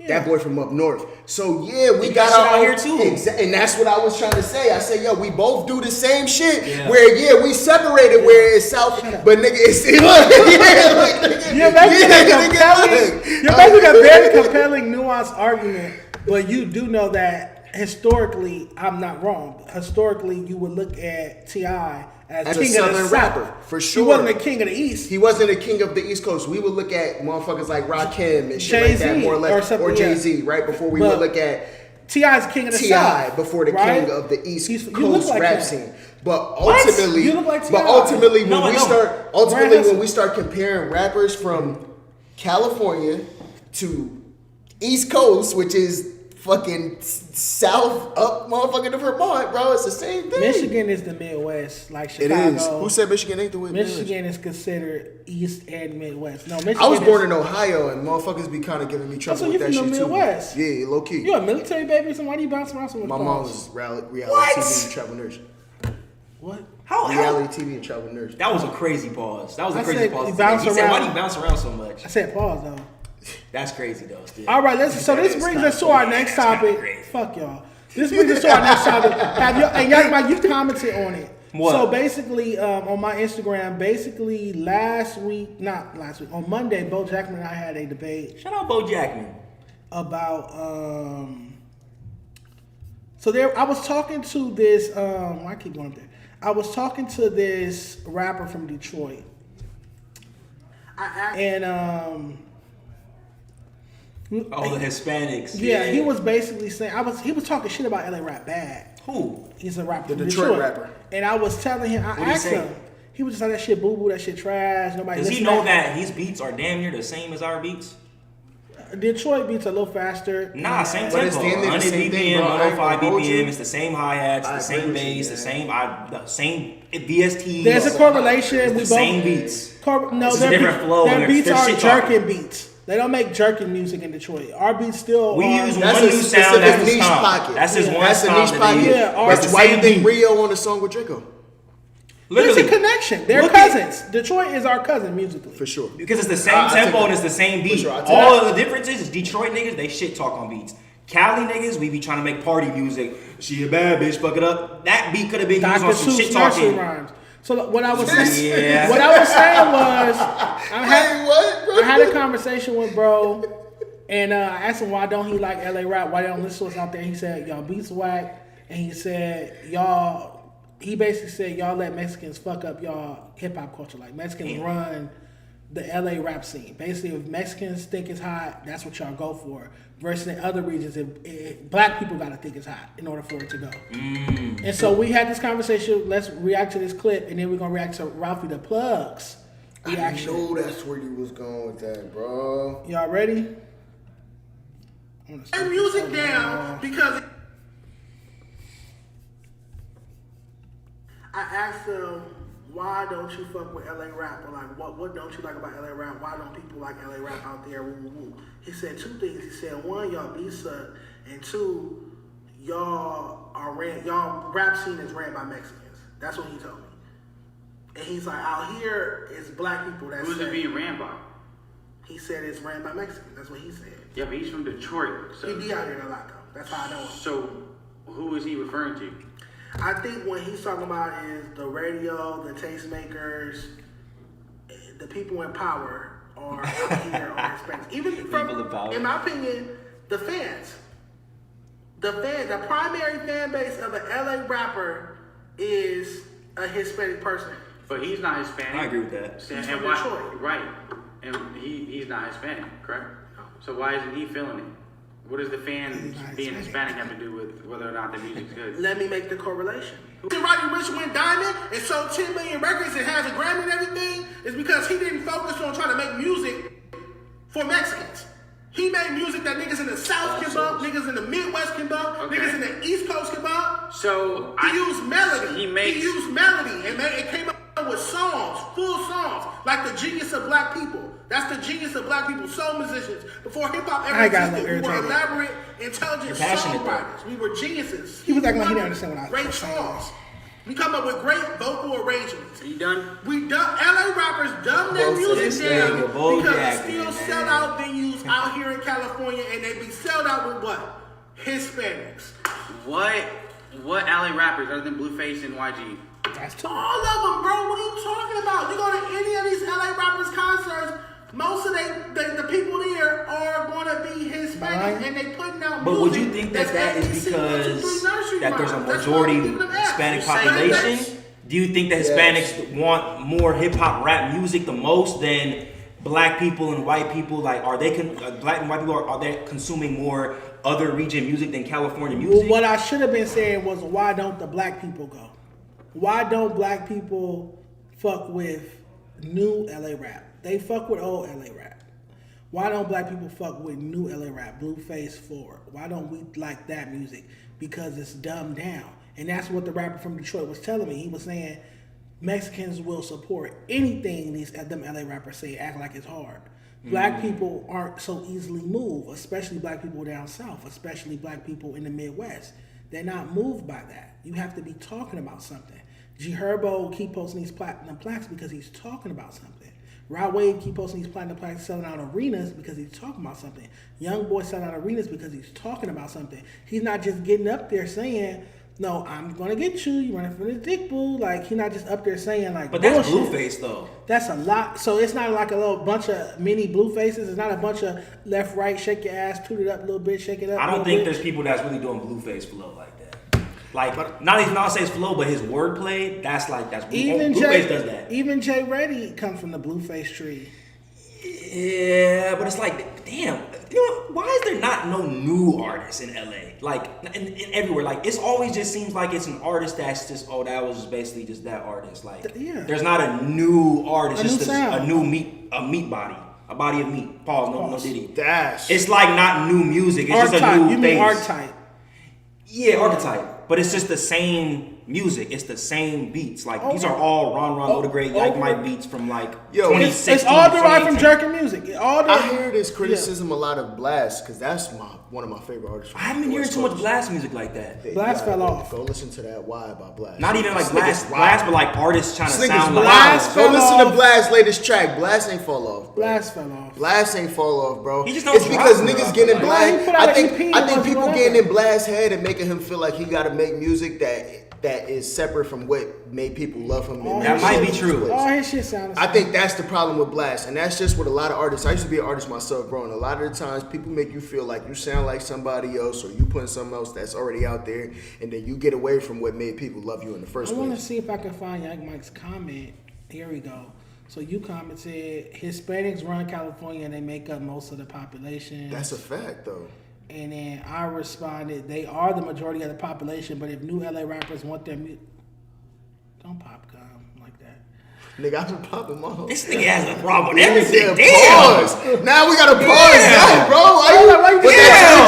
That boy from up north. So yeah, we got shit our out own, here too. And that's what I was trying to say. I said, yo, we both do the same shit. Yeah. Where we separated where it's south, but nigga, it's You're making a very compelling, nuanced argument, but you do know that historically, I'm not wrong. Historically, you would look at T.I. as a king Southern of the rapper, South. for sure. He wasn't the king of the East. He wasn't a king of the East Coast. We would look at motherfuckers like Rakim and shit Jay-Z like that, more or less, or Jay-Z, right? Before we would look at T.I.'s king of the South. before the right? king of the East You look Coast like rap him. scene. But ultimately, You look like T.I. when we start comparing rappers from California to East Coast, which is fucking south up motherfucking to Vermont, bro, it's the same thing. Michigan is the Midwest, like It Chicago. is. Who said Michigan ain't the Midwest? Michigan is considered East and Midwest. No, Michigan. I was born in Ohio, and motherfuckers be kind of giving me trouble so with you that from shit the too. Midwest? Yeah, low key. You a military baby, so why do you bounce around so much? My mom was reality What? TV and travel nurse. What? Reality TV and travel nurse. That was a crazy pause. That was a I crazy said pause. you bounce He said, around. "Why do you bounce around so much?" I said pause though. That's crazy though. Still. All right, so this brings us to our next topic. crazy. Fuck y'all. This brings us to our next topic. And Yike Mike, you commented on it. What? So basically, on my Instagram, on Monday, Boe Jackman and I had a debate Shout out Boe Jackman. about I was talking to this I keep going up there. I was talking to this rapper from Detroit. And the Hispanics. yeah, he was basically saying he was talking shit about LA rap bad. Who? He's a rapper. The from Detroit rapper. And I was telling him, I asked him, he was just like, that shit boo boo, that shit trash. Nobody Does he listen to know that his beats are damn near the same as our beats? Detroit beats a little faster. Nah, same But it's tempo. damn near the 100 same thing, BPM, bro. I ain't 105 gonna hold you. BPM. It's the same hi-hats, I the agree same with you, bass, man. the same VSTs. There's a correlation. It's We the both same beats. No, It's a their different flow and Their they're- beats they're are shit talking. jerking beats. They don't make jerking music in Detroit. Our beats still. We are, use That's one a new sound. specific That's the niche stomp. pocket. That's his one That's a stomp niche that pocket. they use. Yeah, That's It's the why you same think beat. Rio on the song with Draco. There's Literally. a connection. They're Look at- cousins. Detroit is our cousin musically. For sure. Because it's the same I take tempo that. and it's the same beat. sure, I take All that. of the differences is Detroit niggas, they shit talk on beats. Cali niggas, we be trying to make party music. She a bad bitch, fuck it up. That beat could have been used Dr. on some shit Seuss nursery talking. rhymes. So what I was saying, Yeah. what I was saying was, I had a bro? conversation with bro, and I asked him why don't he like LA rap? Why they don't listen to us out there? He said y'all beats whack, and he said y'all. He basically said y'all let Mexicans fuck up y'all hip hop culture. Like Mexicans run the LA rap scene. Basically, if Mexicans think it's hot, that's what y'all go for. Versus in other regions, if black people gotta think it's hot in order for it to go. And so we had this conversation. Let's react to this clip, and then we're gonna react to Ralfy the Plug's reaction. I know that's where you was going with that, bro. Y'all ready? Their music down because I asked them, why don't you fuck with LA rap? Or like, what don't you like about LA rap? Why don't people like LA rap out there? Woo, woo, woo. He said 2 things. He said, 1, y'all beat suck, and 2, y'all rap scene is ran by Mexicans. That's what he told me. And he's like, out here, it's black people that Who's it being ran by? He said it's ran by Mexicans. That's what he said. Yeah, but he's from Detroit. So. He be out here a lot, though. That's how I know him. So, who is he referring to? I think what he's talking about is the radio, the tastemakers, the people in power are out here on Hispanics. Even from, in my opinion, the fans. The primary fan base of an LA rapper is a Hispanic person. But he's not Hispanic. I agree with that. He's from Detroit. Right. And he's not Hispanic, correct? So why isn't he feeling it? What does the fan being Hispanic have to do with whether or not the music's good? Let me make the correlation. Roddy Ricch went diamond and sold 10 million records and has a Grammy and everything is because he didn't focus on trying to make music for Mexicans. He made music that niggas in the South can bump, niggas in the Midwest can bump, niggas in the East Coast can bump. So he used melody. He used melody and it came up with songs, full songs, like the genius of black people. That's the genius of black people, soul musicians. Before hip hop ever existed, we were elaborate, intelligent songwriters. We were geniuses. He was acting like he didn't understand what I was saying. Great songs. We come up with great vocal arrangements. Are you done? We done. LA rappers dumb their music down because Boe they Jackman, still sell out venues out here in California, and they be sold out with what? Hispanics. What LA rappers other than Blueface and YG? That's all of them, bro. What are you talking about? You go to any of these LA rappers concerts, most of the people there are going to be Hispanic, and they putting out music. But would you think that is because that there's a majority Hispanic population? Do you think that Hispanics want more hip hop rap music the most than black people and white people? Like, are they black and white people are they consuming more other region music than California music? Well, what I should have been saying was, why don't the black people go? Why don't black people fuck with new LA rap? They fuck with old LA rap. Why don't black people fuck with new LA rap? Blueface 4. Why don't we like that music? Because it's dumbed down. And that's what the rapper from Detroit was telling me. He was saying Mexicans will support anything these them LA rappers say, act like it's hard. Black people aren't so easily moved, especially black people down south, especially black people in the Midwest. They're not moved by that. You have to be talking about something. G Herbo keep posting these platinum plaques because he's talking about something. Rod Wave keep posting these platinum plaques selling out arenas because he's talking about something. Young Boy selling out arenas because he's talking about something. He's not just getting up there saying, no, I'm gonna get you. You running for the dick, boo. Like, he's not just up there saying like. But that's Blueface though. That's a lot. So it's not like a little bunch of mini Bluefaces. It's not a bunch of left, right, shake your ass, toot it up a little bit, shake it up. I don't think there's people that's really doing Blueface flow like that. Like, not even I'll say his flow, but his wordplay. That's Blueface does that. Even Jay Reddy comes from the Blueface tree. Yeah, but it's like, damn, why is there not no new artists in LA? Like, in everywhere. Like, it's always just seems like it's an artist that's just, that was just basically just that artist. Like, there's not a new artist, a new meat body. A body of meat. Pause, no Diddy. It's like not new music. It's just a new You mean archetype? Yeah, archetype. But it's just the same music. It's the same beats. Like, these are all Ron Loda Great, Yike Mike beats from like 2016. It's all derived from jerking music. I hear this criticism a lot of Blast because that's one of my favorite artists. I haven't been hearing too much Blast music like that. Blast fell off. Go listen to that Why by Blast. Not even like Blast, but like artists trying to sound like Blast. Go listen to Blast's latest track. Blast ain't fall off. Blast fell off. Blast ain't fall off, bro. He just it's because niggas getting in Blast. I think people whatever. getting in Blast's head and making him feel like he got to make music that is separate from what made people love him. That might be true. All his shit sounds. I think that's the problem with Blast, and that's just what a lot of artists. I used to be an artist myself, bro, and a lot of the times people make you feel like you sound like somebody else, or you putting something else that's already out there, and then you get away from what made people love you in the first place. I want to see if I can find Yike Mike's comment. Here we go. So you commented, Hispanics run California and they make up most of the population. That's a fact, though. And then I responded, they are the majority of the population, but if new LA rappers want their music, don't pop gum like that. Nigga, I've been popping mine. This nigga has a problem with everything. Pause. Now we gotta pause that, bro.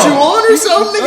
turned you on or something?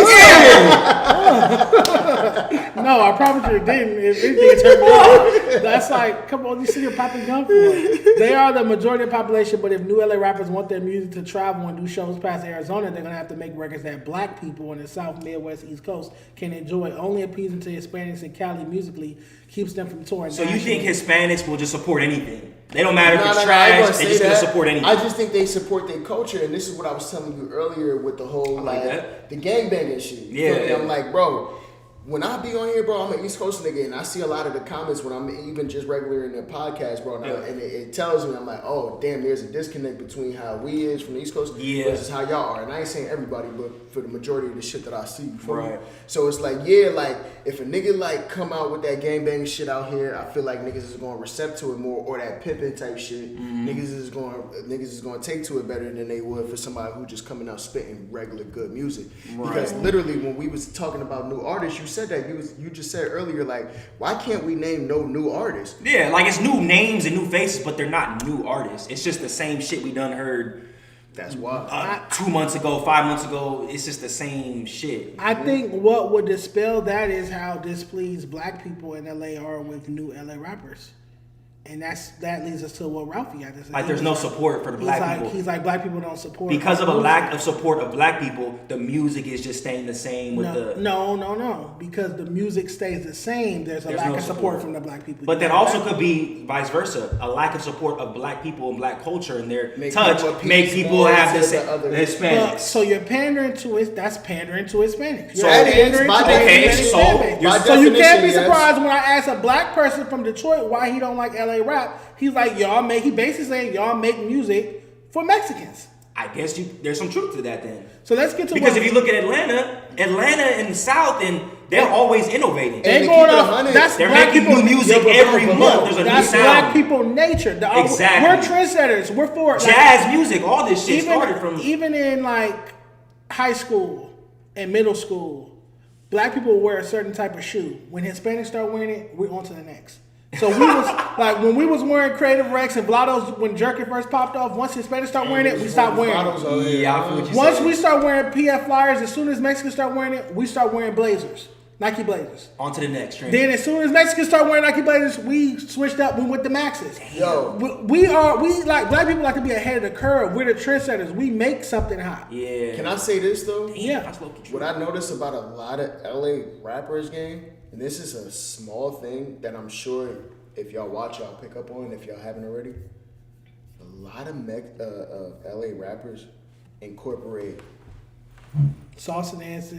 No, I promise you it didn't. If anything, it turned me on. That's like, come on, you see you're popping gun for it. They are the majority of the population, but if new LA rappers want their music to travel and do shows past Arizona, they're gonna have to make records that black people in the South, Midwest, East Coast can enjoy. Only appeasing to Hispanics in Cali musically keeps them from touring. So you think Hispanics will just support anything? They don't matter if it's trash. They're just gonna support anything. I just think they support their culture, and this is what I was telling you earlier with the whole the gangbanging shit. Yeah. I'm like, bro. When I be on here, bro, I'm an East Coast nigga, and I see a lot of the comments when I'm even just regular in the podcast, bro, and it tells me, I'm like, oh, damn, there's a disconnect between how we is from the East Coast versus how y'all are. And I ain't saying everybody, but for the majority of the shit that I see. Right. So it's like, like, if a nigga, like, come out with that gangbang shit out here, I feel like niggas is going to recept to it more, or that pimping type shit. Niggas is going to take to it better than they would for somebody who just coming out spitting regular good music. Right. Because literally, when we was talking about new artists, you said that you just said earlier, like, why can't we name no new artists? Yeah, like it's new names and new faces, but they're not new artists. It's just the same shit we done heard. That's why 2 months ago, 5 months ago, it's just the same shit. I think what would dispel that is how displeased black people in LA are with new LA rappers. And that leads us to what Ralfy had to say. Like, there's no support for the black people. He's like, black people don't support. Because of a lack of support of black people, the music is just staying the same with No. Because the music stays the same, there's lack of support from the black people. But that also could be vice versa. A lack of support of black people and black culture and their touch make people have the Hispanics. So you're pandering to it. That's pandering to Hispanics. So you can't be surprised when I ask a black person from Detroit why he don't like LA rap. He's like, he basically saying y'all make music for Mexicans. I guess there's some truth to that then. So let's get to because if you look at Atlanta and the South, and they're always innovating. They're going off. They're making new music every month. There's a new sound. That's black people nature. Exactly. We're trendsetters. We're for jazz music. All this shit started from even in like high school and middle school. Black people wear a certain type of shoe. When Hispanics start wearing it, we're on to the next. So we was like when we was wearing Creative Rex and Vlados when Jerky first popped off. Once Hispanics start wearing it, we stopped wearing it. Yeah, I feel what you're Once saying. we start wearing PF Flyers, as soon as Mexicans start wearing it, we start wearing Blazers, Nike Blazers. On to the next trend. Then as soon as Mexicans start wearing Nike Blazers, we switched up. We went to Maxes. We like black people like to be ahead of the curve. We're the trendsetters. We make something hot. Yeah. Can I say this though? Yeah. What I noticed about a lot of LA rappers, gang, and this is a small thing that I'm sure if y'all watch, y'all pick up on, if y'all haven't already. A lot of LA rappers incorporate salsa dancing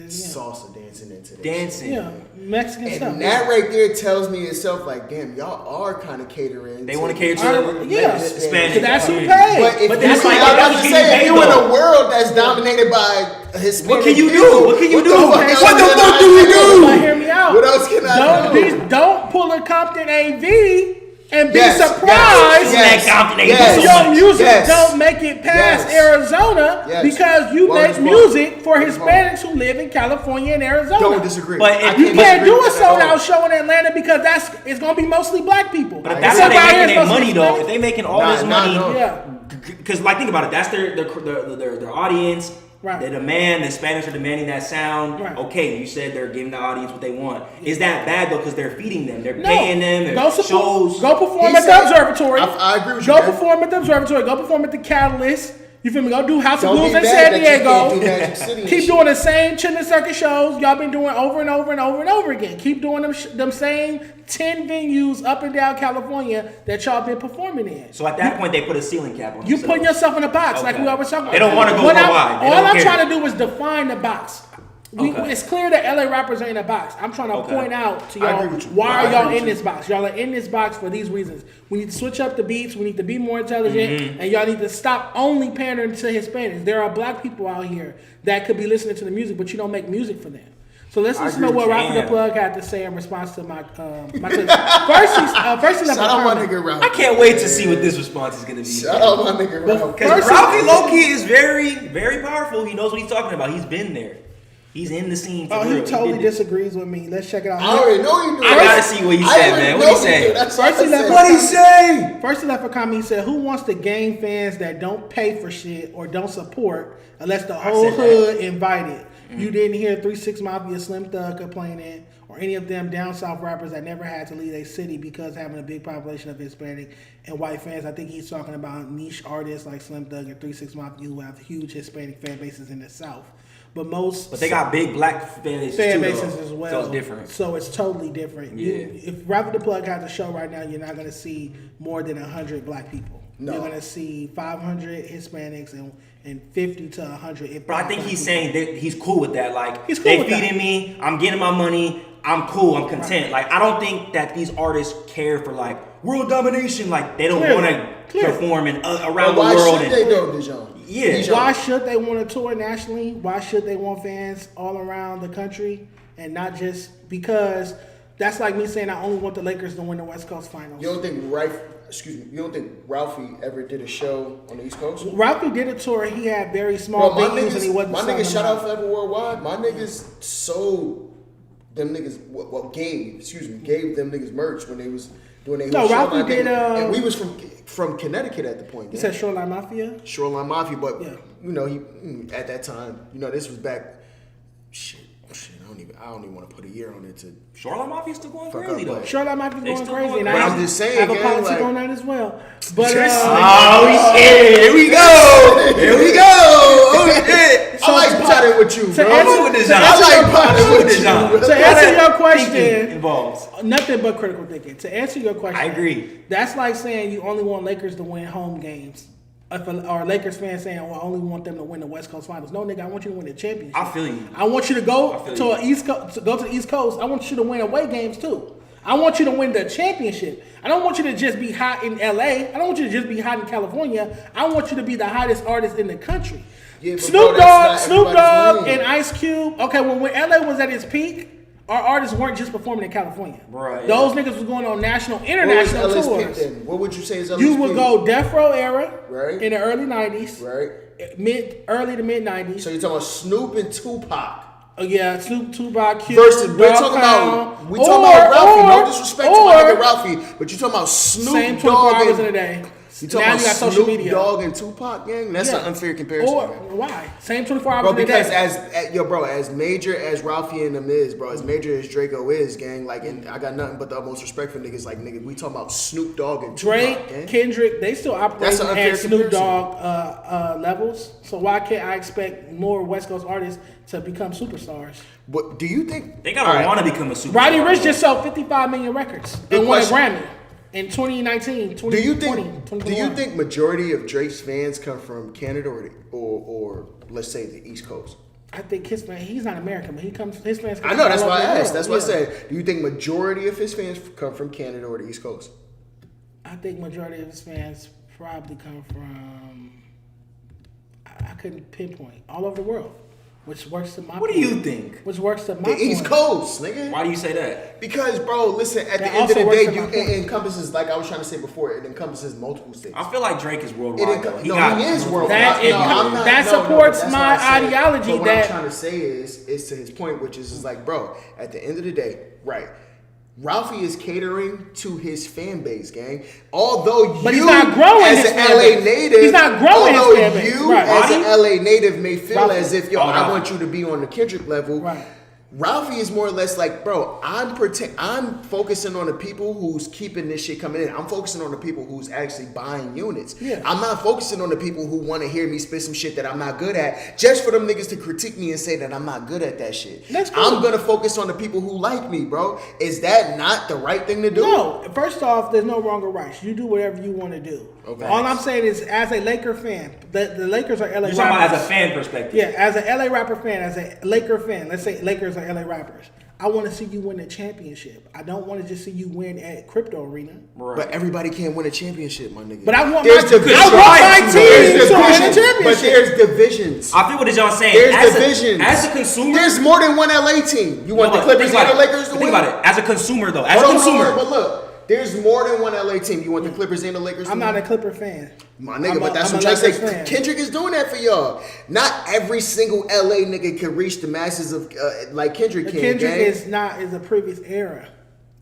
into this. Yeah, Mexican and stuff. And that right there tells me itself, like, damn, y'all are kind of catering. They want to cater to Hispanic. That's who pays. But that's like I was saying, if you in a world that's dominated by Hispanic, what can you do? What can you do? What the fuck do we do? Hear me out. What else can I do? Don't pull a Compton AV. And be surprised your music don't make it past Arizona because you make music for Hispanics who live in California and Arizona. Don't disagree. But you can't do a sold out show in Atlanta because it's going to be mostly black people. But if that's how they making their money though, if they making all this money, because like think about it, that's their audience. Right. The Hispanics are demanding that sound. Right. Okay, you said they're giving the audience what they want. Is that bad though? Because they're feeding them, they're paying them. Shows. Go perform at the Observatory. I agree with you. Go perform at the Observatory. Go perform at the Catalyst. You feel me? Go do House of Blues in San Diego. Keep doing the same Chitlin Circuit shows y'all been doing over and over and over and over again. Keep doing them same 10 venues up and down California that y'all been performing in. So at that point, they put a ceiling cap on you putting yourself in a box like we always talk about. They don't want to go wide. All I'm trying to do is define the box. It's clear that LA rappers are in a box. I'm trying to point out to y'all why are y'all in this box. Y'all are in this box for these reasons. We need to switch up the beats. We need to be more intelligent, and y'all need to stop only pandering to Hispanics. There are black people out here that could be listening to the music, but you don't make music for them. So let's listen to what Ralfy the Plug had to say in response to my first Shout out my nigga Ralph. I can't wait to see what this response is gonna be. Shout out my nigga Ralph. Because Ralfy low-key is very, very powerful. He knows what he's talking about. He's been there. He's in the scene. Oh, he totally disagrees with me. Let's check it out. I already know you do. I gotta see what he said, man. What he said? What he say? First he left a comment. He said, "Who wants to gang fans that don't pay for shit or don't support unless the whole hood invited?" You didn't hear 3 6 Mafia, Slim Thug complaining, or any of them down south rappers that never had to leave a city because having a big population of Hispanic and white fans. I think he's talking about niche artists like Slim Thug and 3 6 Mafia who have huge Hispanic fan bases in the South. But they got big black fan bases as well. So it's different. So it's totally different. Yeah. If Ralfy the Plug has a show right now, you're not going to see more than 100 black people. No. You're going to see 500 Hispanics and 50 to 100. But I think he's saying that he's cool with that. Like, he's cool they with feeding me, I'm getting my money, I'm cool, I'm content. Like, I don't think that these artists care for, like, world domination. Like, they don't want to perform around the world. Why should they though, Dejon? Yeah. Why should they want to tour nationally? Why should they want fans all around the country and not just because that's like me saying I only want the Lakers to win the West Coast Finals. You don't think you don't think Ralfy ever did a show on the East Coast? Ralfy did a tour. He had very small venues and he wasn't. My niggas shout out Forever Worldwide. My niggas sold them niggas gave them niggas merch when they was doing their No, Ralfy did. And we was from Connecticut at the point. You said Shoreline Mafia. Shoreline Mafia, but you know he at that time, you know, this was back. Shit. I don't even want to put a year on it to. Shoreline Mafia still going crazy though. Shoreline Mafia going crazy, and I'm just saying, I have a policy on that as well. But here we go. Here we go. Oh shit! I like potting with you, bro. I like potting with you. To answer your question, involves nothing but critical thinking. To answer your question, I agree. That's like saying you only want Lakers to win home games. Or Lakers fans saying, "Well, I only want them to win the West Coast Finals." No, nigga, I want you to win the championship. I feel you. I want you to go to the East Coast. Go to the East Coast. I want you to win away games too. I want you to win the championship. I don't want you to just be hot in LA. I don't want you to just be hot in California. I want you to be the hottest artist in the country. Yeah, Snoop Dogg, and Ice Cube. Okay, when LA was at its peak, our artists weren't just performing in California. Right. Those niggas was going on national, international tours. What would you say is LA's You would go Death Row era, right, in the early 90s, right, early to mid 90s. So you're talking about Snoop and Tupac. Oh yeah, Snoop, Tupac, Cube. Versus we're talking about Ralfy. No disrespect to my nigga Ralfy, but you talking about Snoop Dogg hours in a day. You talking about Snoop media. Dogg and Tupac, gang? That's an unfair comparison. Or why? Same 24 hours in a day. Because as major as Ralfy and them is, bro, as major as Draco is, gang, like, and I got nothing but the utmost respect for niggas like, nigga, we talking about Snoop Dogg and Drake, Tupac, gang. Kendrick, they still operate at Snoop Dogg levels. So why can't I expect more West Coast artists to become superstars? What do you think? They gotta want to become a superstar. Roddy Ricch just sold 55 million records and won a Grammy. In 2019, 2020, do you think majority of Drake's fans come from Canada or let's say the East Coast? I think he's not American, but his fans come I know, that's why I asked. That's why I said, do you think majority of his fans come from Canada or the East Coast? I think majority of his fans probably come from, I couldn't pinpoint, all over the world. Which works to my What do you think? Which works to my The East Coast, nigga. Why do you say that? Because, bro, listen, at the end of the day, it encompasses, like I was trying to say before, it encompasses multiple states. I feel like Drake is worldwide. He is worldwide. That supports my ideology. What I'm trying to say is to his point, which is like, bro, at the end of the day, right, Ralfy is catering to his fan base, gang. Although but he's not growing as an LA native, he's not growing his fan base. As an LA native may feel as if, I want you to be on the Kendrick level. Right. Ralfy is more or less like, bro, I'm focusing on the people who's keeping this shit coming in. I'm focusing on the people who's actually buying units. Yeah. I'm not focusing on the people who want to hear me spit some shit that I'm not good at, just for them niggas to critique me and say that I'm not good at that shit. That's cool. I'm gonna focus on the people who like me, bro. Is that not the right thing to do? No. First off, there's no wrong or right. You do whatever you want to do. Okay. All I'm saying is, as a Laker fan, the Lakers are LA. You're talking about as a fan perspective. Yeah, as an LA rapper fan, as a Laker fan, let's say Lakers are LA rappers. I want to see you win a championship. I don't want to just see you win at Crypto Arena. Right. But everybody can't win a championship, my nigga. But I want my team to win a championship. But there's divisions. I feel what Dejon's saying. There's divisions. As a consumer, there's more than one LA team. You want the Clippers and the Lakers to win? Think about it. As a consumer, though. As a consumer. But look. there's more than one LA team. You want the Clippers and the Lakers? I'm not a Clipper fan. My nigga, but that's what I'm trying to say. Kendrick is doing that for y'all. Not every single LA nigga can reach the masses of like Kendrick can. Kendrick is a previous era.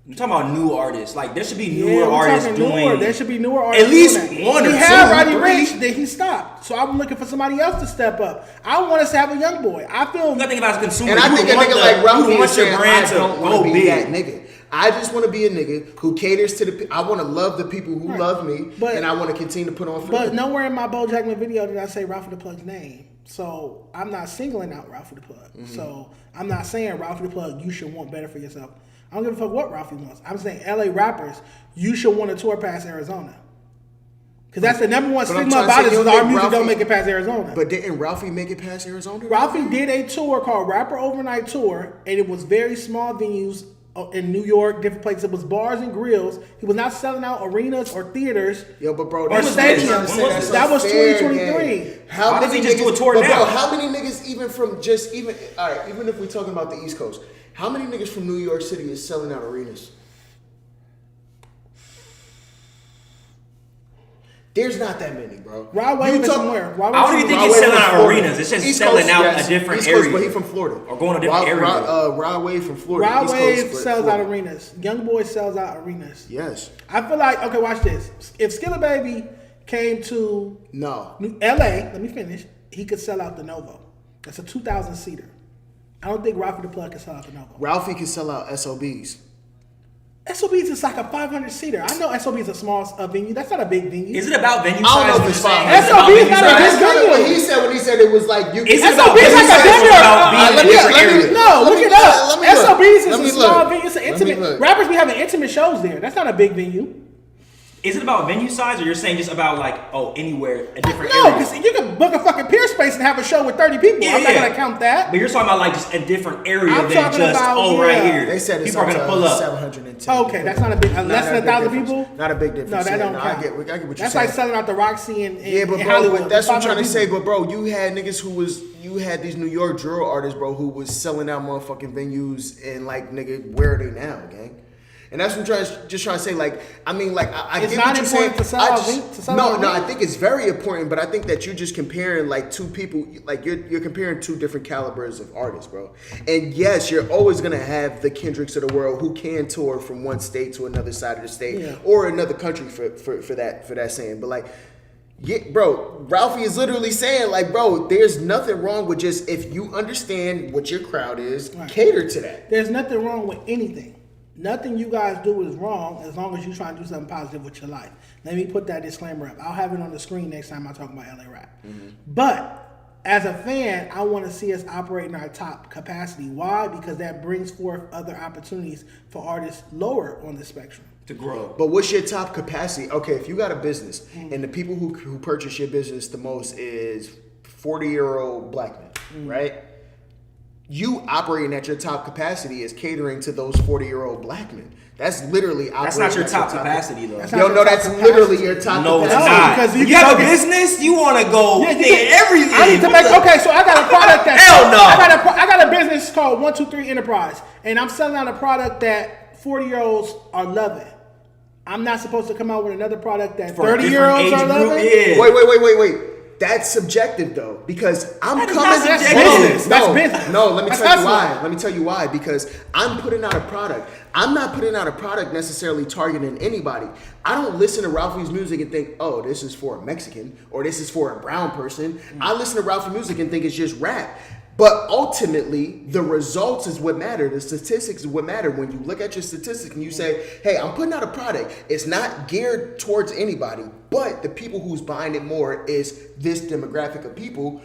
I'm talking about new artists. Like there should be newer artists doing. There should be newer artists. At least one or two. He had Roddy Ricch, then he stopped. So I'm looking for somebody else to step up. I want us to have a young boy. I feel. You gotta think about as a consumer. And I think a nigga like Ralfy is saying, brand I don't want to be that nigga. I just want to be a nigga who caters to the. I want to love the people who love me, and I want to continue to put on. But nowhere in my Boe Jackman video did I say Ralfy the Plug's name. So I'm not singling out Ralfy the Plug. Mm-hmm. So I'm not saying Ralfy the Plug, you should want better for yourself. I don't give a fuck what Ralfy wants. I'm saying LA rappers, you should want to tour past Arizona. Because that's the number one stigma about it is our music don't make it past Arizona. But didn't Ralfy make it past Arizona? Ralfy did a tour called Rapper Overnight Tour, and it was very small venues in New York, different places. It was bars and grills. He was not selling out arenas or theaters. Yo, but bro, or stadiums. That was 2023. Why does he just do a tour now? Bro, how many niggas even if we're talking about the East Coast, how many niggas from New York City is selling out arenas? There's not that many, bro. Rod Wave is somewhere. I don't even think he's selling out arenas. It's just selling out a different area. But he's from Florida. Or going to a different area. Rod Wave from Florida. Rod Wave sells out arenas. Young Boy sells out arenas. Yes. I feel like, okay, watch this. If Skilla Baby came to LA, let me finish, he could sell out the Novo. That's a 2,000 seater. I don't think Ralfy the Plug can sell out the Novo. Ralfy can sell out SOBs. SOBs is like a 500 seater. I know SOB is a small venue. That's not a big venue. Is it about venue size? I don't know if it's 500. SOB is not a big venue. What he said when he said it was like you. Is it about venue size? Look it up. SOBs is a small venue. It's an intimate. Rappers be having intimate shows there. That's not a big venue. Is it about venue size, or you're saying just about like anywhere, a different area? No, because you can book a fucking Pier Space and have a show with 30 people. I'm not gonna count that. But you're talking about like just a different area than just right here. They said it's people are gonna pull up 710. Okay, that's not a big. Less than 1,000 people. Not a big difference. No, that don't count. I get what you're saying. That's like selling out the Roxy and Hollywood. But that's what I'm trying to say. But bro, you had niggas you had these New York drill artists, bro, who was selling out motherfucking venues and like nigga, where are they now, gang? And that's what I'm just trying to say. Like, I mean, like, I get what you're saying. I think it's very important, but I think that you're just comparing like two people. Like, you're comparing two different calibers of artists, bro. And yes, you're always gonna have the Kendricks of the world who can tour from one state to another side of the state or another country for that saying. But like, yeah, bro, Ralfy is literally saying like, bro, there's nothing wrong with just if you understand what your crowd is, cater to that. There's nothing wrong with anything. Nothing you guys do is wrong as long as you're trying to do something positive with your life. Let me put that disclaimer up. I'll have it on the screen next time I talk about LA rap. Mm-hmm. But as a fan, I want to see us operate in our top capacity. Why? Because that brings forth other opportunities for artists lower on the spectrum to grow. But what's your top capacity? Okay, if you got a business and the people who purchase your business the most is 40-year-old black men, right? You operating at your top capacity is catering to those 40-year-old black men. That's literally operating. That's not your top capacity, though. That's literally your top capacity. No, it's not. Because you have a business, you want to go everything. I need to make, okay, so I got a product that. Hell no. I got a business called 123 Enterprise, and I'm selling out a product that 40-year-olds are loving. I'm not supposed to come out with another product that 30-year-olds are loving? Yeah. Wait. That's subjective though, because I'm coming. That's business. That's business. No, let me tell you why. Let me tell you why. Because I'm putting out a product. I'm not putting out a product necessarily targeting anybody. I don't listen to Ralfy's music and think, oh, this is for a Mexican or this is for a brown person. I listen to Ralfy music and think it's just rap. But ultimately, the results is what matter. The statistics is what matter. When you look at your statistics and you say, hey, I'm putting out a product. It's not geared towards anybody, but the people who's buying it more is this demographic of people.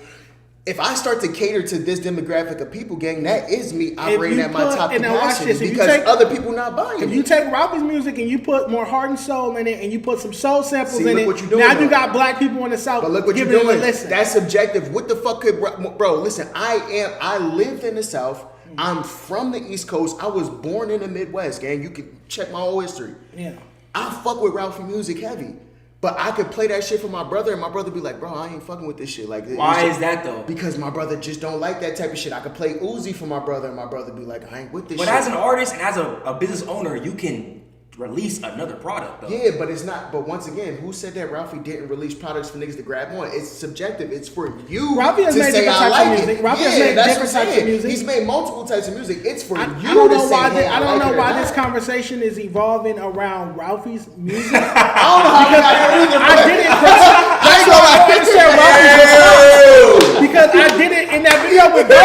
If I start to cater to this demographic of people, gang, that is me operating at my top capacity because other people not buying it. If you take Ralfy's music and you put more heart and soul in it and you put some soul samples in it, what you're doing, now you got black people in the South. But look what you're doing. That's subjective. What the fuck could, bro, listen, I lived in the South. I'm from the East Coast. I was born in the Midwest, gang. You can check my whole history. Yeah. I fuck with Ralfy music heavy. But I could play that shit for my brother, and my brother be like, bro, I ain't fucking with this shit. Like, why is that though? Because my brother just don't like that type of shit. I could play Uzi for my brother, and my brother be like, I ain't with this shit. But as an artist and as a business owner, you can release another product though. Yeah, but it's not. But once again, who said that Ralfy didn't release products for niggas to grab on? It's subjective. It's for you Ralfy has to made say different I types of like music. it. Ralfy has made that's different what I'm types of saying. music. He's made multiple types of music. It's for you I to don't know say, why. hey, I don't like know it or why not. this conversation is evolving around Ralphie's music. I don't know how we got here either. I didn't. That's why I wanted to say Ralphie's name because I did it in that video with Boe.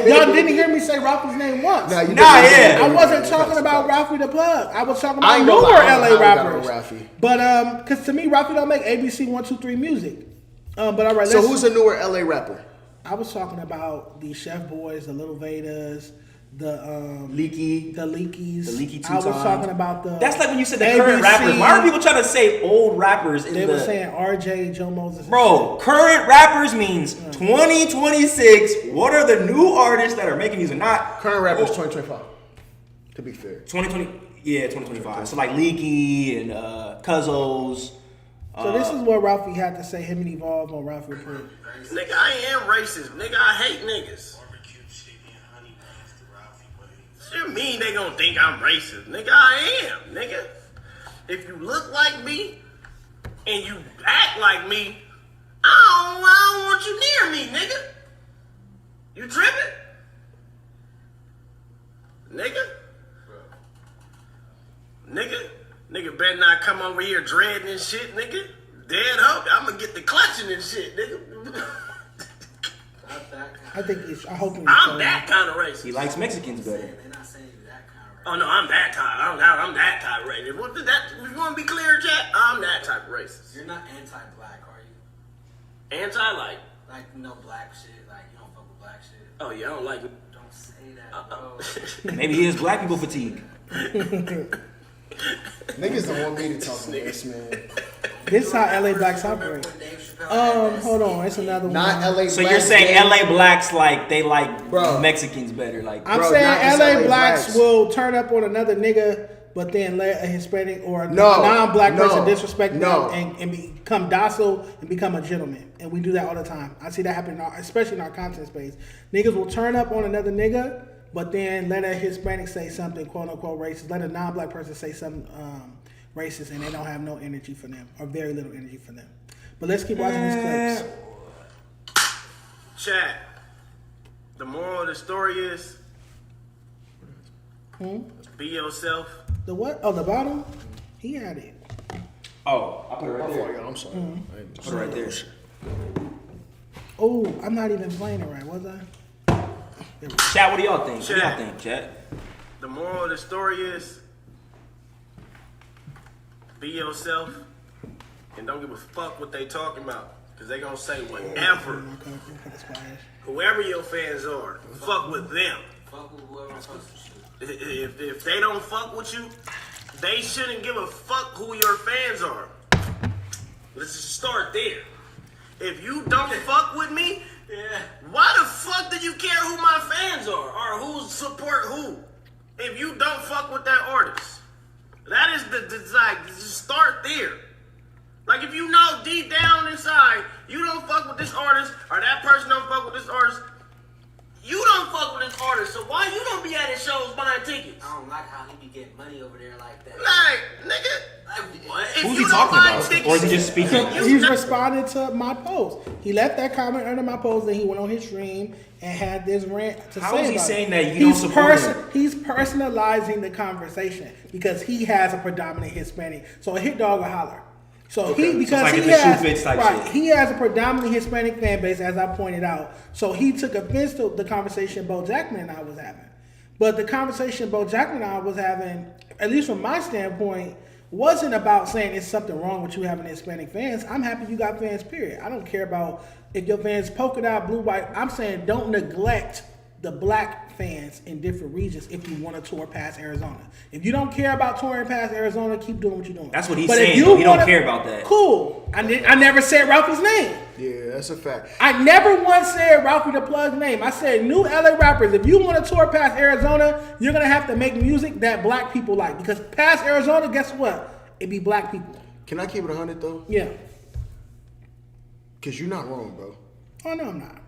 Y'all didn't hear me say Ralphie's name once. Nah, I wasn't talking about Ralfy the Plug. I was talking about newer LA rappers. But because to me, Ralfy don't make ABC 1, 2, 3 music. But all right. So who's a newer LA rapper? I was talking about the Chef Boys, the Little Vedas, the Leaky, the Leakies. the Leaky two I was times. talking about the. That's like when you said the ABC. current rappers. Why are people trying to say old rappers? They were saying RJ, Joe Moses. Bro, current rappers means 2026. What are the new artists that are making music? Not current rappers 2025. To be fair, 2020. Yeah, 2025. So like Leaky and Cuzzos. So this is what Ralfy had to say. Him and Evolve on Ralfy Report. Nigga, I am racist. Nigga, I hate niggas. What you mean they gonna think I'm racist? Nigga, I am, nigga. If you look like me and you act like me, I don't want you near me, nigga. You tripping? Nigga better not come over here dreading and shit, nigga. Dead hope. I'm gonna get the clutching and shit, nigga. I think it's. I hope I'm that kind of racist. He likes Mexicans better. Oh no, I'm that type. I'm that type of racist. What did that? If you want to be clear, Jack, I'm that type of racist. You're not anti-black, are you? Anti-like? Like no black shit. Like you don't fuck with black shit. Oh yeah, I don't like it. Don't say that, bro. Maybe he is black people fatigue. niggas don't want me to talk on this, man. This is how LA blacks operate. Hold on, it's another one. Not LA. So you're saying LA blacks like they like Mexicans better? Like I'm saying LA blacks will turn up on another nigga, but then let a Hispanic or a non-black person disrespect them and become docile and become a gentleman. And we do that all the time. I see that happen, especially in our content space. Niggas will turn up on another nigga, but then let a Hispanic say something quote unquote racist. Let a non-black person say something racist, and they don't have no energy for them or very little energy for them. But let's keep watching these clips. Chat. The moral of the story is be yourself. The what? Oh, the bottom? He had it. Oh, I put it right there. I'm sorry. Put it right there. Oh, I'm not even playing it right, was I? Chat, what do y'all think? What do y'all think, chat? The moral of the story is be yourself and don't give a fuck what they talking about. Cause they gonna say whatever. Whoever your fans are, fuck with them. Fuck with whoever fucks with you. If they don't fuck with you, they shouldn't give a fuck who your fans are. Let's just start there. If you don't fuck with me, why the fuck do you care who my fans are or who support who? If you don't fuck with that artist, that is like just start there. Like if you know deep down inside you don't fuck with this artist or that person don't fuck with this artist, you don't fuck with this artist. So why you don't be at his shows buying tickets? I don't like how he be getting money over there like that. Like nigga, like what? Who's he talking about? Or is he just speaking? He's responding to my post. He left that comment under my post, and he went on his stream and had this rant to say about it. How is he saying that you don't support him? He's personalizing the conversation because he has a predominant Hispanic. So a hit dog will holler. So he he has a predominantly Hispanic fan base, as I pointed out. So he took offense to the conversation Boe Jackman and I was having. But the conversation Boe Jackman and I was having, at least from my standpoint, wasn't about saying it's something wrong with you having Hispanic fans. I'm happy you got fans, period. I don't care about if your fans polka dot, blue, white. I'm saying don't neglect the black fans in different regions if you want to tour past Arizona. If you don't care about touring past Arizona, keep doing what you're doing. That's what he's saying. He don't care about that. Cool. I never said Ralfy's name. Yeah, that's a fact. I never once said Ralfy the Plug's name. I said new LA rappers. If you want to tour past Arizona, you're going to have to make music that black people like. Because past Arizona, guess what? It be black people. Can I keep it 100 though? Yeah. Because you're not wrong, bro. Oh, no, I'm not.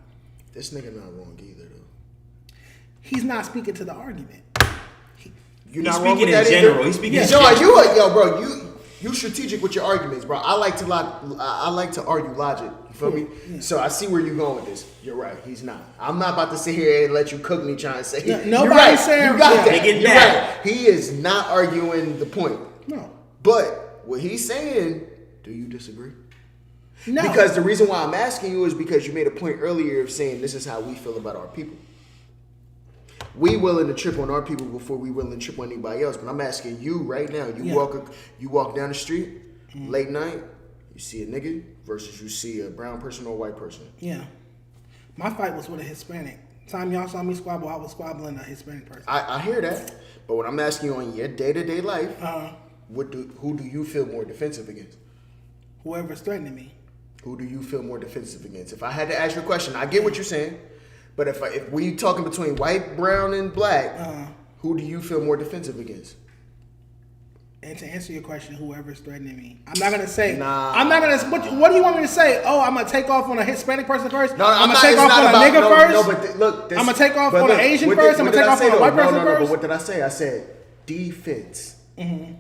This nigga not wrong either, though. He's not speaking to the argument. You're He's not wrong with speaking that in either. general. He's speaking in general. Yo, bro, you strategic with your arguments, bro. I like to argue logic. You feel me? Yeah. So I see where you're going with this. You're right. He's not. I'm not about to sit here and let you cook me trying to say. Yeah, you're nobody's right. saying You got that. You're right. He is not arguing the point. No. But what he's saying, do you disagree? No. Because the reason why I'm asking you is because you made a point earlier of saying this is how we feel about our people. We willing to trip on our people before we willing to trip on anybody else. But I'm asking you right now. You walk down the street late night. You see a nigga versus you see a brown person or a white person. Yeah. My fight was with a Hispanic. Time y'all saw me squabble, I was squabbling a Hispanic person. I hear that. But what I'm asking you on your day-to-day life, who do you feel more defensive against? Whoever's threatening me. Who do you feel more defensive against? If I had to ask you a question, I get what you're saying. But if we talking between white, brown, and black, who do you feel more defensive against? And to answer your question, whoever's threatening me, I'm not gonna say. Nah. I'm not gonna. What do you want me to say? Oh, I'm gonna take off on a Hispanic person first. No, I'm gonna take off on a nigga first. No, but look, I'm gonna take off on an Asian first. I'm gonna take off on a white person first. But what did I say? I said defense,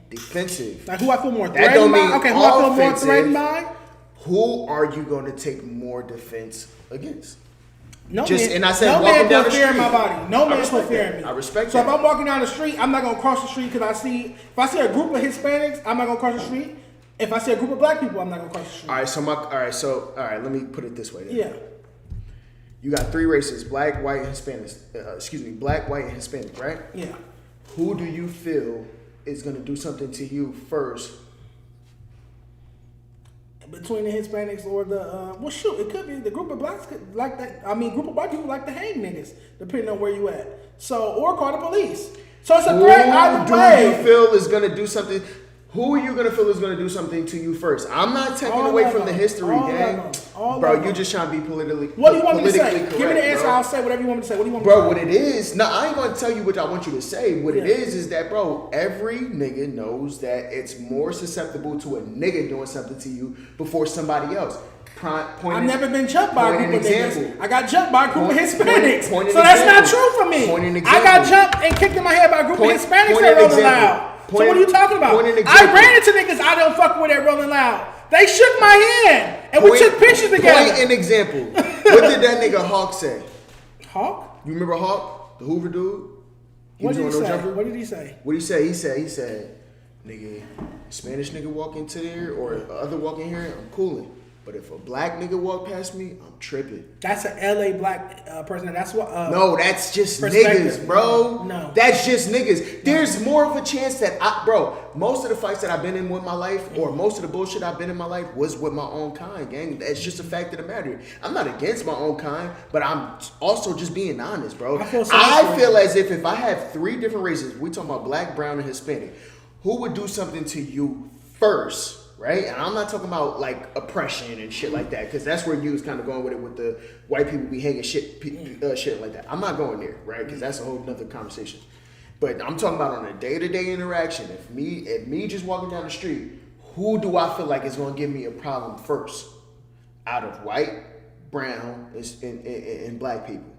defensive. Like who I feel more threatened by? Okay, who I feel more threatened by? Who are you gonna take more defense against? No man, no man put fear in my body. No man put fear in me. I respect so that. if I'm walking down the street, I'm not gonna cross the street because if I see a group of Hispanics, I'm not gonna cross the street. If I see a group of black people, I'm not gonna cross the street. All right. Let me put it this way. Then. Yeah. You got three races: black, white, and Hispanic. Black, white, and Hispanic, right? Yeah. Who do you feel is gonna do something to you first? Between the Hispanics or the shoot, it could be the group of blacks like that. I mean, group of white people like to hang niggas, depending on where you at. So, or call the police. So it's a threat either way. Who do you feel is gonna do something? Who are you gonna feel is gonna do something to you first? I'm not taking away from the history, gang. Bro, you just trying to be politically. What do you want me to say? Correct, Give me the answer. bro. I'll say whatever you want me to say. What do you want me to say? Bro, what it is? No, I ain't gonna tell you what I want you to say. What it is that, bro, every nigga knows that it's more susceptible to a nigga doing something to you before somebody else. I've never been jumped by a group of niggas. I got jumped by a group of Hispanics. So that's not true for me. I got jumped and kicked in my head by a group of Hispanics that rolling loud. So what are you talking about? I ran into niggas I don't fuck with that rolling loud. They shook my hand and we took pictures together. Point an example. What did that nigga Hawk say? Hawk? You remember Hawk, the Hoover dude? What did he say? What did he say? What did he say? He said, nigga, Spanish nigga walk into there or other walk in here, I'm cooling. But if a black nigga walk past me, I'm tripping. That's an LA black person. That's what. No, that's just niggas, bro. No, that's just niggas. There's more of a chance that most of the fights that I've been in with my life, or most of the bullshit I've been in my life, was with my own kind, gang. That's just a fact of the matter. I'm not against my own kind, but I'm also just being honest, bro. I feel as if I have three different races, we talking about black, brown, and Hispanic, who would do something to you first? Right? And I'm not talking about like oppression and shit like that, because that's where you was kind of going with it with the white people be hanging shit like that. I'm not going there, right? Because that's a whole nother conversation. But I'm talking about on a day-to-day interaction. If me just walking down the street, who do I feel like is going to give me a problem first? Out of white, brown, and black people.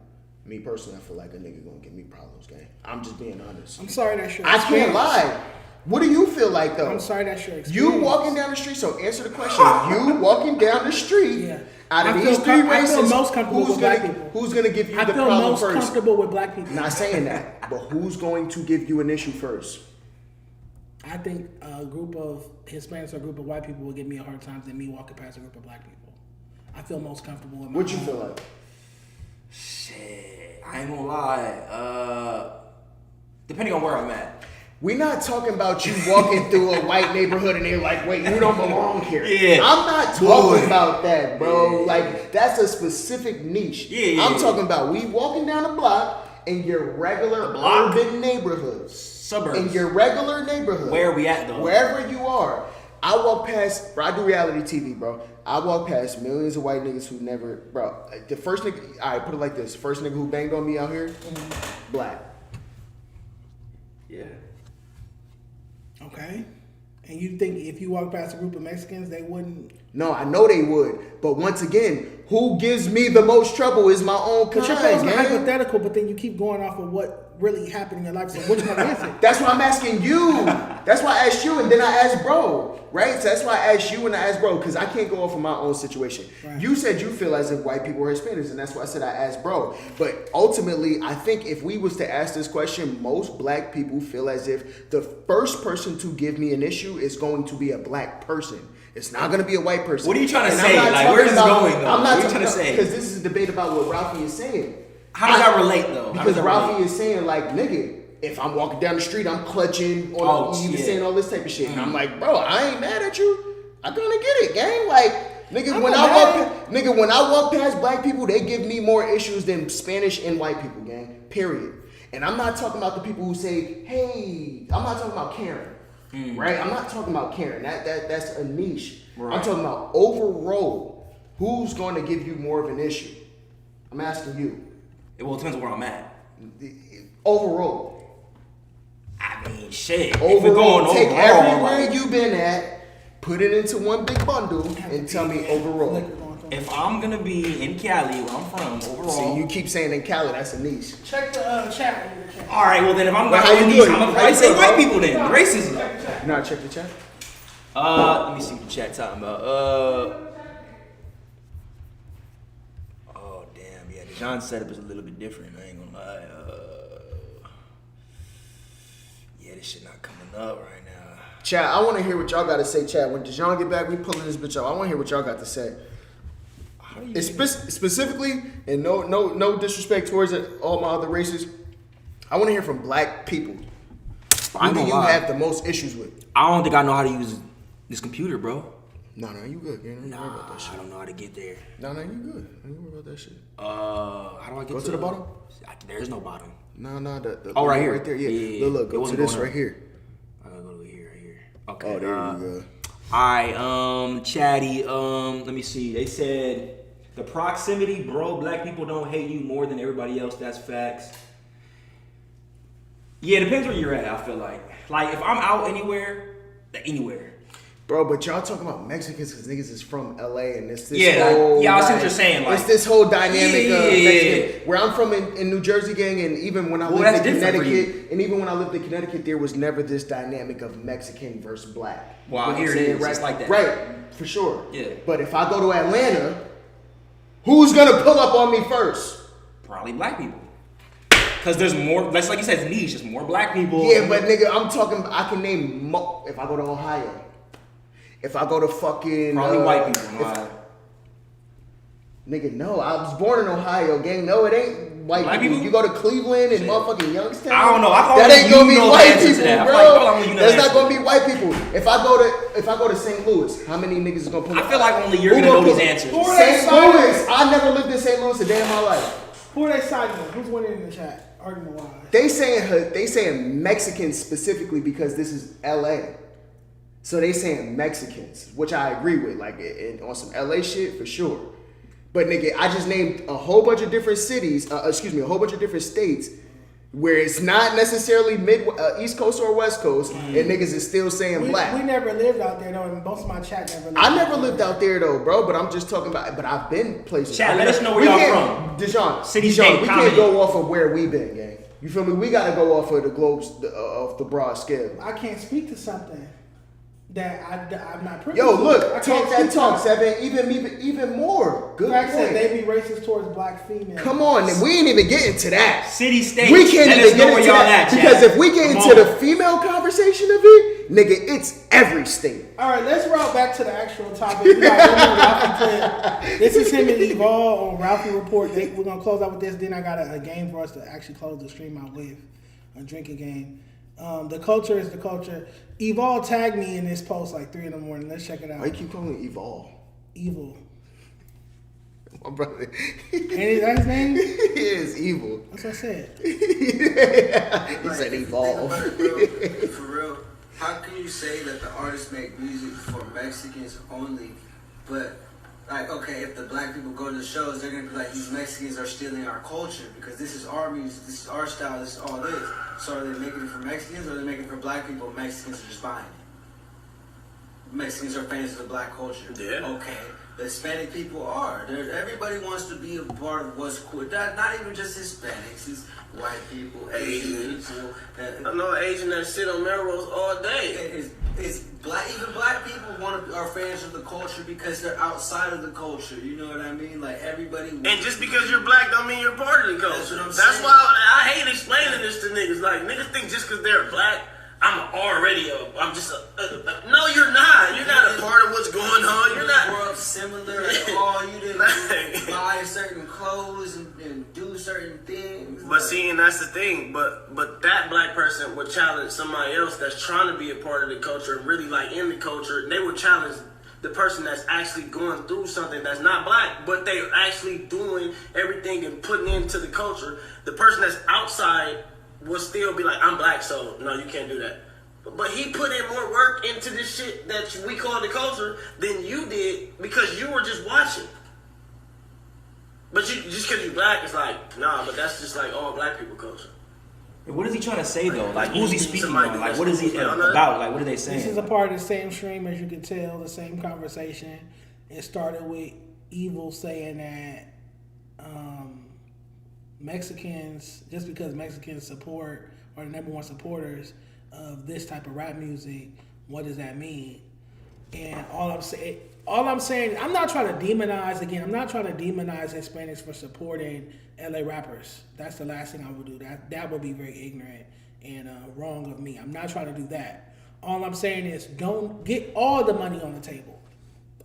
Me personally, I feel like a nigga going to give me problems, gang. I'm just being honest. I'm sorry that's your experience. I can't lie. What do you feel like though? I'm sorry that's your experience. You walking down the street, so answer the question. You walking down the street, out of these three races, I feel most comfortable with black people. Who's going to give you the problem first? I feel most comfortable with black people. Not saying that, but who's going to give you an issue first? I think a group of Hispanics or a group of white people will give me a hard time than me walking past a group of black people. I feel most comfortable with my What you feel like? Shit, I ain't gonna lie. Depending on where I'm at. We're not talking about you walking through a white neighborhood and they're like, wait, you don't belong here. Yeah. I'm not talking about that, bro. Like, that's a specific niche. Yeah. I'm talking about we walking down a block in your regular urban neighborhood. Suburbs. In your regular neighborhood. Where are we at, though? Wherever you are. I walk past, bro, I do reality TV, bro. I walk past millions of white niggas who never, bro, the first nigga, all right, put it like this. First nigga who banged on me out here, black. Yeah. Okay. And you think if you walk past a group of Mexicans, they wouldn't? No, I know they would. But once again, who gives me the most trouble is my own kind. But you're posing gang. hypothetical, but then you keep going off of what really happened in your life. So which one is it? That's why I'm asking you. That's why I asked you, and then I asked bro. Right? So that's why I asked you and I asked bro, because I can't go off of my own situation. Right. You said you feel as if white people are Hispanics, and that's why I said I asked bro. But ultimately, I think if we was to ask this question, most black people feel as if the first person to give me an issue is going to be a black person. It's not going to be a white person. What are you trying to And say? Like, where is this going, though? I'm not what are you trying to say? Because this is a debate about what Ralfy is saying. How does that relate, though? Because Ralfy is saying, like, nigga, if I'm walking down the street, I'm clutching on he was saying all this type of shit. And I'm like, bro, I ain't mad at you. I gonna get it, gang. Like, nigga, when I walk past black people, they give me more issues than Spanish and white people, gang. Period. And I'm not talking about the people who say, hey, I'm not talking about Karen. Right? I'm not talking about Karen. That's a niche. Right. I'm talking about overall, who's going to give you more of an issue? I'm asking you. Well, it depends on where I'm at. Overall. I mean, shit. Overall, if we're going take overall, everywhere like, you've been at, put it into one big bundle, and tell me overall. If I'm gonna be in Cali, where I'm from, overall. See, you keep saying in Cali, that's a niche. Check the chat. All right, well then, if I'm Well, going to how you niche, doing? I'm gonna How probably you say doing, white bro? people then. Racism. You know how to check the chat? Let me see what the chat talking about. Oh damn, yeah. Dejon's setup is a little bit different. I ain't gonna lie. Yeah, this shit not coming up right now. Chat, I want to hear what y'all got to say, chat. When Dejon get back, we pulling this bitch up. I want to hear what y'all got to say. Specifically, and no disrespect towards all my other races, I want to hear from black people. Who do you have the most issues with? I don't think I know how to use this computer, bro. No, you good, man. Don't worry about that shit. I don't know how to get there. No, you good. Don't worry about that shit. How do I get go to the bottom? There's no bottom. No, the right here. Right there, yeah. Look, go to this right here. I gotta go to here, right here. Okay. Oh, there you go. Alright, chatty, let me see. They said the proximity, bro, black people don't hate you more than everybody else. That's facts. Yeah, it depends where you're at, I feel like. Like, if I'm out anywhere. Bro, but y'all talking about Mexicans because niggas is from LA and it's this whole... Yeah, I see what you're saying. Like, it's this whole dynamic of Mexican. Where I'm from in New Jersey, gang, and even when I lived in Connecticut, there was never this dynamic of Mexican versus black. Wow, here it is. Right? It's like that. Right, for sure. Yeah. But if I go to Atlanta, who's gonna pull up on me first? Probably black people. Because there's more, that's like you said, it's niche. There's more black people. Yeah, but nigga, I'm talking, I can name, if I go to Ohio, if I go to fucking... Probably white people. Nigga, no, I was born in Ohio, gang. No, it ain't white people. You go to Cleveland and motherfucking Youngstown. I don't know. I thought that ain't gonna be white people, bro. That's not gonna be white people. If I go to St. Louis, how many niggas is gonna pull up? I feel like only you're gonna know these answers. St. Louis. I never lived in St. Louis a day in my life. Who are they siding with? Who's winning in the chat? Arguing why? They saying Mexicans specifically because this is LA. So they saying Mexicans, which I agree with, like on some LA shit for sure. But nigga, I just named a whole bunch of different cities, a whole bunch of different states where it's not necessarily East Coast or West Coast, and niggas is still saying black. We never lived out there though, and most of my chat never lived I never lived out there though, bro, but I'm just talking about, but I've been places. Chat, let us know where y'all from. Dejon, we can't go off of where we been, gang. You feel me? We gotta go off of the globes, of the broad scale. I can't speak to something that I'm not privy Yo, to. look, talk that talk, Seven. Even more. Good point. Said they be racist towards black females. Come on, we ain't even getting to that. City, state. We can't even get into that because if we get into the female conversation of it, nigga, it's every state. All right, let's route back to the actual topic. This is him and Evolve on Ralfy Report. We're gonna close out with this. Then I got a game for us to actually close the stream out with, a drinking game. The culture is the culture. Evolve tagged me in this post like 3 a.m. Let's check it out. Why you keep calling it Evolve? Evil. My brother. Ain't that his name? He is evil. That's what I said. He said Evolve. For real, how can you say that the artists make music for Mexicans only, but like, okay, if the black people go to the shows, they're gonna be like, these Mexicans are stealing our culture because this is our music, this is our style, this is all this. So are they making it for Mexicans or are they making it for black people? Mexicans are just buying it. Mexicans are fans of the black culture. Yeah. Okay. Hispanic people are. Everybody wants to be a part of what's cool. Not even just Hispanics. It's white people, Asian people. I know an Asian that sit on Melrose all day. It's black. Even black people are fans of the culture because they're outside of the culture. You know what I mean? Like everybody. And just because you're black don't mean you're part of the culture. That's what I'm That's saying. why I hate explaining this to niggas. Like niggas think just because they're black, I'm just no, you're not. You're not a part of what's going on. You're not. Grow up similar at all. You didn't buy certain clothes and do certain things. But see, and that's the thing. But that black person would challenge somebody else that's trying to be a part of the culture and really like in the culture. They would challenge the person that's actually going through something that's not black, but they're actually doing everything and putting into the culture. The person that's outside will still be like, I'm black, so no, you can't do that. But he put in more work into this shit that we call the culture than you did because you were just watching. But you just because you black, it's like, nah, but that's just like all black people culture. What is he trying to say though? Like, who's he speaking on? Like, what is he about? Like, what are they saying? This is a part of the same stream, as you can tell, the same conversation. It started with Evil saying that Mexicans, just because Mexicans support or the number one supporters of this type of rap music, what does that mean? And all I'm saying, I'm not trying to demonize Hispanics for supporting LA rappers. That's the last thing I would do. That would be very ignorant and wrong of me. I'm not trying to do that. All I'm saying is don't get all the money on the table.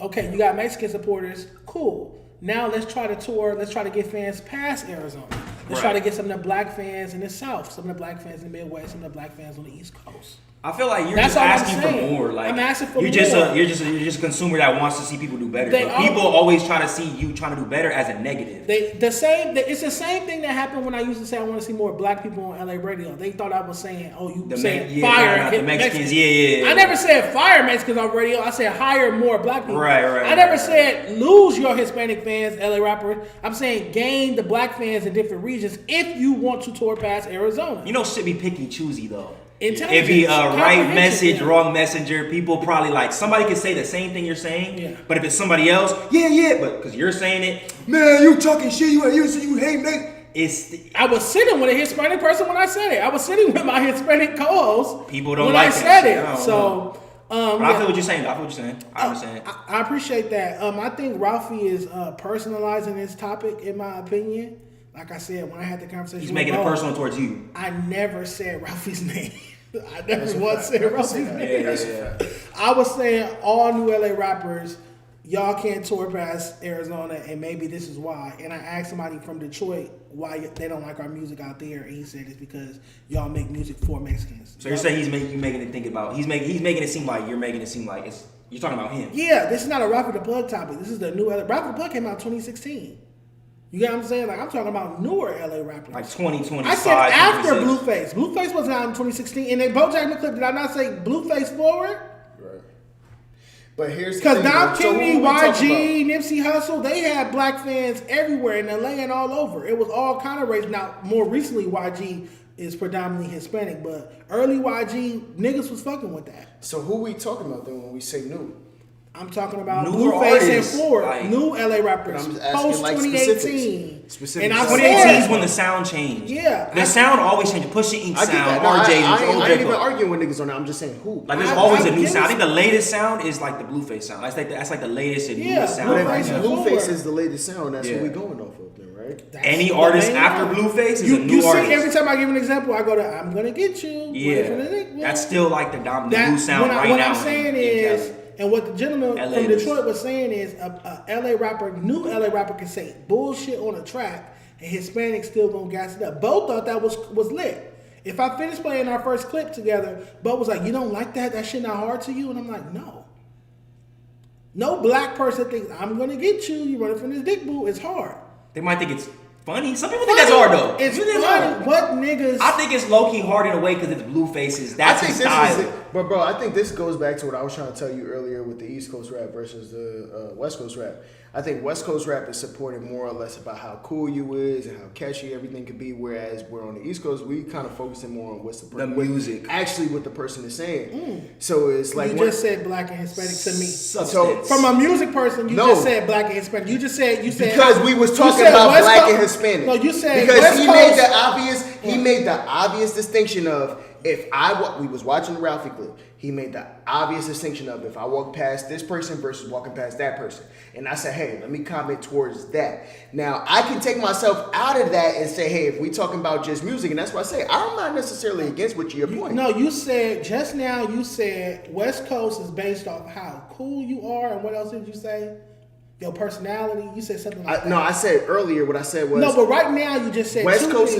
Okay, you got Mexican supporters, cool. Now let's try to tour. Let's try to get fans past Arizona. Let's try to get some of the black fans in the South, some of the black fans in the Midwest, some of the black fans on the East Coast. I feel like you're just asking for more. Like I'm asking for you're more. You're just a consumer that wants to see people do better. But people always try to see you trying to do better as a negative. It's the same thing that happened when I used to say I want to see more black people on LA radio. They thought I was saying, fire the Mexicans. Yeah. I never said fire Mexicans on radio. I said hire more black people. Right. I never said lose your Hispanic fans, LA rappers. I'm saying gain the black fans in different regions if you want to tour past Arizona. You know, shit be picky choosy though. If be a right message, wrong messenger, people probably like somebody could say the same thing you're saying, but if it's somebody else, but because you're saying it, man, you talking shit, you hate me. I was sitting with a Hispanic person when I said it. I was sitting with my Hispanic co-host. People don't when like I said it. So, but I feel what you're saying. I understand. I appreciate that. I think Ralfy is personalizing this topic, in my opinion. Like I said, when I had the conversation, he's making it personal towards you. I never said Ralfy's name. I never once said Ralfy's name. Yeah. I was saying all new LA rappers, y'all can't tour past Arizona, and maybe this is why. And I asked somebody from Detroit why they don't like our music out there, and he said it's because y'all make music for Mexicans. So you're saying he's making it think about he's making it seem like you're making it seem like you're talking about him. Yeah, this is not a Ralfy the Plug topic. This is the new LA. Ralfy the Plug came out in 2016. You get what I'm saying? Like, I'm talking about newer LA rappers. Like 2025. I said after Blueface. Blueface wasn't out in 2016. And then Boe Jackman clip, did I not say Blueface forward? Right. But here's because Dom Kennedy, YG, Nipsey Hussle, they had black fans everywhere in LA and all over. It was all kind of race. Now, more recently, YG is predominantly Hispanic, but early YG, niggas was fucking with that. So who we talking about then when we say new? I'm talking about Blueface and Ford, like, new LA rappers, post 2018. Specific. And 2018 is when the sound changed. Yeah, the sound always changed. Pushing Ink sound, I ain't RJ. even arguing with niggas on that. I'm just saying who. Like there's always a new sound. I think the latest sound is like the Blueface sound. That's like the latest and newest sound. But if Blueface is the latest sound, that's what we going off of then, right? Any artist after Blueface is a new artist. Every time I give an example, I go to I'm gonna get you. Yeah, that's still like the dominant new sound right now. What I'm saying is. And what the gentleman from Detroit was saying is a LA rapper, new LA rapper can say bullshit on a track and Hispanics still gonna gas it up. Bo thought that was lit. If I finished playing our first clip together, Bo was like, you don't like that? That shit not hard to you? And I'm like, no. No black person thinks I'm gonna get you. You running from this dick boo. It's hard. They might think it's funny. Some people think that's hard though. It's funny. What niggas? I think it's low key hard in a way because it's Bluefaces. That's his style. But bro, I think this goes back to what I was trying to tell you earlier with the East Coast rap versus the West Coast rap. I think West Coast rap is supported more or less about how cool you is and how catchy everything could be, whereas we're on the East Coast, we kind of focusing more on what's the music. Actually, what the person is saying. So it's like... You just said black and Hispanic to me. So from a music person, you just said black and Hispanic. You said because we was talking about West black Coast. and Hispanic. No, you said because West he Coast. made the obvious distinction of we was watching the Ralfy clip. He made the obvious distinction of if I walk past this person versus walking past that person. And I said, hey, let me comment towards that. Now, I can take myself out of that and say, hey, if we talking about just music, and that's what I say, I'm not necessarily against what your point. No, you said, just now you said West Coast is based off how cool you are, and what else did you say? Your personality? You said something like that. No, I said earlier, what I said was... No, but right now you just said West Coast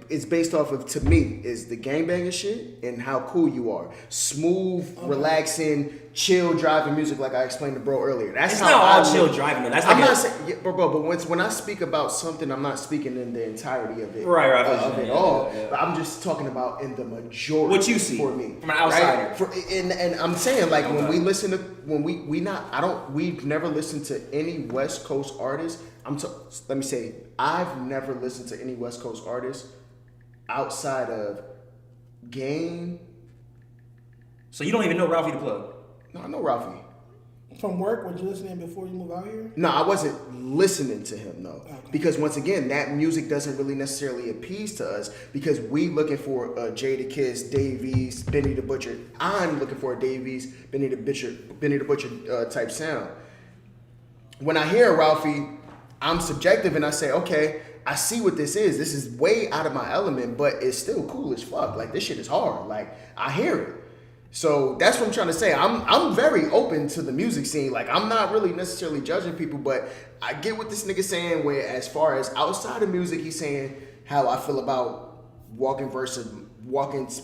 is based off of, to me, is the gangbanging shit and how cool you are. Smooth, relaxing, chill driving music, like I explained to bro earlier. That's it's how not all chill driving. That's like I'm not saying, yeah, bro, but when I speak about something, I'm not speaking in the entirety of it, right, of it all. Yeah. But I'm just talking about in the majority. What you see for me from an outsider. Right? And I'm saying like when we listen to we've never listened to any West Coast artists. Let me say I've never listened to any West Coast artists outside of Game. So you don't even know Ralfy the Plug? No, I know Ralfy. From work, were you listening before you move out here? No, I wasn't listening to him, no. Okay. Because once again, that music doesn't really necessarily appease to us because we looking for a Jadakiss, Davies, Benny the Butcher. I'm looking for a Davies, Benny the Butcher type sound. When I hear Ralfy, I'm subjective and I say, okay, I see what this is. This is way out of my element, but it's still cool as fuck. Like, this shit is hard. Like, I hear it. So that's what I'm trying to say. I'm very open to the music scene. Like, I'm not really necessarily judging people, but I get what this nigga saying where as far as outside of music, he's saying how I feel about walking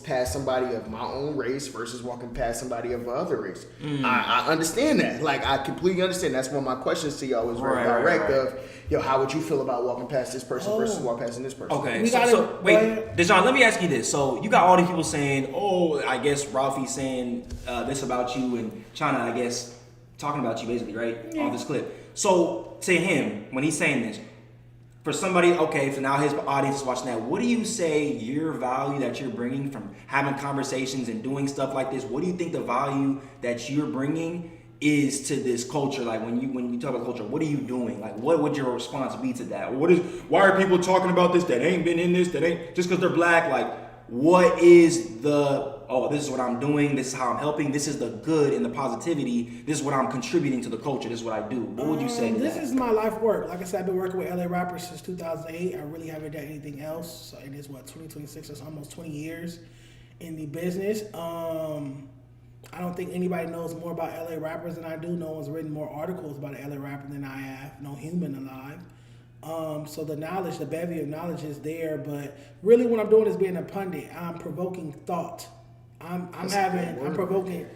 past somebody of my own race versus walking past somebody of other race. I understand that. Like, I completely understand. That's one of my questions to y'all was very direct of, yo, how would you feel about walking past this person versus walking past this person? Okay, so wait, Dejon, let me ask you this. So you got all these people saying, oh, I guess Ralfy's saying this about you and trying to, I guess, talking about you basically, right? Yeah. On this clip. So to him, when he's saying this, for somebody, okay, so now his audience is watching that, what do you say your value that you're bringing from having conversations and doing stuff like this? What do you think the value that you're bringing is to this culture? Like when you talk about culture, what are you doing? Like what would your response be to that? Why are people talking about this that ain't been in this, that ain't just because they're black? Like what is this is what I'm doing, this is how I'm helping, this is the good and the positivity, this is what I'm contributing to the culture, this is what I do. What would you say to this that? Is my life work. Like I said, I've been working with LA rappers since 2008. I really haven't done anything else. So it is 2026, it's almost 20 years in the business. I don't think anybody knows more about LA rappers than I do. No one's written more articles about an LA rapper than I have. No human alive. So the knowledge, the bevy of knowledge is there, but really what I'm doing is being a pundit. I'm provoking thought. I'm provoking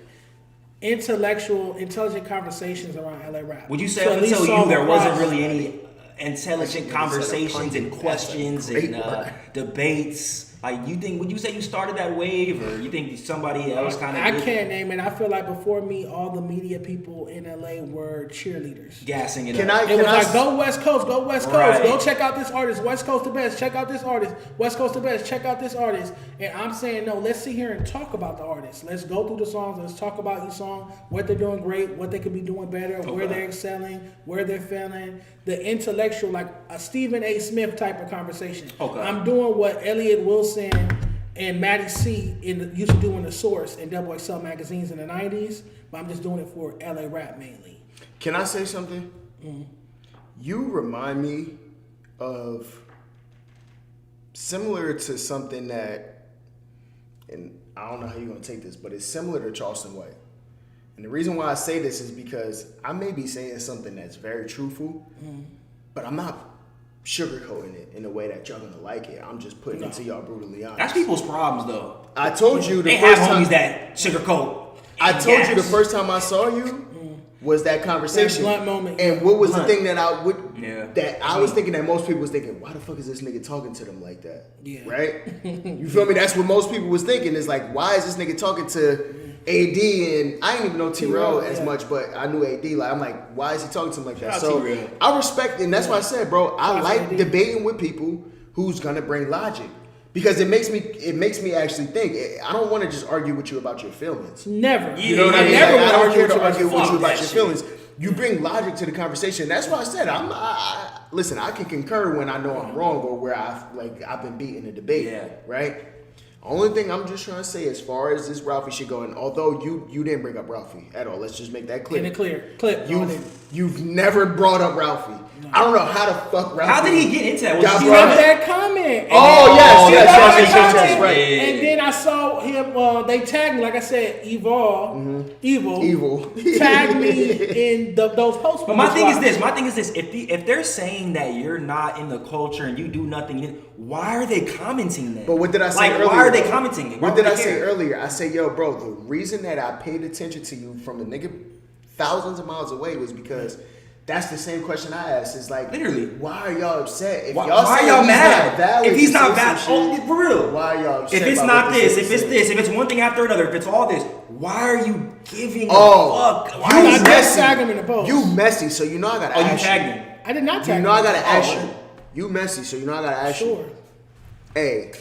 intelligent conversations around LA rap. Would you say up until you there wasn't really any intelligent conversations and questions and debates? Like would you say you started that wave, or you think somebody else kind of? I can't name it. I feel like before me, all the media people in LA were cheerleaders, gassing it. It was like go West Coast, go West Coast, right. Go check out this artist. West Coast the best. Check out this artist. West Coast the best. Check out this artist. And I'm saying no. Let's sit here and talk about the artists. Let's go through the songs. Let's talk about each song, what they're doing great, what they could be doing better, where they're excelling, where they're failing. The intellectual, like a Stephen A. Smith type of conversation. Okay. I'm doing what Elliot Wilson and Matty C used to do in The Source and Double XL magazines in the 90s, but I'm just doing it for LA rap mainly. Can I say something? Mm-hmm. You remind me of similar to something that, and I don't know how you're going to take this, but it's similar to Charleston White. And the reason why I say this is because I may be saying something that's very truthful, but I'm not sugarcoating it in a way that y'all gonna like it. I'm just putting it to y'all brutally honest. That's people's problems, though. I told you the first time that sugarcoat. I told you the first time I saw you was that conversation. That blunt moment. And what was the thing that Yeah. That I was thinking that most people was thinking, why the fuck is this nigga talking to them like that? Yeah. Right? You feel me? That's what most people was thinking. Is like, why is this nigga talking to AD? And I didn't even know T-Relll as much, but I knew AD. Like, I'm like, why is he talking to him like that? So T-Relll. I respect, and that's why I said, bro, I like debating with people who's gonna bring logic. Because it makes me actually think. I don't want to just argue with you about your feelings. Never. You know what I mean? Never Like, I don't care to argue argue with you about your shit. feelings. You bring logic to the conversation. That's why I said listen. I can concur when I know I'm wrong or where I've been beat in a debate. Yeah. Right. Only thing I'm just trying to say, as far as this Ralfy shit going, although you didn't bring up Ralfy at all. Let's just make that clear. In a clear clip. You've never brought up Ralfy. No. I don't know how the fuck Ralfy. How did he get into that? Was he left that comment. Oh yes, right. And then I saw him. They tagged me, like I said, evil, tagged me in those posts. But my thing is this: if they're saying that you're not in the culture and you do nothing, why are they commenting that? But what did I say earlier? Why are they commenting it? What did I say earlier? I say, yo, bro, the reason that I paid attention to you from a nigga thousands of miles away was because that's the same question I asked. It's like, literally, why are y'all upset? If why are y'all mad? If he's not valid, for real. Why are y'all upset? If it's not this, if it's this, if it's one thing after another, if it's all this, why are you giving a fuck? Why you are you messy? Tag him in the post. You messy, so you know I gotta ask you. tagged me. I did not tag you. You know I gotta ask you. you. You messy, so you know I gotta ask you. Hey,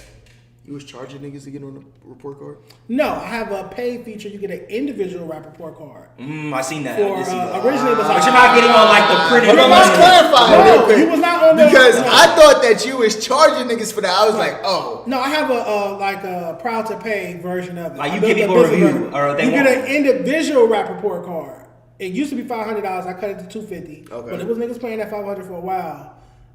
you was charging niggas to get on the report card? No, I have a paid feature. You get an individual rap report card. I seen that. For, originally it was like, but you're not getting on like the printed. But let's clarify real quick. He was not on because I thought that you was charging niggas for that. I was like, oh. No, I have a proud to pay version of it. Like you give people a review, or they you get an individual rap report card. It used to be $500. I cut it to $250. Okay. But it was niggas paying that $500 for a while.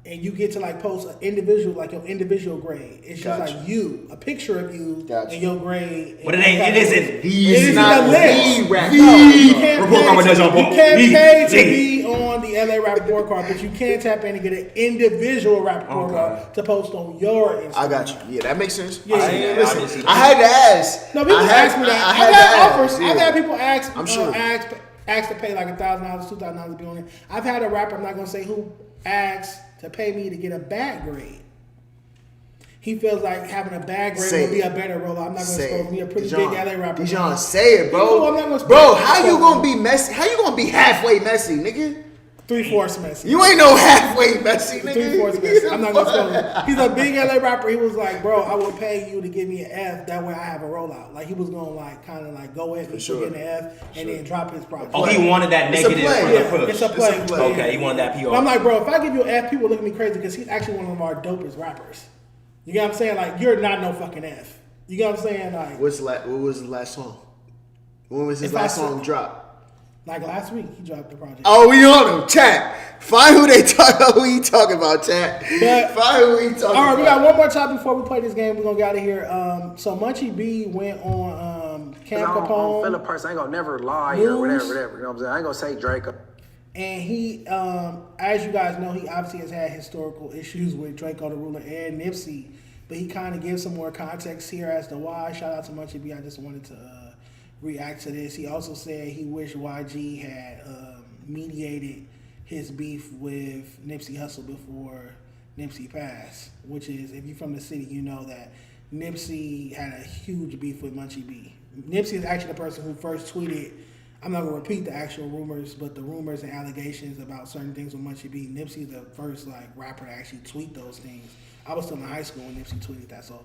And you get to like post an individual, like your individual grade. It's just like you, a picture of you and your grade. But it isn't the not list. The rap. You can't pay to be on the LA rap report card, but you can tap in and get an individual rap report card to post on your Instagram. I got you. Yeah, that makes sense. Yeah, listen, I had to ask. No, people ask me that. I've had offers. I've had people ask. I'm sure. Ask to pay like $1,000, $2,000 to be on it. I've had a rapper, I'm not gonna say who, asked to pay me to get a bad grade. He feels like having a bad grade would be a better role. I'm not going to expose me a pretty big LA rapper. Dejon, say it, bro. I'm not gonna bro, how you going to be messy? How you going to be halfway messy, nigga? 3/4 messy. You ain't no halfway messy, nigga. 3/4 messy. I'm not going to expose him. He's a big LA rapper. He was like, bro, I will pay you to give me an F. That way I have a rollout. Like, he was going to like kind of like go ahead and get an F and then drop his project. Oh, he wanted that negative push. It's a play. Okay, he wanted that PR. But I'm like, bro, if I give you an F, people look at me crazy because he's actually one of our dopest rappers. You get what I'm saying? Like, you're not no fucking F. You get what I'm saying? Like, what was the last song? When was his last song drop? Like last week, he dropped the project. Oh, we on him, chat. Find who he talking about, chat. Find who he talking about. All right, we got one more time before we play this game. We're gonna get out of here. So Munchie B went on Cam Capone. I don't feel a person. I ain't gonna never lie or whatever. You know what I'm saying? I ain't gonna say Draco. And he, as you guys know, he obviously has had historical issues with Draco the Ruler and Nipsey. But he kind of gives some more context here as to why. Shout out to Munchie B. I just wanted to react to this. He also said he wished YG had mediated his beef with Nipsey Hussle before Nipsey passed, which is, if you're from the city, you know that Nipsey had a huge beef with Munchie B. Nipsey is actually the person who first tweeted, I'm not going to repeat the actual rumors, but the rumors and allegations about certain things with Munchie B. Nipsey is the first like rapper to actually tweet those things. I was still in high school when Nipsey tweeted that. So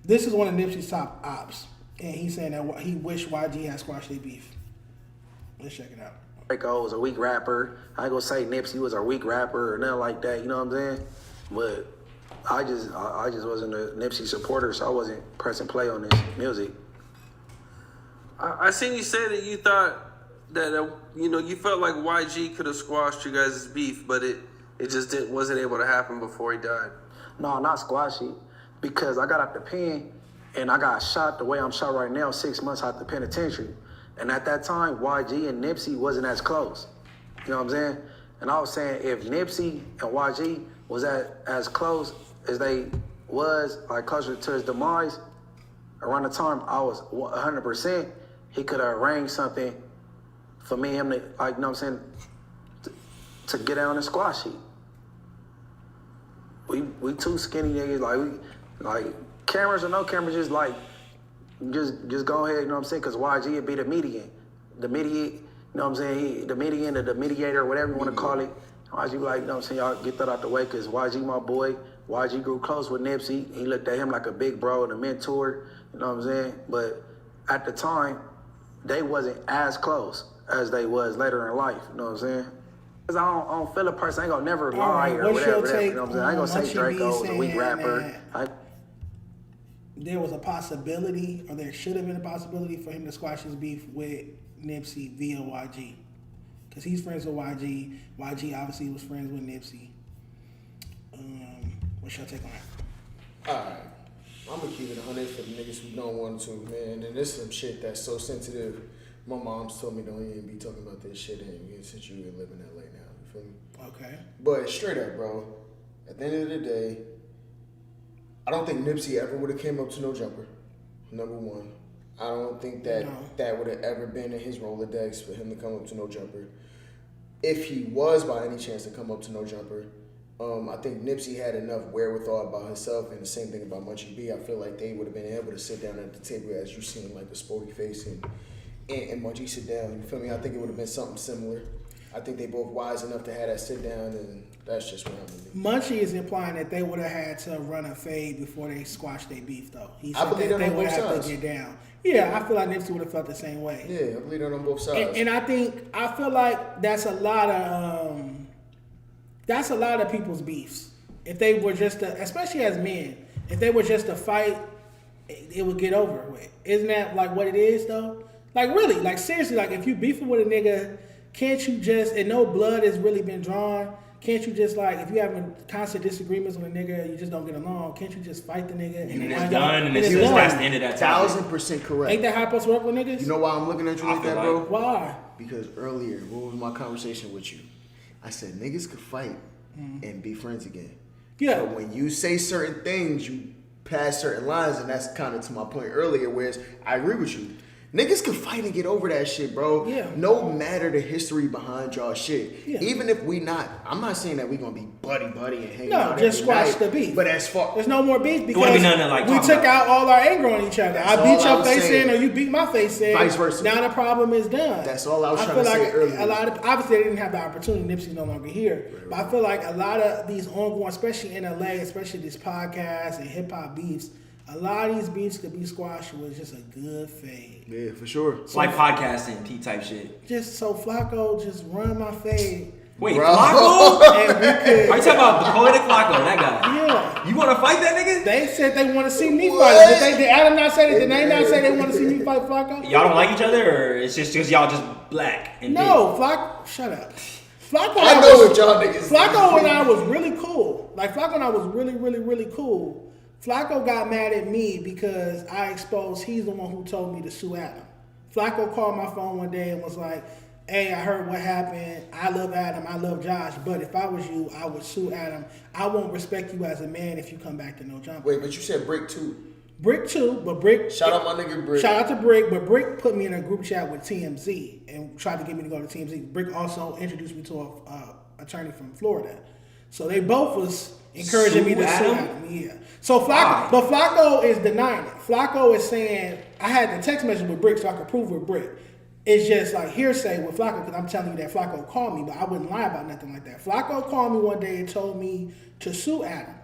this is one of Nipsey's top ops. And he's saying that he wished YG had squashed their beef. Let's check it out. Draco was a weak rapper. I ain't gonna say Nipsey was a weak rapper or nothing like that, you know what I'm saying? But I just wasn't a Nipsey supporter, so I wasn't pressing play on this music. I seen you say that you thought that you felt like YG could have squashed you guys' beef, but it just wasn't able to happen before he died. No, not squashy, because I got out the pen and I got shot the way I'm shot right now, 6 months out the penitentiary. And at that time, YG and Nipsey wasn't as close. You know what I'm saying? And I was saying if Nipsey and YG was as close as they was, like closer to his demise, around the time I was 100%, he could have arranged something for me and him to, like, you know what I'm saying, to get out on the squash sheet. we two skinny niggas, like cameras or no cameras, just go ahead, you know what I'm saying? Because YG would be the median. The mediate, you know what I'm saying? The median or the mediator, whatever you want to call it. YG like, you know what I'm saying? Y'all get that out the way because YG my boy. YG grew close with Nipsey. He looked at him like a big bro and a mentor, you know what I'm saying? But at the time, they wasn't as close as they was later in life, you know what I'm saying? Because I don't feel a person, I ain't gonna never lie or whatever, you know what I'm saying? I ain't gonna say Draco was a weak rapper. There was a possibility, or there should have been a possibility for him to squash his beef with Nipsey via YG. Because he's friends with YG. YG obviously was friends with Nipsey. What's your take on that? Alright. I'm gonna keep it 100 for the niggas who don't want to, man. And there's some shit that's so sensitive. My mom's told me don't even be talking about this shit since you live in LA now. You feel me? Okay. But straight up, bro. At the end of the day, I don't think Nipsey ever would have came up to No Jumper. Number one. I don't think that that would have ever been in his Rolodex for him to come up to No Jumper. If he was by any chance to come up to No Jumper, I think Nipsey had enough wherewithal about himself, and the same thing about Munchie B. I feel like they would have been able to sit down at the table as you seen like the Spoetyface and Munchie sit down. You feel me? I think it would have been something similar. I think they both wise enough to have that sit down, and that's just what I'm thinking. Munchie is implying that they would have had to run a fade before they squashed their beef, though. He said I believe that they on would both have sides. to get down. Yeah, I feel like Nipsey would have felt the same way. Yeah, I believe that on both sides. And I feel like that's a lot of people's beefs. If they were just especially as men, if they were just a fight, it would get over with. Isn't that like what it is though? Like really, like seriously, like if you beefing with a nigga, can't you just, and no blood has really been drawn, can't you just like, if you having constant disagreements with a nigga, you just don't get along, can't you just fight the nigga? And then it's done, and it's that's the end of that topic. 1000% correct. Ain't that how it's supposed to work with niggas? You know why I'm looking at you like that, bro? Why? Because earlier, what was my conversation with you? I said niggas could fight and be friends again. Yeah. But when you say certain things, you pass certain lines, and that's kind of to my point earlier, whereas I agree with you. Niggas can fight and get over that shit, bro. Yeah. No matter the history behind y'all shit. Yeah. Even if we not, I'm not saying that we gonna be buddy and hang out. No, just every squash night, the beef. But as far there's no more beef because wouldn't be nothing like we took out all our anger on each other. That's I beat all your face saying. in, or you beat my face in. Vice versa. Now the problem is done. That's all I was trying feel to say like earlier. A lot of obviously they didn't have the opportunity. Nipsey's no longer here, but I feel like a lot of these ongoing, especially in LA, especially these podcasts and hip hop beefs. A lot of these beefs could be squashed with just a good fade. Yeah, for sure. It's like podcasting, P type shit. Just so Flakko just run my fade. Wait, Bro. Flakko? And we could, Are you talking about the Poetik Flakko, that guy? yeah. You want to fight that nigga? They said they want to see me fight. Did Adam not say that? Did they not say they want to see me fight Flakko? Y'all don't like each other, or it's just because y'all just black and No, Flakko. Shut up. Flakko. I know what y'all niggas Flakko and I was really cool. Like Flakko and I was really, really, really cool. Flakko got mad at me because I exposed he's the one who told me to sue Adam. Flakko called my phone one day and was like, hey, I heard what happened. I love Adam. I love Josh. But if I was you, I would sue Adam. I won't respect you as a man if you come back to No Jumper. Wait, but you said Brick 2. Brick 2, but Brick... Shout out my nigga Brick. Shout out to Brick, but Brick put me in a group chat with TMZ and tried to get me to go to TMZ. Brick also introduced me to an attorney from Florida. So they both was encouraging me to sue Adam. Yeah. So Flakko, but Flakko is denying it. Flakko is saying, I had the text message with Brick so I could prove with Brick. It's just like hearsay with Flakko because I'm telling you that Flakko called me, but I wouldn't lie about nothing like that. Flakko called me one day and told me to sue Adam.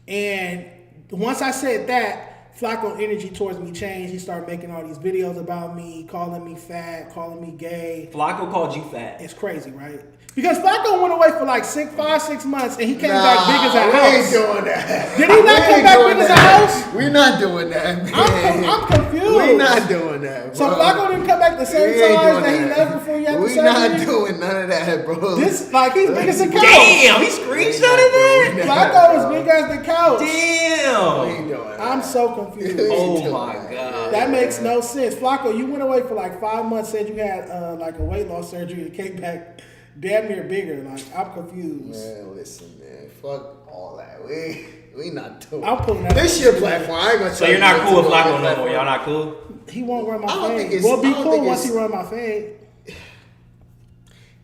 And once I said that, Flakko energy towards me changed. He started making all these videos about me, calling me fat, calling me gay. Flakko called you fat. It's crazy, right? Because Flakko went away for like 5-6 months, and he came back big as a house. We ain't doing that. Did he not come back big as a house? We're not doing that, man. I'm confused. We're not doing that, bro. So Flakko didn't come back the same size that he left before he had the surgery? We're not doing none of that, bro. This, like, he's big as a couch. Damn, he screenshotted that? Flakko is big as the couch. Damn. We ain't doing that. I'm so confused. Oh my God. That makes no sense. Flakko, you went away for like 5 months, said you had like a weight loss surgery, and came back damn near bigger. Like, I'm confused. Man, listen, man. Fuck all that. We not doing I'm pulling that this up. your platform. I ain't gonna So tell you're not you cool with what to do on Flakko your no more? Y'all not cool? He won't run my I don't think fade. it's- We'll be I don't cool think once he it's- run my fade.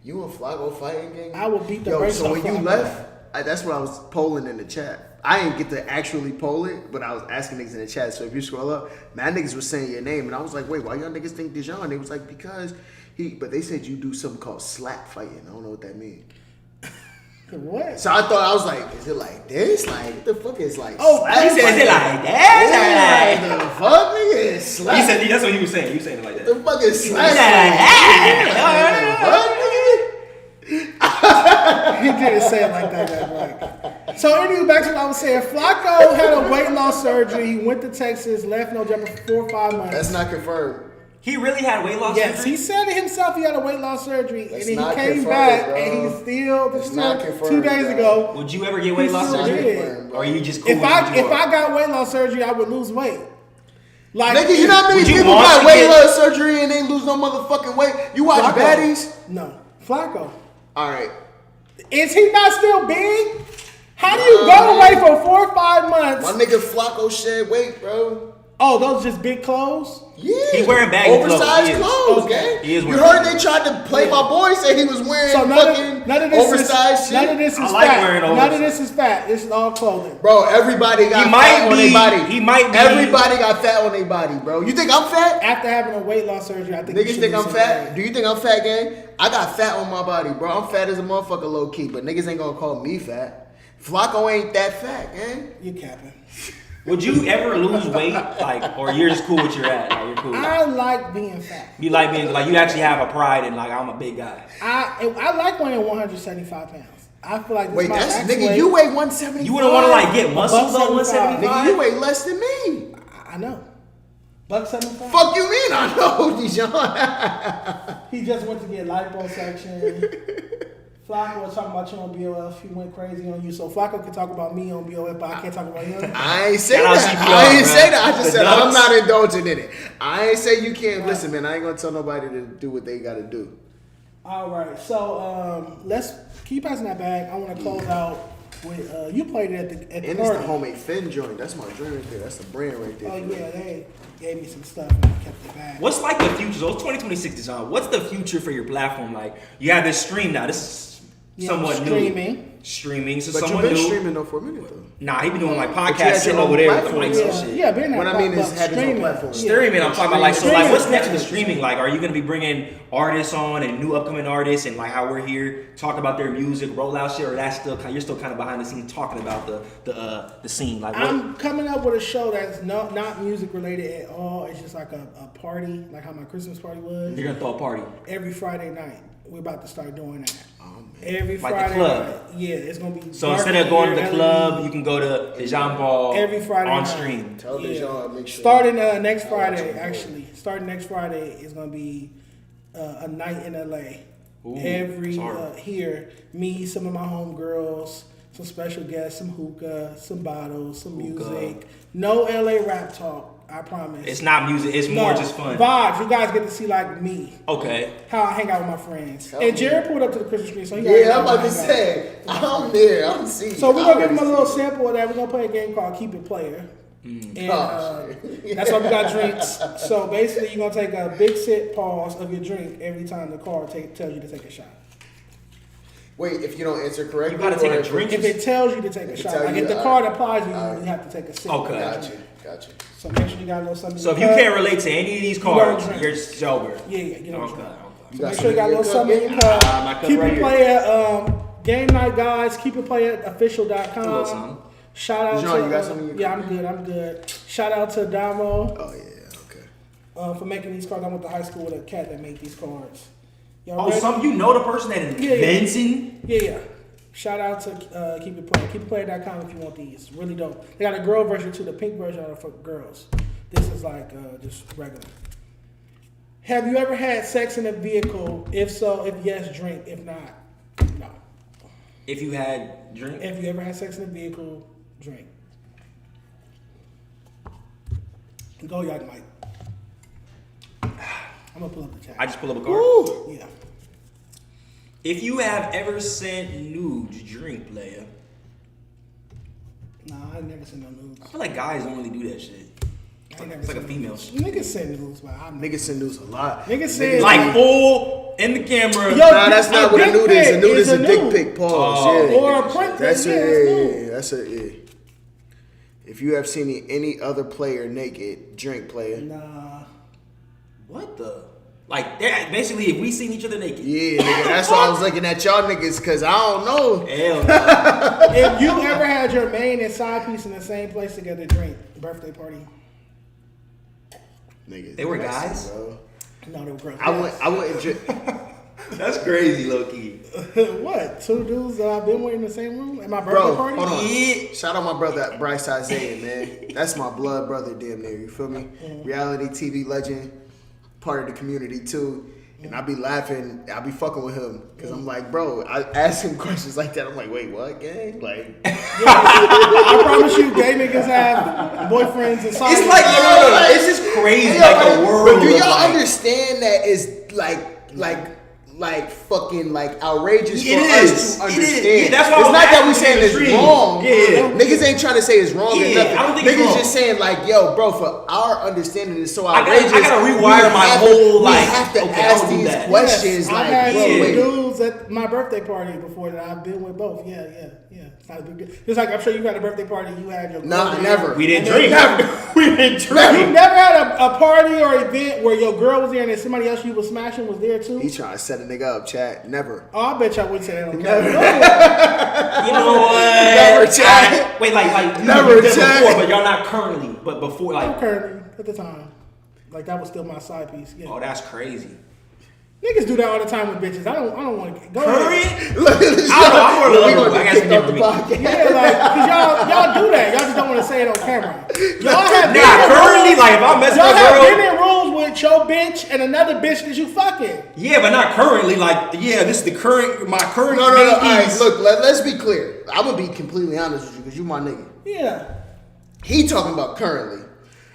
You and Flakko fighting game? I will beat the Yo, brakes so off when you Flakko. left, that's what I was polling in the chat. I didn't get to actually poll it, but I was asking niggas in the chat. So if you scroll up, mad niggas was saying your name, and I was like, wait, why y'all niggas think Dejon? They was like, because but they said you do something called slap fighting. I don't know what that means. What? So I thought, I was like, is it like this? Like, what the fuck is like? Oh, he said, is it like that? Yeah, the fuck, nigga, is slap. He said, that's what he was saying. He was saying it like that. The fuck is slap? He didn't say it like that, Like. So anyway, back to what I was saying. Flakko had a weight loss surgery. He went to Texas, left no job for 4 or 5 months. That's not confirmed. He really had weight loss surgery? Yes, he said it himself. He had a weight loss surgery, That's and then not he came confirmed, back, bro. and he's still. This It's is not 2 confirmed, days bro. ago. Would you ever get weight loss still surgery? did. Or are you just cool If I got weight loss surgery, I would lose weight. Like, nigga, you know how many Would you people want got to weight get- loss surgery and they lose no motherfucking weight? You watch Flakko. Baddies? No, Flakko. All right. Is he not still big? How do you go away for 4 or 5 months? My nigga Flakko shed weight, bro. Oh, those just big clothes? Yeah. He wearing baggy oversized clothes. clothes, He is gang. You wearing heard baggy they tried to play my boy, say he was wearing So fucking none of this oversized shit. None of this is I like fat. wearing None of oversized. this is fat. This is all clothing. Bro, everybody got He might fat on be- their body. he might be- Everybody got fat on their body, bro. You think I'm fat? After having a weight loss surgery, I think you Niggas should think lose I'm some fat? weight. Do you think I'm fat, gang? I got fat on my body, bro. I'm fat as a motherfucker, low key, but niggas ain't gonna call me fat. Flakko ain't that fat, gang. You capping. Would you ever lose weight? Like, or you're just cool with your at? Like, you're cool. I like being fat. You like being, like, you actually have a pride in, like, I'm a big guy. I like weighing 175 pounds. I feel like this Wait, is my that's max nigga. weight. You weigh 175. You wouldn't want to, like, get muscles at 175. 175? Nigga, you weigh less than me. I know. $175. Fuck you mean? I know, Dejon. He just went to get liposuction. Flakko was talking about you on BOF. He went crazy on you. So Flakko can talk about me on BOF, but I can't talk about him. I ain't say Shout out that. CPR, I ain't bro. say that. I just The said ducks. I'm not indulging in it. I ain't say you can't. Listen, man, I ain't gonna tell nobody to do what they gotta do. All right. So let's keep passing that bag. I want to close out with you played it at the And it's party. the homemade Finn joint. That's my drink right there. That's the brand right there. Oh yeah, they gave me some stuff and I kept it back. What's like the future? So it's 2026 Dejon. What's the future for your platform? Like, you have this stream now. This is somewhat streaming. new. Streaming. So But you've somewhat been new. streaming though for a minute though. Nah, he been doing like you had podcasts your sitting own over there with the platform. mics and shit. Yeah, been What I mean is having your own platform. Streaming, I'm talking about like, so like, Streaming. what's next in the streaming? Like, are you gonna be bringing artists on and new upcoming artists and like how we're here talk about their music, roll out shit, or that's still you're still kind of behind the scenes talking about the scene? Like, what? I'm coming up with a show that's not music related at all. It's just like a party, like how my Christmas party was. You're gonna throw a party Every Friday night. We're about to start doing that. Oh, man. Every Like the Friday club. night. Yeah, it's gonna be. So dark instead of in going to here, the LED. club, you can go to Dejon Ball Every Friday on night. stream. Tell Dejon, make sure. Starting next Friday, actually. Starting next Friday is gonna be a night in LA. Ooh, Every sorry. here, me, some of my homegirls, some special guests, some hookah, some bottles, some music. No LA rap talk. I promise. It's not music. It's more just fun. Vibes. You guys get to see like me. Okay. How I hang out with my friends. And Jared pulled up to the Christmas tree, so he Yeah, I'm about to say. I'm there. I'm seeing. So we're gonna give him a little sample of that. We're gonna play a game called Keep It Playa. And that's why we got drinks. So basically, you're gonna take a big sip, pause of your drink every time the card tells you to take a shot. Wait, if you don't answer correctly, You gotta take a drink. If it tells you to take a shot, tell like you, if the card applies, you have to take a sip. Okay. Got Got you. So make sure you got a little something. So in if your you cup. can't relate to any of these don't cards, drink. you're sober. Yeah, you don't Okay. drink. You So got make sure you got a little something in something in your your cup? cup. my cup Keep right it here. Playa. Game night, guys. Keep it Playa little official.com. something. Shout out Dejon, to you got something in your yeah, cup? I'm good. Shout out to Damo Oh yeah, okay. for making these cards. I went to high school with a cat that made these cards. Y'all Oh, ready? you know the person that invents it? Yeah. Shout out to Keep It Playa. KeepItPlaya.com if you want these. Really dope. They got a girl version too. The pink version are for girls. This is like just regular. Have you ever had sex in a vehicle? If so, if yes, drink. If not, no. If you had drink? If you ever had sex in a vehicle, drink. Go, Yike Mike. I'm gonna pull up the chat. I just pull up a card? Woo. Yeah. If you have ever sent nudes, drink, player. Nah, I never seen no nudes. I feel like guys don't really do that shit. It's like a female. Niggas send nudes, but Niggas send nudes a lot. Niggas send like full in the camera. Yo, nah, that's not what a nude is. A nude is a dick nude. pic. Pause. Yeah. Or a print. That's yeah, it. That's it. Yeah. If you have seen any other player naked, drink player. Nah. What the? Like, basically, if we seen each other naked. Yeah, nigga. That's why I was looking at y'all niggas, because I don't know. Hell no. If you ever had your main and side piece in the same place together, drink birthday party. Niggas. They were guys? Bro. No, they were girls. I wouldn't drink. That's crazy, low key. What? 2 dudes that I've been with in the same room at my birthday party? Hold on. Yeah. Shout out my brother Bryce Isaiah, man. That's my blood brother, damn near. You feel me? Reality TV legend, part of the community too. And I be laughing, I be fucking with him because I'm like, bro, I ask him questions like that. I'm like, wait, what, gang? Like, I promise you, gay niggas have boyfriends and side. It's like, no, it's just crazy, like the world. But do y'all like, understand that is like fucking like outrageous It for is. us to It understand? is. Yeah, that's why it's I was not that we asking saying in the it's stream. wrong. Yeah. Niggas ain't trying to say it's wrong or Yeah, nothing. I don't think it's Niggas wrong. just saying like, yo, bro, for our understanding is so I outrageous. gotta rewire my whole we life. have to Okay, ask I'll do these that. questions. I've Like, had bro, two wait. dudes at my birthday party before that I've been with both. Yeah. It's not a big deal. Just like I'm sure you had a birthday party, you had your Nah, girl never. We didn't and drink. then- We didn't You drink. never had a party or event where your girl was there and then somebody else you was smashing was there too? He trying to set a nigga up, chat. Never. Oh, I bet y'all wouldn't say that on Never. camera. You know what? Never, chat. Wait, like you Never, did chat. before, but y'all not currently. But before, I'm like, currently at the time. Like that was still my side piece. Yeah. oh, that's crazy. Niggas do that all the time with bitches. I don't want to go Curry? ahead. Look at this. I don't know, I'm more We of a- gonna I get got some kicked off the different podcast. Yeah, like, cause y'all do that. Y'all just don't want to say it on camera. Y'all have been Nah, in currently, rooms- like, if I mess y'all with a have girl- been in rooms with your bitch and another bitch that you fucking. Yeah, but not currently. Like, yeah, this is my current. No. All right, babies. look, let's be clear. I'm gonna be completely honest with you because you my nigga. Yeah. He talking about currently.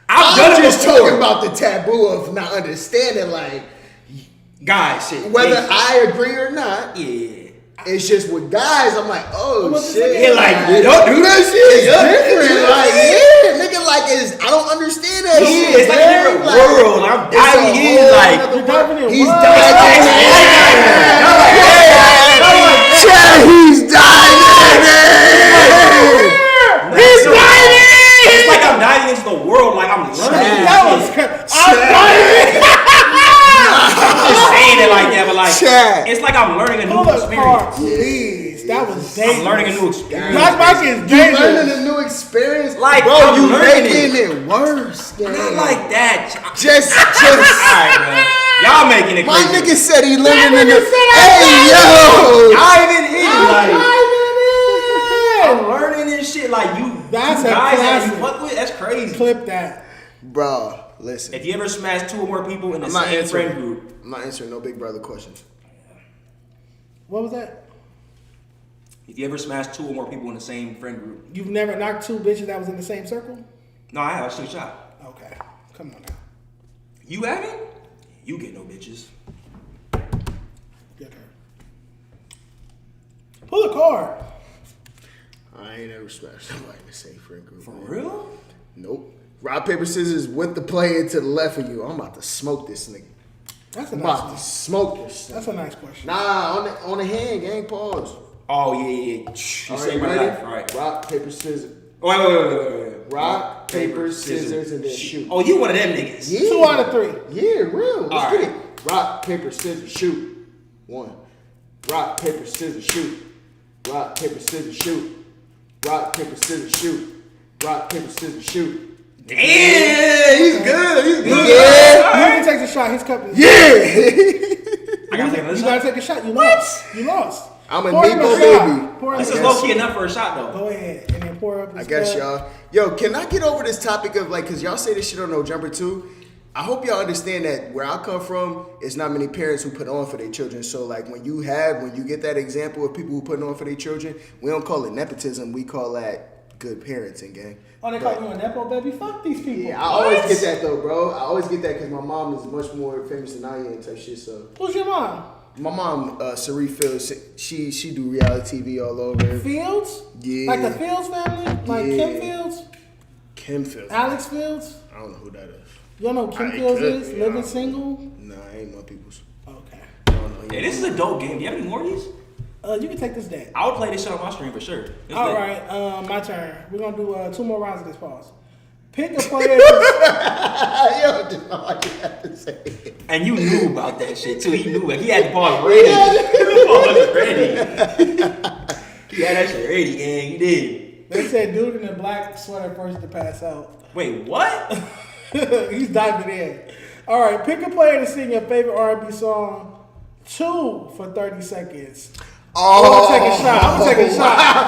I've done I'm it just before. talking about the taboo of not understanding, like, Guys, shit. whether yeah. I agree or not. Yeah. It's just with guys, I'm like, oh What's shit. the Yeah, like, don't do that shit. It's Yeah. different. Like, yeah, nigga, like, I don't understand that Yeah, shit. it's like a man. different Like, world. I'm it's a diving in, whole like, nother You're diving in world. He's what? diving in. Chad, he's diving in. He's diving. It's like I'm diving into the world. Like I'm learning. That was I'm just saying it like that, but like Chad. it's like I'm learning a new Pull up car, experience. please. That was dangerous. I'm learning a new experience. Yike Mike is You dangerous. learning a new experience, Like, bro. I'm You learning making it worse. Not gang. like that. Just. Alright, man. Y'all making it My crazy. nigga said he living in nigga the. said Hey yo. Diving in, like I'm I'm learning this shit. Like you, That's two a guys that you classic. fuck with. That's crazy. Clip that. Bro, listen. If you ever smash 2 or more people in the I'm not same answering. friend group, I'm not answering no big brother questions. What was that? if you ever smash 2 or more people in the same friend group, You've never knocked 2 bitches that was in the same circle? no, I have. I shoot a shot. Okay. Come on now. You haven't? You get no bitches. Good turn. Pull a card. I ain't ever smashed somebody in the same friend group. For man. real? Nope. Rock, paper, scissors with the player to the left of you. I'm about to smoke this nigga. That's a I'm nice about to one. smoke this. That's a nice question. Nah, on the hand, gang. Pause. Oh yeah. You All saved right, my ready? life. All right. Rock, paper, scissors. Wait. Rock, paper, scissors, and then shoot. Oh, you one of them niggas. Yeah. 2 out of 3. Yeah, real. Let's All get right. it. Rock, paper, scissors, shoot. 1. Rock, paper, scissors, shoot. Rock, paper, scissors, shoot. Rock, paper, scissors, shoot. Rock, paper, scissors, shoot. Damn, he's good. He's good. Yeah. You can take a shot. He's cupping. Yeah. I gotta take another You shot. gotta take a shot. You lost. You lost. I'm a Pour him Nepo shot. baby. Pour him This a is shot. low key enough for a shot though. Go ahead and then pour up his I guess cup. y'all. Yo, can I get over this topic of like, cause y'all say this shit on No Jumper too. I hope y'all understand that where I come from, it's not many parents who put on for their children. So like when you get that example of people who put on for their children, we don't call it nepotism. We call that good parenting, gang. Oh, they call you a Nepo baby? Fuck these people. Yeah, I always get that though, bro. I always get that because my mom is much more famous than I am type shit. So Who's your mom? my mom, Cerie Fields, she do reality TV all over. Fields? Yeah. Like the Fields family? Like Yeah. Kim Fields? Kim Fields. Alex Fields? I don't know who that is. You don't know who Kim I Fields could is? be, Living single? Nah, I ain't my people's. Okay. I don't know. Hey, this is a dope game. Do you have any more of these? You can take this deck. I would play this shit on my stream for sure. All right, my turn. We're gonna do 2 more rounds of this. Pause. Pick a player. Yo, just all you have to say. And you knew about that shit too. He knew it. He had the ball ready. The ball was ready. He had that shit ready, gang. He did. They said dude in a black sweater first to pass out. Wait, what? He's diving in. All right, pick a player to sing your favorite R&B song 2 for 30 seconds. I'm gonna take a shot.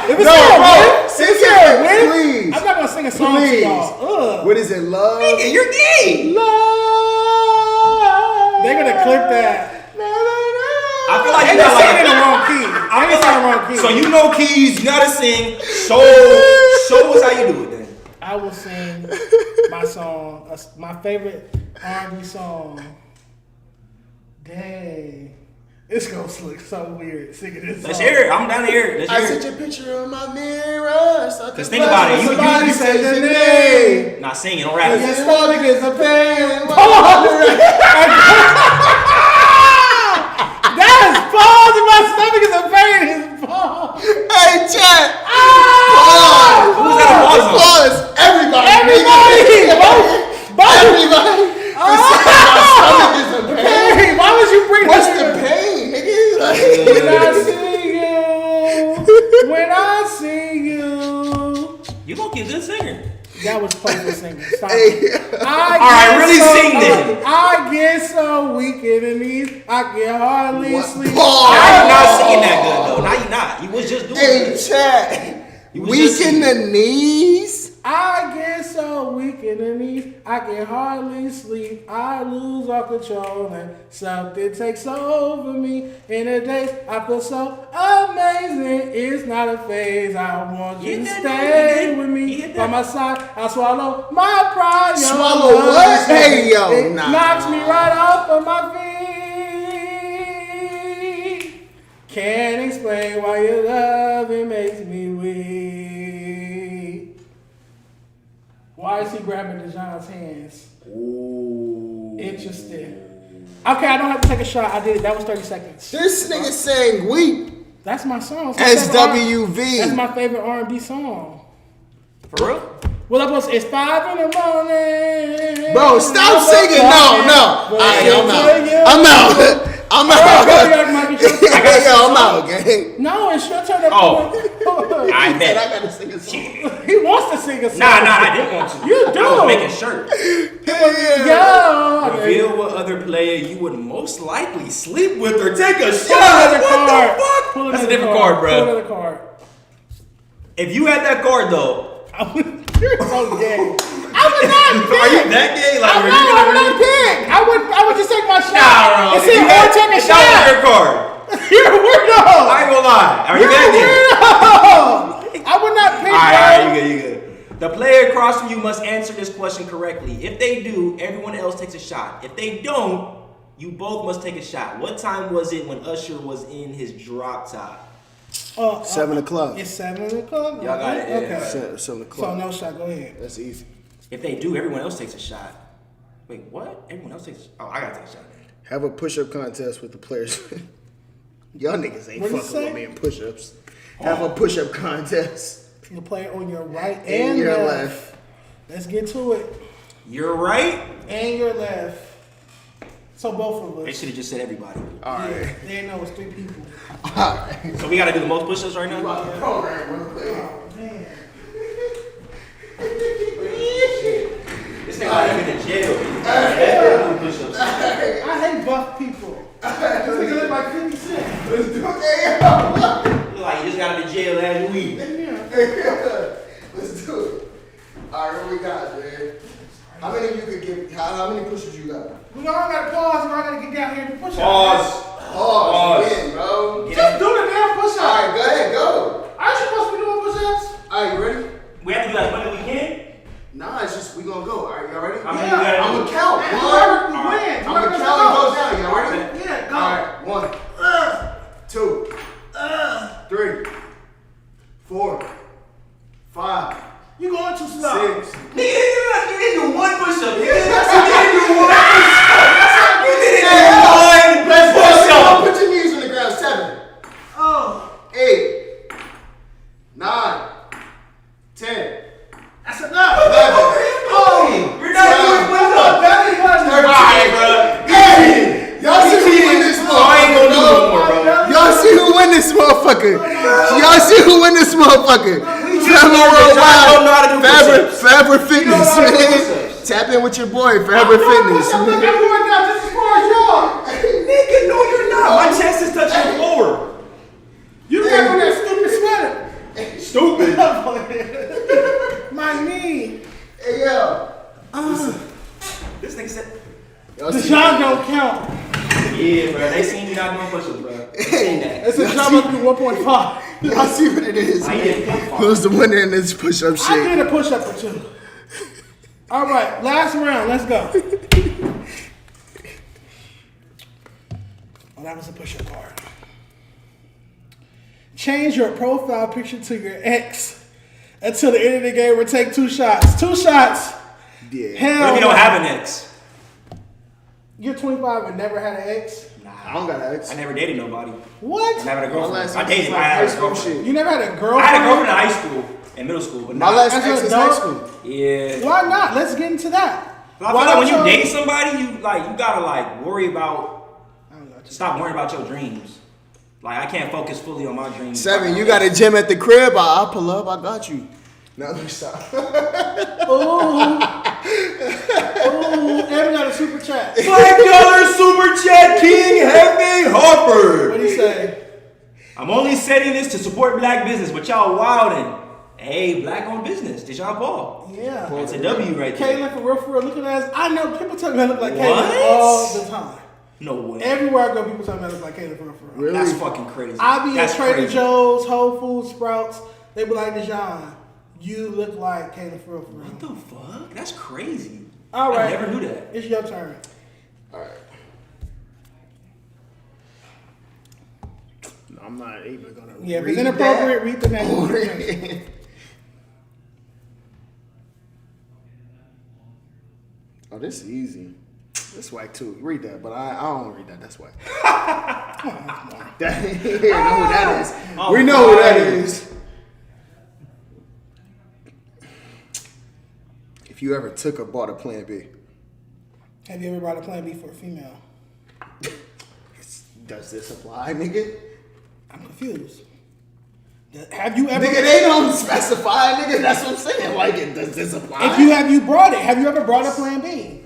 If it's please. I'm not gonna sing a song to y'all. What is it? Love? Nigga, you're gay. Love. They're gonna clip that. I feel like They're singing in the wrong key. I'm gonna sing the wrong key. So you know keys, you gotta sing. Show us how you do it then. I will sing my song, my favorite R&B song. Dang. It's gonna look so weird singing this song. Let's hear it. I'm down to hear it. I sent your picture on my mirror. Because think about it. Somebody said your name. Not singing, don't rap. Your stomach is a pain. That is pause. If my stomach is a pain, it's pause. Hey, chat. Who's that pause? Pause. Everybody. Everybody. Everybody. My stomach is a pain. Hey, why would you bring What's that? the pain, nigga? When I see you, when I see you. You gonna be a good singer. That was playful singing. Stop. Hey. Alright, really sing then. I get so weak in the knees, I can hardly sleep. Now you're not singing that good though. Now you're not. You was just doing Hey, it. chat. Weak in the knees? I get so weak in the knees, I can hardly sleep. I lose all control and something takes over me. In the days I feel so amazing. It's not a phase. I want you to stay with me. By my side, I swallow my pride. Your Swallow love what? is Hey, yo, it nah. knocks me right off of my feet. Can't explain why your love it makes me weak. Why is he grabbing Dejon's hands? Ooh. Interesting. Okay, I don't have to take a shot. I did it. That was 30 seconds. This nigga saying weak. That's my song. That's my favorite SWV. That's my favorite R&B song. For real? Well, it's 5 in the morning. Bro, stop singing. No. I'm out. I'm out. I'm out, gang. No, it's your turn. Oh. I bet. I gotta sing a song. He wants to sing a song. Nah, I didn't want to. You do. I was making sure. Yo. Reveal what other player you would most likely sleep with or take a shot. Pull another What card. the fuck? That's a different card, bro. Pull another card. If you had that card though, You're so gay. I would not pick. are you that gay? Like, I are you would gonna not pick. I would just take my shot. Nah, and say, or take a that was shot. your card. You're a weirdo. I ain't gonna lie. Are you that gay? I would not pick. Alright, you good. The player across from you must answer this question correctly. If they do, everyone else takes a shot. If they don't, you both must take a shot. What time was it when Usher was in his drop top? 7 o'clock. It's 7 o'clock. Y'all got it. Okay. 7 o'clock. So no shot. Go ahead. That's easy. If they do, everyone else takes a shot. Wait, what? Everyone else takes. Oh, I gotta take a shot. Have a push-up contest with the players. Y'all niggas ain't What you fucking say? with me in push-ups. Have a push-up contest. You play it on your right And and your left. left. Let's get to it. You're right. And your left. So both of They us. should have just said everybody. Alright. Yeah, they didn't know it's 3 people. Alright. So we gotta do the most push-ups right now. Program real quick. Oh man. This nigga like him in jail. Push-ups. I hate buff people. This nigga look like 50 Cent. Let's do it. Look like you just got out of jail last week. Let's do it. Alright, what we got, man? How many you could give? How many push-ups you got? We all gotta pause and I gotta get down here and push up. Pause. Again, bro. Just do the damn push up. Alright, go ahead, go. Aren't you supposed to be doing push ups? Alright, you ready? We have to do as many as we can. Nah, it's just we gonna go. Alright, y'all ready? How many you gotta I'm do? gonna count. Whoever wins. I'm gonna count and go down. Y'all ready? Yeah, go. Alright, 1, 2, 3, 4, 5. You going too slow. 6. Nigga, motherfucker. Forever Fitness, man. Tap in with your boy, Forever Fitness. I'm working out just as far as y'all. Nigga, no, you're not. My chest is touching the floor. You got on that stupid sweater. My knee. Hey, yo. This nigga said. Dejon don't count. Yeah, bro. They seen you not doing push-ups, bro. They seen that. It's a jump up to 1.5. Y'all see what it is. Who's the winner in this push-up shit? I did a push-up or two. All right, last round. Let's go. Oh, that was a push-up card. Change your profile picture to your ex until the end of the game or take 2 shots. 2 shots. Yeah. Hell What if you don't have an ex? You're 25 and never had an ex? Nah, I don't got an ex. I never dated nobody. What? I never had a girlfriend. My I dated, last but I had ex a is girlfriend. You never had a girlfriend? I had a girlfriend in high school and middle school, but My last As ex an is high adult? school. yeah. Why not? Let's get into that. I feel like when you date somebody, you gotta worry about. Stop worrying about your dreams. Like I can't focus fully on my dreams. 7, you got a gym at the crib? I'll pull up. I got you. Now let me stop. Ooh, Evan got a super chat. $5 super chat, King Heavy Harper. What'd he say? I'm only saying this to support black business, but y'all wildin'. Hey, black owned business. Dejon Paul. Yeah. That's a W right there. Caitlyn, for real, looking at us. I know people tell me I look like What? Caitlyn all the time. No way. Everywhere I go, people tell me I look like Caitlyn for real. Really? That's fucking crazy. I be That's at Trader crazy. Joe's, Whole Foods, Sprouts. They be like, Dejon, you look like Caitlyn for real. What the fuck? That's crazy. All right. I never knew that. It's your turn. All right. No, I'm not even gonna. Yeah, if it's inappropriate, read the next one. Oh, this is easy. That's whack too. Read that, but I don't want to read that. That's whack. You know who that is. We know who that is. If you ever took or bought a Plan B. Have you ever brought a Plan B for a female? Does this apply, nigga? I'm confused. Have you ever? Nigga, they don't specify, nigga. That's what I'm saying. Like, does this apply? If you brought it, have you ever brought a Plan B?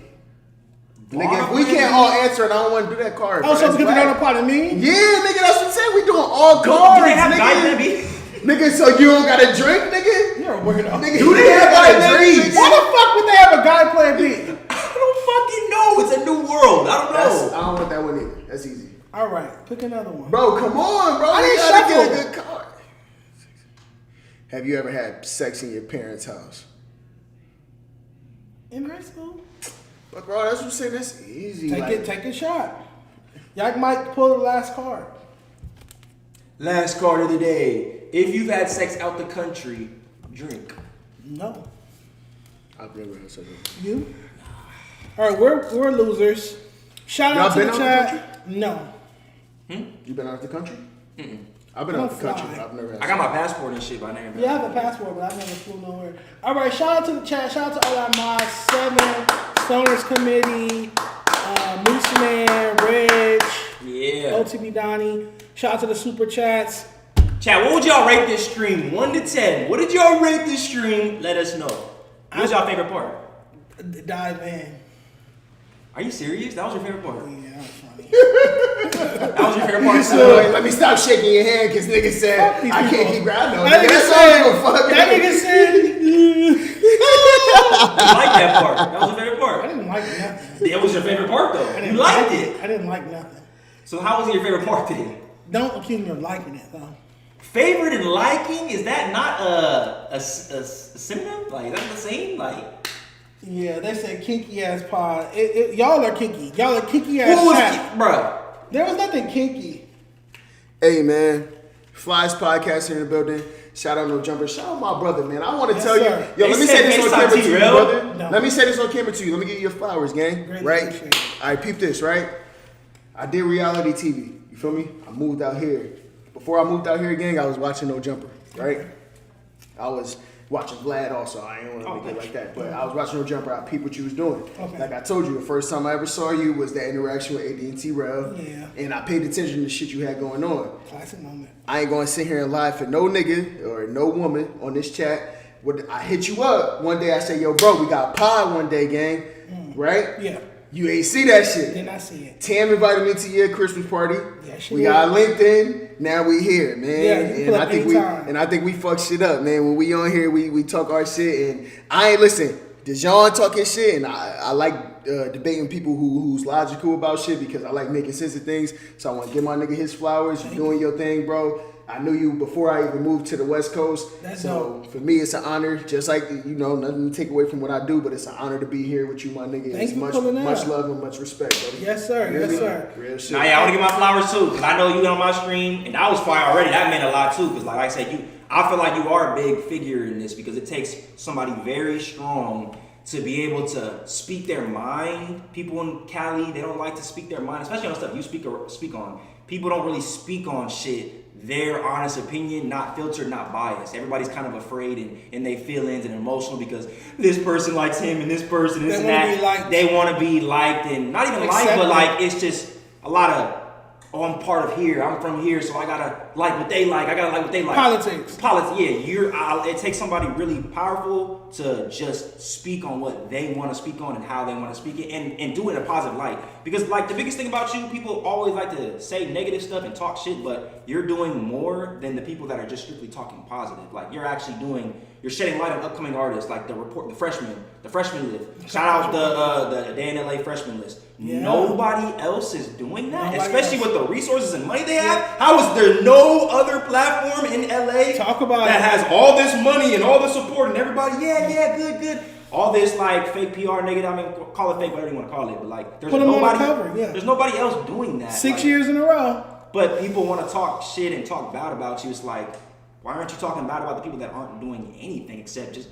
Nigga, if we can't all answer it, I don't want to do that card. Oh, so because it don't apply to me? Yeah, nigga, that's what I'm saying. We doing all cards, Do they have nigga. Plan B? Nigga, so you don't got a drink, nigga? You're a weirdo. Nigga, Do they have Plan B? Why the fuck would they have a guy Plan B? I don't fucking know. It's a new world. I don't know. I don't want that one either. That's easy. All right, pick another one. Bro, come on, bro. I You didn't gotta get a shuffle. good card. Have you ever had sex in your parents' house? In high school? But bro, that's what I'm saying. That's easy. Take a shot. Yike Mike, pull the last card. Last card of the day. If you've had sex out the country, drink. No. I've never had sex. You? All right, we're losers. Shout out to the chat. No. You been out the country? Mm-mm. I've been I'm out the country. fly. But I've never had I got my passport and shit, but I never. Yeah, I have a passport, but I never flew nowhere. All right, shout out to the chat. Shout out to all our mods. 7, Stoners Committee, Moose Man, Reg, Yeah. OTB Donnie. Shout out to the super chats. Chat, what would y'all rate this stream? 1 to 10. What did y'all rate this stream? Let us know. What was y'all favorite part? Dive in. Are you serious? That was your favorite part? Yeah, that was funny. That was your favorite part? So, let me stop shaking your hand because nigga said I can't keep grabbing no. That nigga said. I like that part. That was your favorite part. I didn't like nothing. It was your favorite part though. You liked it. I didn't like nothing. So how was it your favorite part then? Don't accuse me of liking it though. Favorite and liking, is that not a synonym? Like, is that the same? Like, Yeah, they said kinky ass pod. Y'all are kinky. Y'all are kinky ass who was chat. bruh? There was nothing kinky. Hey man, Flyest podcast here in the building. Shout out No Jumper. Shout out my brother, man. I want to tell sir. you. Yo, They let me said say this on FaceTime camera to you, T-Relll. brother. No. Let me say this on camera to you. Let me give you your flowers, gang. Great, Right? appreciate it. All right, peep this, right? I did reality TV. You feel me? I moved out here. Before I moved out here, gang, I was watching No Jumper, right? watching Vlad also. I ain't want to make it like that. But I was watching No Jumper. I peeped what you was doing. Okay. Like I told you, the first time I ever saw you was that interaction with AD and T-Relll. Yeah. And I paid attention to the shit you had going on. Classic moment. I ain't going to sit here and lie for no nigga or no woman on this chat. I hit you up one day. I said, yo, bro, we got pod one day, gang. Right? Yeah. You ain't see that shit. Did not see it. Tam invited me to your Christmas party. Yeah, she we got LinkedIn. Now we here, man. Yeah, and I think we fuck shit up, man. When we on here, we talk our shit, and I ain't listen. Dejon talk his shit, and I like debating people who's logical about shit because I like making sense of things. So I want to give my nigga his flowers. You doing your thing, bro. I knew you before I even moved to the West Coast. So for me, it's an honor. Just like, nothing to take away from what I do, but it's an honor to be here with you, my nigga. Thank it's you much love and much respect, buddy. Yes, sir. Really? Yes, sir. Real shit. Nah, yeah, I want to give my flowers too, because I know you on my stream, and that was fire already. That meant a lot too, because like I said, I feel like you are a big figure in this, because it takes somebody very strong to be able to speak their mind. People in Cali, they don't like to speak their mind, especially on stuff you speak on. People don't really speak on shit. Their honest opinion, not filtered, not biased. Everybody's kind of afraid and they feelings and emotional because this person likes him and this person, this and that. They want to be liked and not even liked, but like it's just a lot of, I'm part of here. I'm from here, so I gotta like what they like. I gotta like what they like. Politics. Yeah. It takes somebody really powerful to just speak on what they want to speak on and how they want to speak it, and do it in a positive light. Because like the biggest thing about you, people always like to say negative stuff and talk shit, but you're doing more than the people that are just strictly talking positive. Like you're actually you're shedding light on upcoming artists, like the freshman list. Shout out the Day in LA freshman list. Yeah. Nobody else is doing that, especially with the resources and money they have. How is there no other platform in LA that has all this money and all the support and everybody? Yeah, good. All this like fake PR negative. I mean, call it fake, whatever you want to call it, but like there's nobody else doing that. 6 years in a row. But people want to talk shit and talk bad about you. It's like, why aren't you talking bad about the people that aren't doing anything except just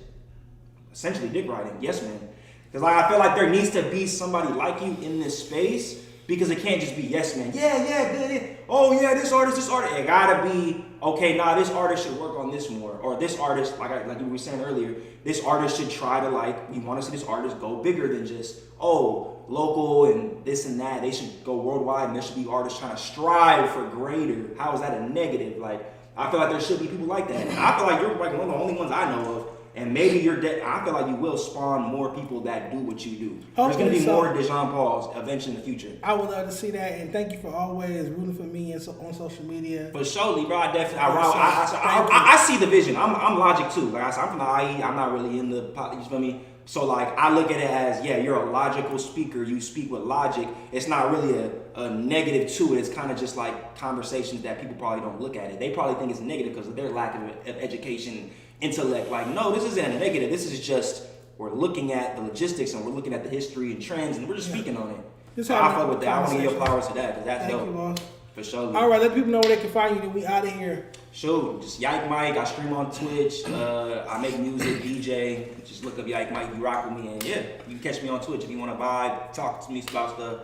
essentially dick riding? Yes, man. Because like I feel like there needs to be somebody like you in this space, because it can't just be yes, man. Yeah, good. Oh yeah, this artist. It gotta be okay. Nah, this artist should work on this more, or this artist, like we were saying earlier, this artist should try to we want to see this artist go bigger than just local and this and that. They should go worldwide, and there should be artists trying to strive for greater. How is that a negative? Like I feel like there should be people like that. And I feel like you're like one of the only ones I know of. And maybe I feel like you will spawn more people that do what you do. There's going to be more Dejon Pauls eventually in the future. I would love to see that, and thank you for always rooting for me on social media. For surely, bro. I see the vision. I'm logic too. Like I said, I'm from the IE. I'm not really in the politics. You feel me? So like I look at it as you're a logical speaker. You speak with logic. It's not really a negative to it. It's kind of just like conversations that people probably don't look at it. They probably think it's negative because of their lack of education. Intellect, like no, this isn't a negative. This is just we're looking at the logistics and we're looking at the history and trends and we're just speaking on it. So I fuck with that. I want to give flowers to that because that's dope. You, for sure. All right, let people know where they can find you. Then we out of here. Sure, just Yike Mike. I stream on Twitch. I make music, DJ. Just look up Yike Mike. You rock with me, and you can catch me on Twitch if you want to vibe, talk to me about stuff.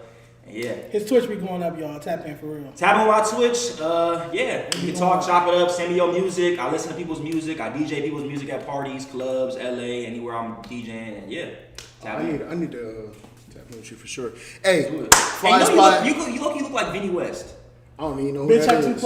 Yeah. His Twitch be going up, y'all. Tap in for real. Tap on my Twitch. You can talk, chop it up, send me your music. I listen to people's music. I DJ people's music at parties, clubs, LA, anywhere I'm DJing. And I need to tap in with you for sure. Hey, you look like Vinny West. I don't even know who that is.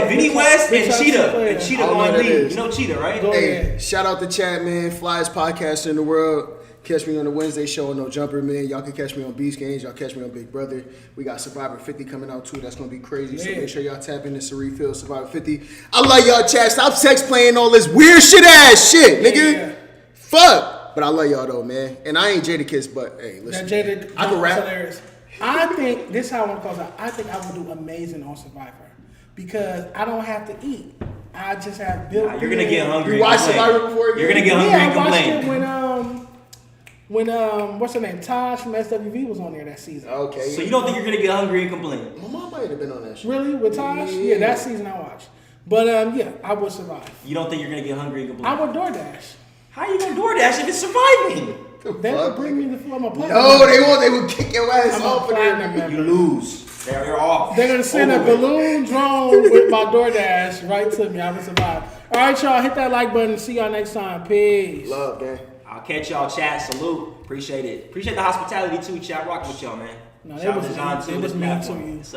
Vinny West and Cheetah. And Cheetah on lead. You know Cheetah, right? Hey, shout out to Chat, man. Flyest podcast in the world. Catch me on the Wednesday show on No Jumper, man. Y'all can catch me on Beast Games. Y'all catch me on Big Brother. We got Survivor 50 coming out too. That's gonna be crazy. So make sure y'all tap into Cerie Field Survivor 50. I love y'all, chat. Stop sex playing all this weird ass shit, nigga. Fuck. But I love y'all though, man. And I ain't Jadakiss, but hey, listen. I can rap. Hilarious. I think this is how I want to close out. I think I would do amazing on Survivor because I don't have to eat. I just have built. You're gonna get hungry. You watched Survivor before? You're gonna get hungry and complain. I watched it when what's her name? Taj from SWV was on there that season. Okay. So you don't think you're gonna get hungry and complain? My mom might have been on that show. Really? With Taj? Yeah, that season I watched. But I would survive. You don't think you're gonna get hungry and complain? I would DoorDash. How are you gonna DoorDash if it's surviving? They would bring me the food on my plate. No, they won't. They would kick your ass off of there. You lose. They're off. They're gonna send a balloon drone with my DoorDash right to me. I would survive. All right, y'all. Hit that like button. See y'all next time. Peace. Love, gang. I'll catch y'all, chat. Salute. Appreciate it. Appreciate the hospitality too, chat. Rocking with y'all, man. No, Shout out it to Dejon was too. mean This to platform. you. What's up?